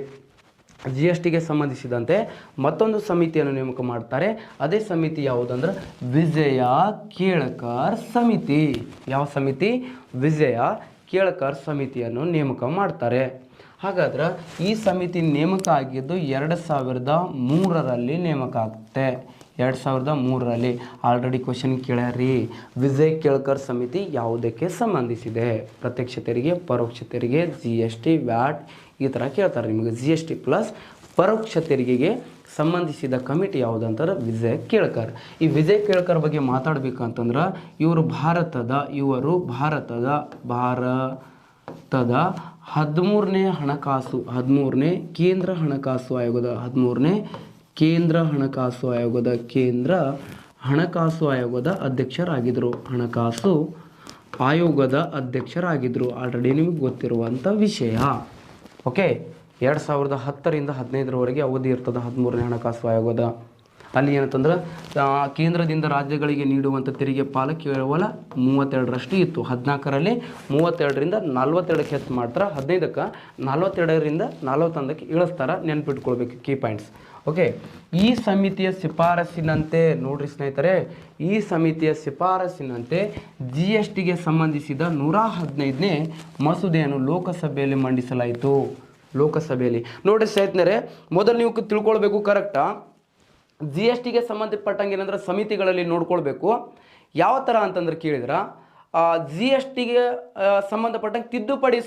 ಜಿ ಎಸ್ ಟಿಗೆ ಸಂಬಂಧಿಸಿದಂತೆ ಮತ್ತೊಂದು ಸಮಿತಿಯನ್ನು ನೇಮಕ ಮಾಡ್ತಾರೆ. ಅದೇ ಸಮಿತಿ ಯಾವುದಂದ್ರೆ ವಿಜಯ ಕೇಳ್ಕರ್ ಸಮಿತಿ. ಯಾವ ಸಮಿತಿ? ವಿಜಯ ಕೇಳ್ಕರ್ ಸಮಿತಿಯನ್ನು ನೇಮಕ ಮಾಡ್ತಾರೆ. ಹಾಗಾದ್ರೆ ಈ ಸಮಿತಿ ನೇಮಕ ಆಗಿದ್ದು 2003 ನೇಮಕ ಆಗುತ್ತೆ. 2003ರಲ್ಲಿ ಆಲ್ರೆಡಿ ಕ್ವಶನ್ ಕೇಳ್ಯಾರಿ. ವಿಜಯ್ ಕೇಳ್ಕರ್ ಸಮಿತಿ ಯಾವುದಕ್ಕೆ ಸಂಬಂಧಿಸಿದೆ? ಪ್ರತ್ಯಕ್ಷ ತೆರಿಗೆ, ಪರೋಕ್ಷ ತೆರಿಗೆ, GST, ವ್ಯಾಟ್ ಈ ಥರ ಕೇಳ್ತಾರೆ ನಿಮಗೆ. GST ಪ್ಲಸ್ ಪರೋಕ್ಷ ತೆರಿಗೆಗೆ ಸಂಬಂಧಿಸಿದ ಕಮಿಟಿ ಯಾವುದು ಅಂತಾರೆ ವಿಜಯ್ ಕೇಳ್ಕರ್. ಈ ವಿಜಯ್ ಕೇಳ್ಕರ್ ಬಗ್ಗೆ ಮಾತಾಡಬೇಕಂತಂದ್ರೆ ಇವರು ಭಾರತದ 13ನೇ ಕೇಂದ್ರ ಹಣಕಾಸು ಆಯೋಗದ ಅಧ್ಯಕ್ಷರಾಗಿದ್ದರು. ಹಣಕಾಸು ಆಯೋಗದ ಅಧ್ಯಕ್ಷರಾಗಿದ್ದರು. ಆಲ್ರೆಡಿ ನಿಮಗೆ ಗೊತ್ತಿರುವಂಥ ವಿಷಯ. ಓಕೆ, 2010ರಿಂದ 15ರವರೆಗೆ ಅವಧಿ ಇರ್ತದೆ 13ನೇ ಹಣಕಾಸು ಆಯೋಗದ. ಅಲ್ಲಿ ಏನಂತಂದ್ರೆ ಕೇಂದ್ರದಿಂದ ರಾಜ್ಯಗಳಿಗೆ ನೀಡುವಂಥ ತೆರಿಗೆ ಪಾಲು ಕೇವಲ 32ರಷ್ಟು ಇತ್ತು. 14ರಲ್ಲಿ 32ರಿಂದ 42ಕ್ಕೆ ಹೆಚ್ಚು ಮಾಡ್ತಾರೆ. 15ಕ್ಕೆ 42ರಿಂದ 41ಕ್ಕೆ ಇಳಿಸ್ತಾರೆ. ನೆನ್ಪಿಟ್ಕೊಳ್ಬೇಕು ಕೀ ಪಾಯಿಂಟ್ಸ್. ಓಕೆ, ಈ ಸಮಿತಿಯ ಶಿಫಾರಸಿನಂತೆ ನೋಡ್ರಿ ಸ್ನೇಹಿತರೆ, ಈ ಸಮಿತಿಯ ಶಿಫಾರಸಿನಂತೆ GSTಗೆ ಸಂಬಂಧಿಸಿದ 115ನೇ ಮಸೂದೆಯನ್ನು ಲೋಕಸಭೆಯಲ್ಲಿ ಮಂಡಿಸಲಾಯಿತು. ಲೋಕಸಭೆಯಲ್ಲಿ ನೋಡ್ರಿ ಸ್ನೇಹಿತರೆ, ಮೊದಲು ನೀವು ತಿಳ್ಕೊಳ್ಬೇಕು ಕರೆಕ್ಟಾ. GSTಗೆ ಸಂಬಂಧಪಟ್ಟಂಗೆ ಏನಂದ್ರೆ ಸಮಿತಿಗಳಲ್ಲಿ ನೋಡ್ಕೊಳ್ಬೇಕು. ಯಾವ ಥರ ಅಂತಂದ್ರೆ ಕೇಳಿದ್ರೆ GSTಗೆ ಸಂಬಂಧಪಟ್ಟಂಗೆ ತಿದ್ದುಪಡಿ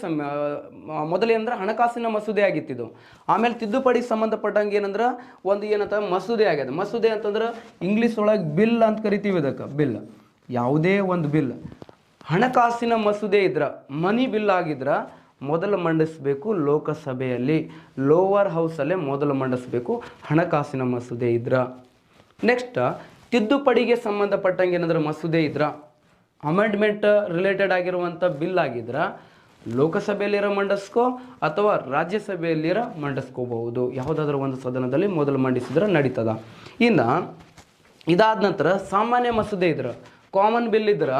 ಮೊದಲೇನಂದ್ರೆ ಹಣಕಾಸಿನ ಮಸೂದೆ ಆಗಿತ್ತಿದ್ದು. ಆಮೇಲೆ ತಿದ್ದುಪಡಿ ಸಂಬಂಧಪಟ್ಟಂಗೆ ಏನಂದ್ರೆ ಒಂದು ಏನಂತ ಮಸೂದೆ ಆಗ್ಯದ. ಮಸೂದೆ ಅಂತಂದ್ರೆ ಇಂಗ್ಲೀಷ್ ಒಳಗೆ ಬಿಲ್ ಅಂತ ಕರಿತೀವಿ. ಇದಕ್ಕೆ ಬಿಲ್, ಯಾವುದೇ ಒಂದು ಬಿಲ್ ಹಣಕಾಸಿನ ಮಸೂದೆ ಇದ್ರೆ, ಮನಿ ಬಿಲ್ ಆಗಿದ್ರೆ ಮೊದಲು ಮಂಡಿಸಬೇಕು ಲೋಕಸಭೆಯಲ್ಲಿ, ಲೋವರ್ ಹೌಸಲ್ಲೇ ಮೊದಲು ಮಂಡಿಸಬೇಕು ಹಣಕಾಸಿನ ಮಸೂದೆ ಇದ್ರೆ. ನೆಕ್ಸ್ಟ್ ತಿದ್ದುಪಡಿಗೆ ಸಂಬಂಧಪಟ್ಟಂಗೆ ಏನಾದ್ರೆ ಮಸೂದೆ ಇದ್ರೆ, ಅಮೆಂಡ್ಮೆಂಟ್ ರಿಲೇಟೆಡ್ ಆಗಿರುವಂಥ ಬಿಲ್ ಆಗಿದ್ರೆ ಲೋಕಸಭೆಯಲ್ಲಿರೋ ಮಂಡಿಸ್ಕೋ ಅಥವಾ ರಾಜ್ಯಸಭೆಯಲ್ಲಿರೋ ಮಂಡಿಸ್ಕೋಬಹುದು. ಯಾವುದಾದ್ರೂ ಒಂದು ಸದನದಲ್ಲಿ ಮೊದಲು ಮಂಡಿಸಿದ್ರೆ ನಡೀತದ. ಇನ್ನು ಇದಾದ ನಂತರ ಸಾಮಾನ್ಯ ಮಸೂದೆ ಇದ್ರೆ, ಕಾಮನ್ ಬಿಲ್ ಇದ್ರೆ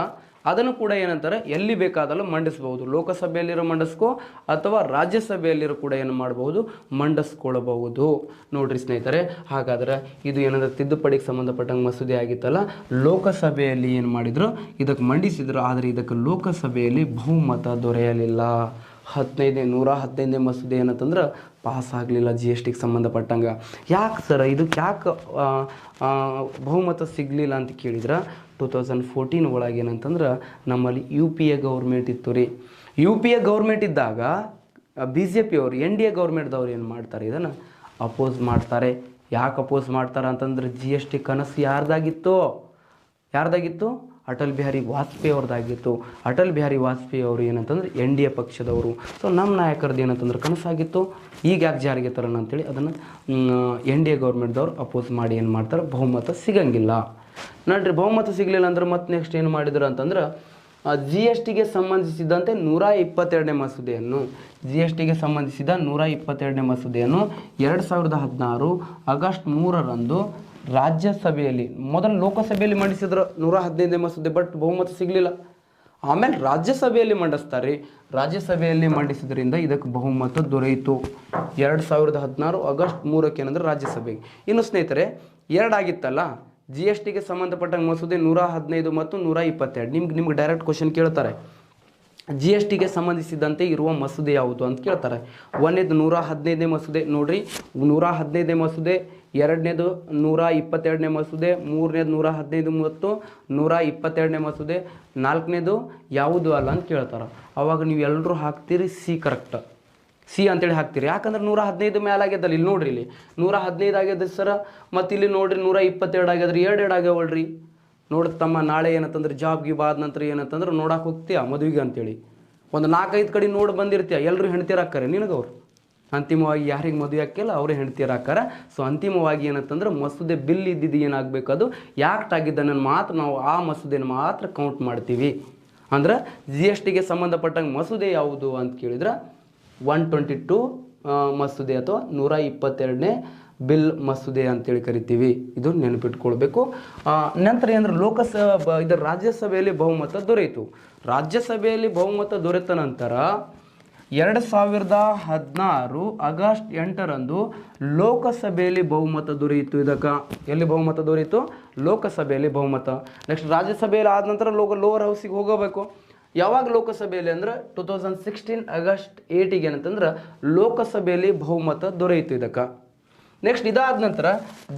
ಅದನ್ನು ಕೂಡ ಏನಂತಾರೆ ಎಲ್ಲಿ ಬೇಕಾದಲ್ಲೂ ಮಂಡಿಸ್ಬಹುದು. ಲೋಕಸಭೆಯಲ್ಲಿರೋ ಮಂಡಿಸ್ಕೋ ಅಥವಾ ರಾಜ್ಯಸಭೆಯಲ್ಲಿರೋ ಕೂಡ ಏನು ಮಾಡಬಹುದು, ಮಂಡಿಸ್ಕೊಳ್ಬಹುದು. ನೋಡ್ರಿ ಸ್ನೇಹಿತರೆ, ಹಾಗಾದ್ರೆ ಇದು ಏನಂದ್ರೆ ತಿದ್ದುಪಡಿಗೆ ಸಂಬಂಧಪಟ್ಟಂಗೆ ಮಸೂದೆ ಆಗಿತ್ತಲ್ಲ, ಲೋಕಸಭೆಯಲ್ಲಿ ಏನು ಮಾಡಿದ್ರು ಇದಕ್ಕೆ ಮಂಡಿಸಿದ್ರು. ಆದರೆ ಇದಕ್ಕೆ ಲೋಕಸಭೆಯಲ್ಲಿ ಬಹುಮತ ದೊರೆಯಲಿಲ್ಲ. 115ನೇ ಮಸೂದೆ ಏನಂತಂದ್ರೆ ಪಾಸ್ ಆಗಲಿಲ್ಲ GSTಗೆ ಸಂಬಂಧಪಟ್ಟಂಗೆ. ಯಾಕೆ ಸರ್ ಇದಕ್ಕೆ ಯಾಕೆ ಬಹುಮತ ಸಿಗಲಿಲ್ಲ ಅಂತ ಕೇಳಿದ್ರೆ 2014 ಒಳಗೆ ಏನಂತಂದ್ರೆ ನಮ್ಮಲ್ಲಿ UPA ಗೌರ್ಮೆಂಟ್ ಇತ್ತು ರೀ. UPA ಗೌರ್ಮೆಂಟ್ ಇದ್ದಾಗ BJP ಅವರು NDA ಗೌರ್ಮೆಂಟ್ದವ್ರು ಏನು ಮಾಡ್ತಾರೆ, ಇದನ್ನು ಅಪೋಸ್ ಮಾಡ್ತಾರೆ. ಯಾಕೆ ಅಪೋಸ್ ಮಾಡ್ತಾರೆ ಅಂತಂದ್ರೆ GST ಕನಸು ಯಾರ್ದಾಗಿತ್ತು? ಅಟಲ್ ಬಿಹಾರಿ ವಾಜಪೇಯಿ ಅವ್ರದ್ದಾಗಿತ್ತು. ಅಟಲ್ ಬಿಹಾರಿ ವಾಜಪೇಯಿ ಅವರು ಏನಂತಂದ್ರೆ NDA ಪಕ್ಷದವರು. ಸೊ ನಮ್ಮ ನಾಯಕರದ್ದು ಏನಂತಂದ್ರೆ ಕನಸಾಗಿತ್ತು, ಈಗ ಯಾಕೆ ಜಾರಿಗೆ ತರೋಣ ಅಂತೇಳಿ ಅದನ್ನು NDA ಗೌರ್ಮೆಂಟ್ದವ್ರು ಅಪೋಸ್ ಮಾಡಿ ಏನು ಮಾಡ್ತಾರೆ, ಬಹುಮತ ಸಿಗಂಗಿಲ್ಲ. ನೋಡ್ರಿ, ಬಹುಮತ ಸಿಗಲಿಲ್ಲ ಅಂದ್ರೆ ಮತ್ತೆ ನೆಕ್ಸ್ಟ್ ಏನು ಮಾಡಿದ್ರು ಅಂತಂದ್ರೆ GSTಗೆ ಸಂಬಂಧಿಸಿದಂತೆ 122ನೇ ಮಸೂದೆಯನ್ನು 2016 ಆಗಸ್ಟ್ 3ರಂದು ರಾಜ್ಯಸಭೆಯಲ್ಲಿ, ಮೊದಲು ಲೋಕಸಭೆಯಲ್ಲಿ ಮಂಡಿಸಿದ್ರು 115ನೇ ಮಸೂದೆ, ಬಟ್ ಬಹುಮತ ಸಿಗಲಿಲ್ಲ. ಆಮೇಲೆ ರಾಜ್ಯಸಭೆಯಲ್ಲಿ ಮಂಡಿಸ್ತಾರೆ. ರಾಜ್ಯಸಭೆಯಲ್ಲಿ ಮಂಡಿಸಿದ್ರಿಂದ ಇದಕ್ಕೆ ಬಹುಮತ ದೊರೆಯಿತು. 2016 ಆಗಸ್ಟ್ 3ಕ್ಕೆ ಏನಂದ್ರೆ ರಾಜ್ಯಸಭೆಗೆ. ಇನ್ನು ಸ್ನೇಹಿತರೆ, ಎರಡಾಗಿತ್ತಲ್ಲ GSTಗೆ ಸಂಬಂಧಪಟ್ಟಂಗೆ ಮಸೂದೆ 115 ಮತ್ತು 122. ನಿಮ್ಗೆ ಡೈರೆಕ್ಟ್ ಕ್ವಶನ್ ಕೇಳ್ತಾರೆ, GSTಗೆ ಸಂಬಂಧಿಸಿದಂತೆ ಇರುವ ಮಸೂದೆ ಯಾವುದು ಅಂತ ಕೇಳ್ತಾರೆ. ಒಂದನೇದು 115ನೇ ಮಸೂದೆ. ನೋಡ್ರಿ, 115ನೇ ಮಸೂದೆ. ಎರಡನೇದು 122ನೇ ಮಸೂದೆ. ಮೂರನೇದು 115 ಮತ್ತು 122ನೇ ಮಸೂದೆ. ನಾಲ್ಕನೇದು ಯಾವುದು ಅಲ್ಲ ಅಂತ ಕೇಳ್ತಾರೆ. ಅವಾಗ ನೀವು ಎಲ್ಲರೂ ಹಾಕ್ತೀರಿ ಸಿ, ಕರೆಕ್ಟ್ ಸಿ ಅಂತೇಳಿ ಹಾಕ್ತೀರಿ. ಯಾಕಂದ್ರೆ 115 ಮೇಲೆ ಆಗ್ಯದಲ್ಲ. ಇಲ್ಲಿ ನೋಡ್ರಿ, ಇಲ್ಲಿ 115 ಆಗ್ಯದ ಸರ. ಮತ್ತು ಇಲ್ಲಿ ನೋಡ್ರಿ 122 ಆಗ್ಯದ್ರಿ. ಎರಡು ಆಗ್ಯಾವಲ್ರಿ. ನೋಡ್ತಮ್ಮ, ನಾಳೆ ಏನಂತಂದ್ರೆ ಜಾಬ್ಗೆ ಬಾದ ನಂತರ ಏನಂತಂದ್ರೆ ನೋಡಕ್ಕೆ ಹೋಗ್ತೀಯ ಮದುವೆಗೆ ಅಂತೇಳಿ ಒಂದು 4-5 ಕಡೆ ನೋಡಿ ಬಂದಿರ್ತೀಯ. ಎಲ್ಲರೂ ಹೆಣ್ತೀರ ಹಾಕ್ತಾರೆ ನಿನಗವ್ರು. ಅಂತಿಮವಾಗಿ ಯಾರಿಗೆ ಮದುವೆ ಹಾಕಿಲ್ಲ ಅವರೇ ಹೆಣ್ತೀರ ಹಾಕಾರ. ಸೊ ಅಂತಿಮವಾಗಿ ಏನಂತಂದ್ರೆ ಮಸೂದೆ ಬಿಲ್ ಇದ್ದಿದ್ದು ಏನಾಗಬೇಕು, ಅದು ಯಾಕ್ಟ್ ಆಗಿದ್ದನ್ನು ಮಾತ್ರ ನಾವು ಆ ಮಸೂದೆನ ಮಾತ್ರ ಕೌಂಟ್ ಮಾಡ್ತೀವಿ. ಅಂದ್ರೆ GSTಗೆ ಸಂಬಂಧಪಟ್ಟಂಗೆ ಮಸೂದೆ ಯಾವುದು ಅಂತ ಕೇಳಿದ್ರೆ 122 ಮಸೂದೆ ಅಥವಾ 122ನೇ ಬಿಲ್ ಮಸೂದೆ ಅಂತೇಳಿ ಕರಿತೀವಿ. ಇದು ನೆನಪಿಟ್ಕೊಳ್ಬೇಕು. ನಂತರ ಏನಂದ್ರೆ ಇದರ ರಾಜ್ಯಸಭೆಯಲ್ಲಿ ಬಹುಮತ ದೊರೆಯಿತು. ರಾಜ್ಯಸಭೆಯಲ್ಲಿ ಬಹುಮತ ದೊರೆತ ನಂತರ 2016 ಆಗಸ್ಟ್ 8ರಂದು ಲೋಕಸಭೆಯಲ್ಲಿ ಬಹುಮತ ದೊರೆಯಿತು. ಇದಕ್ಕೆ ಎಲ್ಲಿ ಬಹುಮತ ದೊರೆಯಿತು? ಲೋಕಸಭೆಯಲ್ಲಿ ಬಹುಮತ. ನೆಕ್ಸ್ಟ್ ರಾಜ್ಯಸಭೆಯಲ್ಲಿ ಆದ ನಂತರ ಲೋವರ್ ಹೌಸಿಗೆ ಹೋಗಬೇಕು. ಯಾವಾಗ ಲೋಕಸಭೆಯಲ್ಲಿ ಅಂದ್ರೆ 2016 ಆಗಸ್ಟ್ 8ಗೆ ಏನಂತಂದ್ರೆ ಲೋಕಸಭೆಯಲ್ಲಿ ಬಹುಮತ ದೊರೆಯಿತು ಇದಕ್ಕೆ. ನೆಕ್ಸ್ಟ್ ಇದಾದ ನಂತರ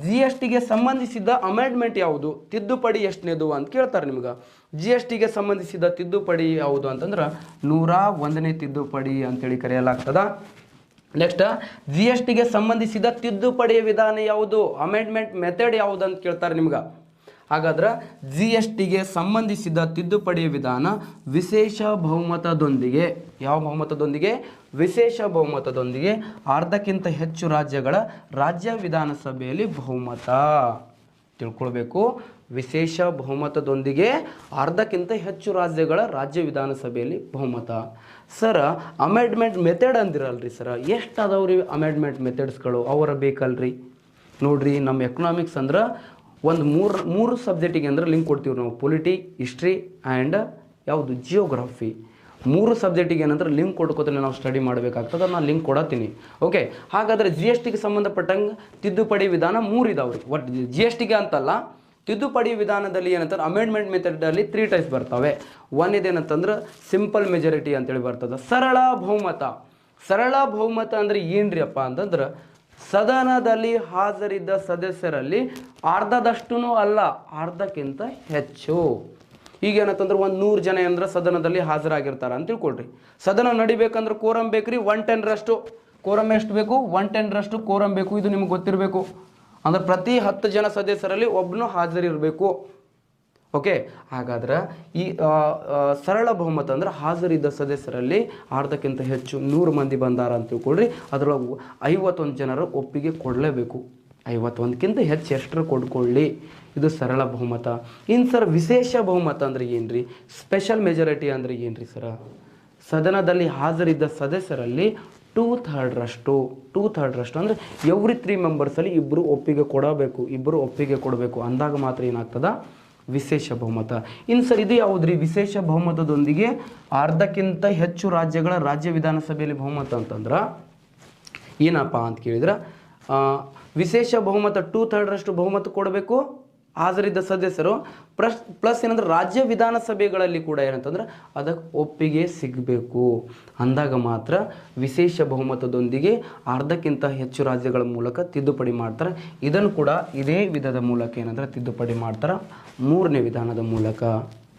ಜಿ ಎಸ್ ಟಿಗೆ ಸಂಬಂಧಿಸಿದ ಅಮೆಂಡ್ಮೆಂಟ್ ಯಾವುದು, ತಿದ್ದುಪಡಿ ಎಷ್ಟನೇದು ಅಂತ ಕೇಳ್ತಾರೆ ನಿಮ್ಗೆ. ಜಿ ಎಸ್ ಟಿಗೆ ಸಂಬಂಧಿಸಿದ ತಿದ್ದುಪಡಿ ಯಾವುದು ಅಂತಂದ್ರೆ 101ನೇ ತಿದ್ದುಪಡಿ ಅಂತೇಳಿ ಕರೆಯಲಾಗ್ತದ. ನೆಕ್ಸ್ಟ್ ಜಿ ಎಸ್ ಟಿಗೆ ಸಂಬಂಧಿಸಿದ ತಿದ್ದುಪಡಿಯ ವಿಧಾನ ಯಾವುದು, ಅಮೆಂಡ್ಮೆಂಟ್ ಮೆಥಡ್ ಯಾವುದು ಅಂತ ಕೇಳ್ತಾರೆ ನಿಮ್ಗೆ. ಹಾಗಾದ್ರೆ ಜಿ ಎಸ್ ಟಿಗೆ ಸಂಬಂಧಿಸಿದ ತಿದ್ದುಪಡಿಯ ವಿಧಾನ ವಿಶೇಷ ಬಹುಮತದೊಂದಿಗೆ, ಯಾವ ಬಹುಮತದೊಂದಿಗೆ, ವಿಶೇಷ ಬಹುಮತದೊಂದಿಗೆ ಅರ್ಧಕ್ಕಿಂತ ಹೆಚ್ಚು ರಾಜ್ಯಗಳ ರಾಜ್ಯ ವಿಧಾನಸಭೆಯಲ್ಲಿ ಬಹುಮತ. ತಿಳ್ಕೊಳ್ಬೇಕು, ವಿಶೇಷ ಬಹುಮತದೊಂದಿಗೆ ಅರ್ಧಕ್ಕಿಂತ ಹೆಚ್ಚು ರಾಜ್ಯಗಳ ರಾಜ್ಯ ವಿಧಾನಸಭೆಯಲ್ಲಿ ಬಹುಮತ. ಸರ ಅಮೆಂಡ್ಮೆಂಟ್ ಮೆಥಡ್ ಅಂದಿರಲ್ರಿ ಸರ, ಎಷ್ಟು ಅದಾವ್ರಿ ಅಮೆಂಡ್ಮೆಂಟ್ ಮೆಥಡ್ಸ್ಗಳು, ಅವರ ಬೇಕಲ್ರಿ. ನೋಡ್ರಿ ನಮ್ಮ ಎಕನಾಮಿಕ್ಸ್ ಅಂದ್ರೆ ಒಂದು ಮೂರು ಸಬ್ಜೆಕ್ಟಿಗೆ ಅಂದ್ರೆ ಲಿಂಕ್ ಕೊಡ್ತೀವಿ ನಾವು, ಪೊಲಿಟಿ, ಹಿಸ್ಟ್ರಿ ಆ್ಯಂಡ್ ಯಾವುದು ಜಿಯೋಗ್ರಫಿ. 3 ಸಬ್ಜೆಕ್ಟಿಗೆ ಏನಂದ್ರೆ ಲಿಂಕ್ ಕೊಡ್ಕೋತಲೇ ನಾವು ಸ್ಟಡಿ ಮಾಡಬೇಕಾಗ್ತದೆ. ನಾನು ಲಿಂಕ್ ಕೊಡತ್ತೀನಿ. ಓಕೆ, ಹಾಗಾದರೆ ಜಿ ಎಸ್ ಟಿಗೆ ಸಂಬಂಧಪಟ್ಟಂಗೆ ತಿದ್ದುಪಡಿ ವಿಧಾನ 3 ಇದಾವ್ರಿ. ಒಟ್ಟು ಜಿ ಎಸ್ ಟಿಗೆ ಅಂತಲ್ಲ, ತಿದ್ದುಪಡಿ ವಿಧಾನದಲ್ಲಿ ಏನಂತಾರೆ ಅಮೆಂಡ್ಮೆಂಟ್ ಮೆಥಡಲ್ಲಿ 3 ಟೈಪ್ಸ್ ಬರ್ತವೆ. ಒನ್ ಇದೇನಂತಂದ್ರೆ ಸಿಂಪಲ್ ಮೆಜಾರಿಟಿ ಅಂತೇಳಿ ಬರ್ತದೆ. ಸರಳ ಬಹುಮತ. ಸರಳ ಬಹುಮತ ಅಂದರೆ ಏನ್ರಿ ಅಪ್ಪ ಅಂತಂದ್ರೆ ಸದನದಲ್ಲಿ ಹಾಜರಿದ್ದ ಸದಸ್ಯರಲ್ಲಿ ಅರ್ಧದಷ್ಟು ಅಲ್ಲ, ಅರ್ಧಕ್ಕಿಂತ ಹೆಚ್ಚು. ಈಗೇನಂತಂದ್ರೆ ಒಂದು 100 ಜನ ಅಂದ್ರೆ ಸದನದಲ್ಲಿ ಹಾಜರಾಗಿರ್ತಾರೆ ಅಂತ ತಿಳ್ಕೊಳ್ರಿ. ಸದನ ನಡಿಬೇಕಂದ್ರೆ ಕೋರಮ್ ಬೇಕ್ರಿ 110ರಷ್ಟು. ಕೋರಮ್ ಎಷ್ಟು ಬೇಕು, 110ರಷ್ಟು ಕೋರಮ್ ಬೇಕು. ಇದು ನಿಮ್ಗೆ ಗೊತ್ತಿರಬೇಕು. ಅಂದ್ರೆ ಪ್ರತಿ 10 ಜನ ಸದಸ್ಯರಲ್ಲಿ ಒಬ್ಬನು ಹಾಜರಿರಬೇಕು. ಓಕೆ, ಹಾಗಾದ್ರೆ ಈ ಸರಳ ಬಹುಮತ ಅಂದ್ರೆ ಹಾಜರಿದ್ದ ಸದಸ್ಯರಲ್ಲಿ ಅರ್ಧಕ್ಕಿಂತ ಹೆಚ್ಚು 100 ಮಂದಿ ಬಂದಾರ ಅಂತ ತಿಳ್ಕೊಳ್ರಿ. ಅದರೊಳಗೆ 51 ಜನರು ಒಪ್ಪಿಗೆ ಕೊಡಲೇಬೇಕು. 51ಕ್ಕಿಂತ ಹೆಚ್ಚು ಎಷ್ಟರ ಕೊಡ್ಕೊಳ್ಳಿ, ಇದು ಸರಳ ಬಹುಮತ. ಇನ್ನು ಸರ್ ವಿಶೇಷ ಬಹುಮತ ಅಂದರೆ ಏನ್ರಿ, ಸ್ಪೆಷಲ್ ಮೆಜಾರಿಟಿ ಅಂದರೆ ಏನ್ರಿ ಸರ, ಸದನದಲ್ಲಿ ಹಾಜರಿದ್ದ ಸದಸ್ಯರಲ್ಲಿ 2/3ರಷ್ಟು ಅಂದರೆ ಎವ್ರಿ 3 ಮೆಂಬರ್ಸಲ್ಲಿ ಇಬ್ಬರು ಒಪ್ಪಿಗೆ ಕೊಡಬೇಕು, ಇಬ್ಬರು ಒಪ್ಪಿಗೆ ಕೊಡಬೇಕು ಅಂದಾಗ ಮಾತ್ರ ಏನಾಗ್ತದ ವಿಶೇಷ ಬಹುಮತ. ಇನ್ನು ಸರ್ ಇದು ಯಾವುದ್ರಿ, ವಿಶೇಷ ಬಹುಮತದೊಂದಿಗೆ ಅರ್ಧಕ್ಕಿಂತ ಹೆಚ್ಚು ರಾಜ್ಯಗಳ ರಾಜ್ಯ ವಿಧಾನಸಭೆಯಲ್ಲಿ ಬಹುಮತ ಅಂತಂದ್ರೆ ಏನಪ್ಪ ಅಂತ ಕೇಳಿದ್ರೆ ವಿಶೇಷ ಬಹುಮತ 2/3ರಷ್ಟು ಬಹುಮತ ಕೊಡಬೇಕು ಹಾಜರಿದ್ದ ಸದಸ್ಯರು. ಪ್ಲಸ್ ಏನಂದ್ರೆ ರಾಜ್ಯ ವಿಧಾನಸಭೆಗಳಲ್ಲಿ ಕೂಡ ಏನಂತಂದ್ರೆ ಅದಕ್ಕೆ ಒಪ್ಪಿಗೆ ಸಿಗಬೇಕು ಅಂದಾಗ ಮಾತ್ರ ವಿಶೇಷ ಬಹುಮತದೊಂದಿಗೆ ಅರ್ಧಕ್ಕಿಂತ ಹೆಚ್ಚು ರಾಜ್ಯಗಳ ಮೂಲಕ ತಿದ್ದುಪಡಿ ಮಾಡ್ತಾರೆ. ಇದನ್ನು ಕೂಡ ಇದೇ ವಿಧದ ಮೂಲಕ ಏನಂದ್ರೆ ತಿದ್ದುಪಡಿ ಮಾಡ್ತಾರೆ, 3ನೇ ವಿಧಾನದ ಮೂಲಕ.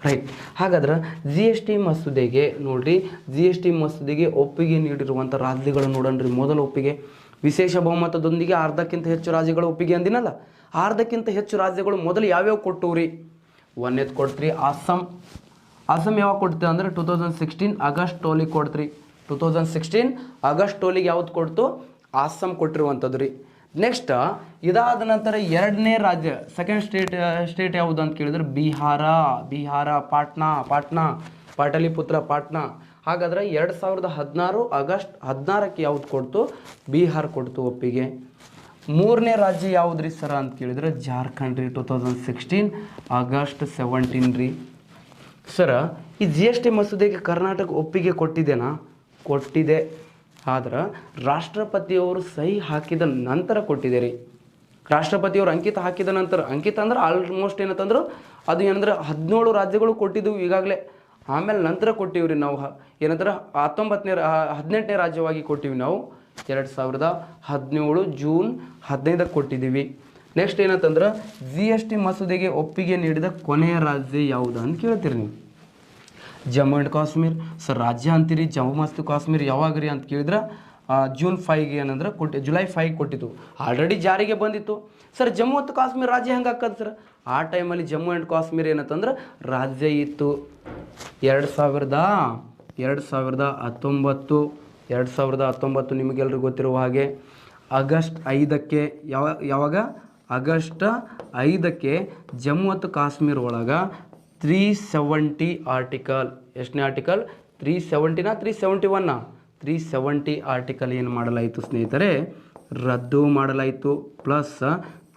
ರೈಟ್. ಹಾಗಾದ್ರೆ ಜಿ ಎಸ್ ಟಿ ಮಸೂದೆಗೆ ನೋಡ್ರಿ, ಜಿ ಎಸ್ ಟಿ ಮಸೂದೆಗೆ ಒಪ್ಪಿಗೆ ನೀಡಿರುವಂಥ ರಾಜ್ಯಗಳು ನೋಡೋಣ್ರಿ. ಮೊದಲ ಒಪ್ಪಿಗೆ ವಿಶೇಷ ಬಹುಮತದೊಂದಿಗೆ ಅರ್ಧಕ್ಕಿಂತ ಹೆಚ್ಚು ರಾಜ್ಯಗಳ ಒಪ್ಪಿಗೆ ಅಂದಿನಲ್ಲ, ಅರ್ಧಕ್ಕಿಂತ ಹೆಚ್ಚು ರಾಜ್ಯಗಳು ಮೊದಲು ಯಾವ್ಯಾವ ಕೊಟ್ಟವ್ರಿ. ಒಂದೇದು ಕೊಡ್ತೀರಿ ಅಸ್ಸಾಂ. ಅಸ್ಸಾಂ ಯಾವಾಗ ಕೊಡ್ತೀವಿ ಅಂದರೆ 2016 ಆಗಸ್ಟ್ 12 ಕೊಡ್ತೀರಿ. 2016 ಆಗಸ್ಟ್ 12 ಯಾವ್ದು ಕೊಡ್ತು, ಅಸ್ಸಾಂ ಕೊಟ್ಟಿರುವಂಥದ್ದು ರೀ. ನೆಕ್ಸ್ಟ್ ಇದಾದ ನಂತರ 2ನೇ ರಾಜ್ಯ, ಸೆಕೆಂಡ್ ಸ್ಟೇಟ್ ಯಾವುದು ಅಂತ ಕೇಳಿದ್ರೆ ಬಿಹಾರ, ಪಾಟಲಿಪುತ್ರ, ಪಾಟ್ನಾ. ಹಾಗಾದ್ರೆ 2016 ಆಗಸ್ಟ್ 16ಕ್ಕೆ ಯಾವ್ದು ಕೊಡ್ತು, ಬಿಹಾರ ಕೊಡ್ತು ಒಪ್ಪಿಗೆ. 3ನೇ ರಾಜ್ಯ ಯಾವುದ್ರಿ ಸರ ಅಂತ ಕೇಳಿದ್ರೆ ಜಾರ್ಖಂಡ್ ರೀ. 2016 ಆಗಸ್ಟ್ 17 ರೀ. ಸರ ಈ ಜಿ ಎಸ್ ಟಿ ಮಸೂದೆಗೆ ಕರ್ನಾಟಕ ಒಪ್ಪಿಗೆ ಕೊಟ್ಟಿದೆನಾ, ಕೊಟ್ಟಿದೆ. ಆದ್ರೆ ರಾಷ್ಟ್ರಪತಿಯವರು ಸಹಿ ಹಾಕಿದ ನಂತರ ಕೊಟ್ಟಿದೆ ರೀ. ರಾಷ್ಟ್ರಪತಿಯವರು ಅಂಕಿತ ಹಾಕಿದ ನಂತರ, ಅಂಕಿತ ಅಂದ್ರೆ ಆಲ್ಮೋಸ್ಟ್ ಏನಂತಂದ್ರೆ ಅದು ಏನಂದ್ರೆ 17 ರಾಜ್ಯಗಳು ಕೊಟ್ಟಿದ್ದವು ಈಗಾಗಲೇ. ಆಮೇಲೆ ನಂತರ ಕೊಟ್ಟಿವಿ ರೀ ನಾವು ಏನಂದ್ರೆ 18ನೇ ರಾಜ್ಯವಾಗಿ ಕೊಟ್ಟಿವಿ ನಾವು 2017 ಜೂನ್ 15ಕ್ಕೆ ಕೊಟ್ಟಿದ್ದೀವಿ. ನೆಕ್ಸ್ಟ್ ಏನಂತಂದ್ರೆ ಜಿ ಎಸ್ ಟಿ ಮಸೂದೆಗೆ ಒಪ್ಪಿಗೆ ನೀಡಿದ ಕೊನೆಯ ರಾಜ್ಯ ಯಾವುದು ಅಂತ ಕೇಳ್ತೀರಿ ನೀವು. ಜಮ್ಮು ಆ್ಯಂಡ್ ಕಾಶ್ಮೀರ್. ಸರ್ ರಾಜ್ಯ ಅಂತೀರಿ, ಜಮ್ಮು ಮತ್ತು ಕಾಶ್ಮೀರ್ ಯಾವಾಗ ರೀ ಅಂತ ಕೇಳಿದ್ರೆ ಜೂನ್ 5ಗೆ ಏನಂದ್ರೆ ಜುಲೈ 5 ಕೊಟ್ಟಿತ್ತು, ಆಲ್ರೆಡಿ ಜಾರಿಗೆ ಬಂದಿತ್ತು. ಸರ್ ಜಮ್ಮು ಮತ್ತು ಕಾಶ್ಮೀರ ರಾಜ್ಯ ಹೆಂಗೆ ಹಾಕದು ಸರ್, ಆ ಟೈಮಲ್ಲಿ ಜಮ್ಮು ಆ್ಯಂಡ್ ಕಾಶ್ಮೀರ ಏನಂತಂದ್ರೆ ರಾಜ್ಯ ಇತ್ತು. 2019 ನಿಮಗೆಲ್ಲರಿಗೂ ಗೊತ್ತಿರುವ ಹಾಗೆ ಆಗಸ್ಟ್ 5ಕ್ಕೆ ಯಾವಾಗ ಆಗಸ್ಟ್ 5ಕ್ಕೆ ಜಮ್ಮು ಮತ್ತು ಕಾಶ್ಮೀರ ಒಳಗೆ 370 ಆರ್ಟಿಕಲ್, ಎಷ್ಟನೇ ಆರ್ಟಿಕಲ್ 370ನಾ 371ನಾ 370 ಆರ್ಟಿಕಲ್ ಏನು ಮಾಡಲಾಯಿತು ಸ್ನೇಹಿತರೆ, ರದ್ದು ಮಾಡಲಾಯಿತು. ಪ್ಲಸ್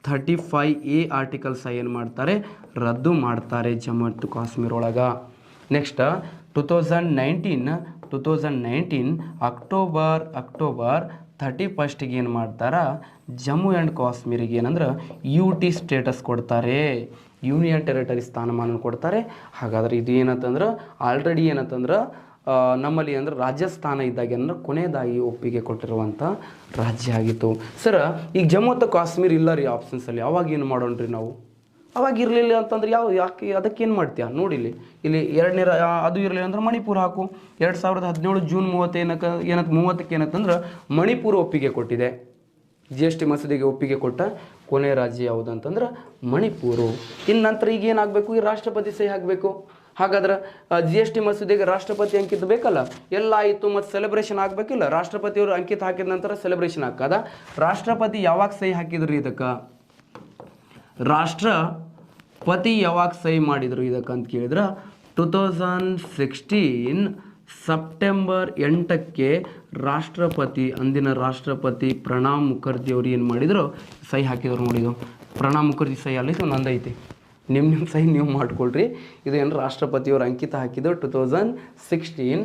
35A ಆರ್ಟಿಕಲ್ಸ್ ಏನು ಮಾಡ್ತಾರೆ, ರದ್ದು ಮಾಡ್ತಾರೆ ಜಮ್ಮು ಮತ್ತು ಕಾಶ್ಮೀರ ಒಳಗೆ. ನೆಕ್ಸ್ಟ್ 2019 ಅಕ್ಟೋಬರ್ 31ಗೆ ಏನು ಮಾಡ್ತಾರೆ, ಜಮ್ಮು ಆ್ಯಂಡ್ ಕಾಶ್ಮೀರಿಗೆ ಏನಂದ್ರೆ UT ಸ್ಟೇಟಸ್ ಕೊಡ್ತಾರೆ, ಯೂನಿಯನ್ ಟೆರಿಟರಿ ಸ್ಥಾನಮಾನ ಕೊಡ್ತಾರೆ. ಹಾಗಾದ್ರೆ ಇದು ಏನಂತಂದ್ರೆ ಆಲ್ರೆಡಿ ಏನಂತಂದ್ರೆ ನಮ್ಮಲ್ಲಿ ಅಂದರೆ ರಾಜಸ್ಥಾನ ಇದ್ದಾಗ ಅಂದ್ರೆ ಕೊನೆಯದಾಗಿ ಒಪ್ಪಿಗೆ ಕೊಟ್ಟಿರುವಂಥ ರಾಜ್ಯ ಆಗಿತ್ತು. ಸರ್ ಈಗ ಜಮ್ಮು ಮತ್ತು ಕಾಶ್ಮೀರ ಇಲ್ಲ ರೀ ಆಪ್ಷನ್ಸಲ್ಲಿ, ಅವಾಗ ಏನು ಮಾಡೋಣ್ರಿ ನಾವು? ಅವಾಗ ಇರಲಿಲ್ಲ ಅಂತಂದ್ರೆ ಯಾಕೆ ಅದಕ್ಕೇನು ಮಾಡ್ತೀಯ ನೋಡಿ ಇಲ್ಲಿ ಎರಡನೇ ಅದು ಇರಲಿಲ್ಲ ಅಂದ್ರೆ ಮಣಿಪುರ ಹಾಕು. 2017 ಜೂನ್ 30 ಏನಂತಂದ್ರೆ ಮಣಿಪುರ ಒಪ್ಪಿಗೆ ಕೊಟ್ಟಿದೆ. GST ಮಸೂದೆಗೆ ಒಪ್ಪಿಗೆ ಕೊಟ್ಟ ಕೊನೆಯ ರಾಜ್ಯ ಯಾವುದು ಅಂತಂದ್ರೆ ಮಣಿಪುರ. ಇನ್ನು ನಂತರ ಈಗ ಏನಾಗಬೇಕು, ಈ ರಾಷ್ಟ್ರಪತಿ ಸಹಿ ಹಾಕಬೇಕು. ಹಾಗಾದ್ರೆ GST ಮಸೂದೆಗೆ ರಾಷ್ಟ್ರಪತಿ ಅಂಕಿತ ಬೇಕಲ್ಲ, ಎಲ್ಲ ಆಯಿತು ಮತ್ತು ಸೆಲೆಬ್ರೇಷನ್ ಆಗಬೇಕಿಲ್ಲ. ರಾಷ್ಟ್ರಪತಿಯವರು ಅಂಕಿತ ಹಾಕಿದ ನಂತರ ಸೆಲೆಬ್ರೇಷನ್ ಹಾಕದ. ರಾಷ್ಟ್ರಪತಿ ಯಾವಾಗ ಸಹಿ ಹಾಕಿದ್ರಿ ಇದಕ್ಕೆ? ರಾಷ್ಟ್ರಪತಿ ಯಾವಾಗ ಸಹಿ ಮಾಡಿದರು ಇದಕ್ಕೆ ಅಂತ ಕೇಳಿದ್ರೆ 2016 ಸೆಪ್ಟೆಂಬರ್ 8ಕ್ಕೆ ರಾಷ್ಟ್ರಪತಿ, ಅಂದಿನ ರಾಷ್ಟ್ರಪತಿ ಪ್ರಣಬ್ ಮುಖರ್ಜಿ ಅವರು ಏನು ಮಾಡಿದರು, ಸಹಿ ಹಾಕಿದ್ರು. ನೋಡಿದ್ದು ಪ್ರಣಬ್ ಮುಖರ್ಜಿ ಸಹಿ ಅಲ್ಲಿತ್ತು, ನಂದೈತಿ. ನಿಮ್ಮ ಸಹಿ ನೀವು ಮಾಡ್ಕೊಳ್ರಿ. ಇದು ಏನು ರಾಷ್ಟ್ರಪತಿಯವರು ಅಂಕಿತ ಹಾಕಿದ್ದು 2016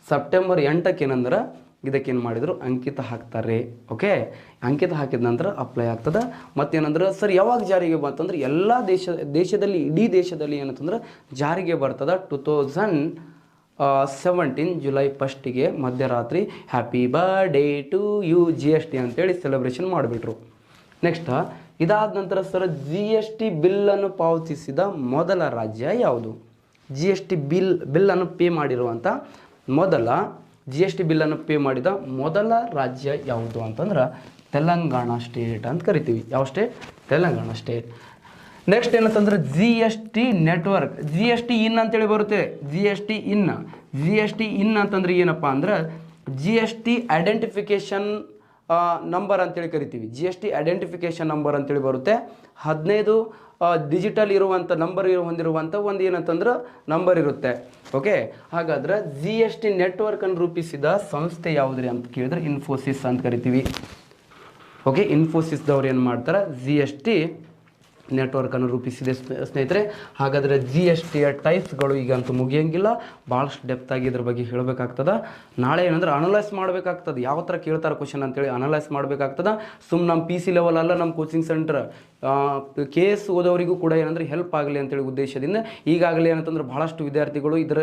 ಸೆಪ್ಟೆಂಬರ್ 8ಕ್ಕೆ ಏನಂದ್ರೆ ಇದಕ್ಕೇನು ಮಾಡಿದರು, ಅಂಕಿತ ಹಾಕ್ತಾರೆ. ಓಕೆ, ಅಂಕಿತ ಹಾಕಿದ ನಂತರ ಅಪ್ಲೈ ಆಗ್ತದೆ. ಮತ್ತೇನಂದ್ರೆ ಸರ್ ಯಾವಾಗ ಜಾರಿಗೆ ಬಂತಂದ್ರೆ ಎಲ್ಲ ದೇಶದಲ್ಲಿ ಇಡೀ ದೇಶದಲ್ಲಿ ಏನಂತಂದ್ರೆ ಜಾರಿಗೆ ಬರ್ತದೆ 2017 ಜುಲೈ 1ಗೆ ಮಧ್ಯರಾತ್ರಿ happy birthday to you GST ಅಂತೇಳಿ ಸೆಲೆಬ್ರೇಷನ್ ಮಾಡಿಬಿಟ್ರು. ನೆಕ್ಸ್ಟ್ ಇದಾದ ನಂತರ ಸರ್ GST ಬಿಲ್ಲನ್ನು ಪಾವತಿಸಿದ ಮೊದಲ ರಾಜ್ಯ ಯಾವುದು? GST ಬಿಲ್ಲನ್ನು ಪೇ ಮಾಡಿರುವಂಥ GST ಬಿಲ್ಲನ್ನು ಪೇ ಮಾಡಿದ ಮೊದಲ ರಾಜ್ಯ ಯಾವುದು ಅಂತಂದ್ರೆ ತೆಲಂಗಾಣ ಸ್ಟೇಟ್ ಅಂತ ಕರಿತೀವಿ. ಯಾವ ಸ್ಟೇಟ್? ತೆಲಂಗಾಣ ಸ್ಟೇಟ್. ನೆಕ್ಸ್ಟ್ ಏನಂತಂದ್ರೆ GST ನೆಟ್ವರ್ಕ್, GST ಇನ್ ಅಂತೇಳಿ ಬರುತ್ತೆ. GST ಇನ್ ಅಂತಂದ್ರೆ ಏನಪ್ಪ ಅಂದ್ರೆ GST ಐಡೆಂಟಿಫಿಕೇಷನ್ ನಂಬರ್ ಅಂತೇಳಿ ಕರಿತೀವಿ. GST ಐಡೆಂಟಿಫಿಕೇಷನ್ ನಂಬರ್ ಅಂತೇಳಿ ಬರುತ್ತೆ. 15 ಡಿಜಿಟಲ್ ಇರುವಂಥ ನಂಬರ್ ಹೊಂದಿರುವಂಥ ಒಂದು ಏನಂತಂದ್ರೆ ನಂಬರ್ ಇರುತ್ತೆ. ಓಕೆ, ಹಾಗಾದ್ರೆ GST ನೆಟ್ವರ್ಕನ್ನು ರೂಪಿಸಿದ ಸಂಸ್ಥೆ ಯಾವುದ್ರಿ ಅಂತ ಕೇಳಿದ್ರೆ ಇನ್ಫೋಸಿಸ್ ಅಂತ ಕರಿತೀವಿ. ಓಕೆ, ಇನ್ಫೋಸಿಸ್ದವ್ರು ಏನು ಮಾಡ್ತಾರೆ, GST ನೆಟ್ವರ್ಕನ್ನು ರೂಪಿಸಿದೆ ಸ್ನೇಹಿತರೆ. ಹಾಗಾದರೆ GSTಯ ಟೈಪ್ಸ್ಗಳು ಈಗಂತೂ ಮುಗಿಯಂಗಿಲ್ಲ, ಭಾಳಷ್ಟು ಡೆಪ್ತಾಗಿ ಇದ್ರ ಬಗ್ಗೆ ಹೇಳಬೇಕಾಗ್ತದೆ. ನಾಳೆ ಏನಂದ್ರೆ ಅನಲೈಸ್ ಮಾಡಬೇಕಾಗ್ತದೆ, ಯಾವ ಥರ ಕೇಳ್ತಾರೆ ಕ್ವಶನ್ ಅಂತೇಳಿ ಅನಲೈಸ್ ಮಾಡಬೇಕಾಗ್ತದೆ. ನಮ್ಮ PC ಲೆವೆಲ್ ಅಲ್ಲ, ನಮ್ಮ ಕೋಚಿಂಗ್ ಸೆಂಟರ್ KS ಓದೋರಿಗೂ ಕೂಡ ಏನಂದ್ರೆ ಹೆಲ್ಪ್ ಆಗಲಿ ಅಂತೇಳಿ ಉದ್ದೇಶದಿಂದ ಈಗಾಗಲೇ ಏನಂತಂದ್ರೆ ಭಾಳಷ್ಟು ವಿದ್ಯಾರ್ಥಿಗಳು ಇದರ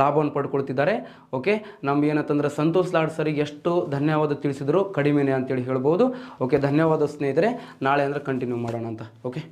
ಲಾಭವನ್ನು ಪಡ್ಕೊಳ್ತಿದ್ದಾರೆ. ಓಕೆ, ನಮ್ಗೆ ಏನಂತಂದ್ರೆ ಸಂತೋಷ್ ಲಾಡ್ ಸರಿಗೆ ಎಷ್ಟು ಧನ್ಯವಾದ ತಿಳಿಸಿದ್ರು ಕಡಿಮೆನೇ ಅಂತೇಳಿ ಹೇಳ್ಬೋದು. ಓಕೆ, ಧನ್ಯವಾದ ಸ್ನೇಹಿತರೆ. ನಾಳೆ ಅಂದ್ರೆ ಕಂಟಿನ್ಯೂ ಮಾಡೋಣ ಅಂತ. ಓಕೆ.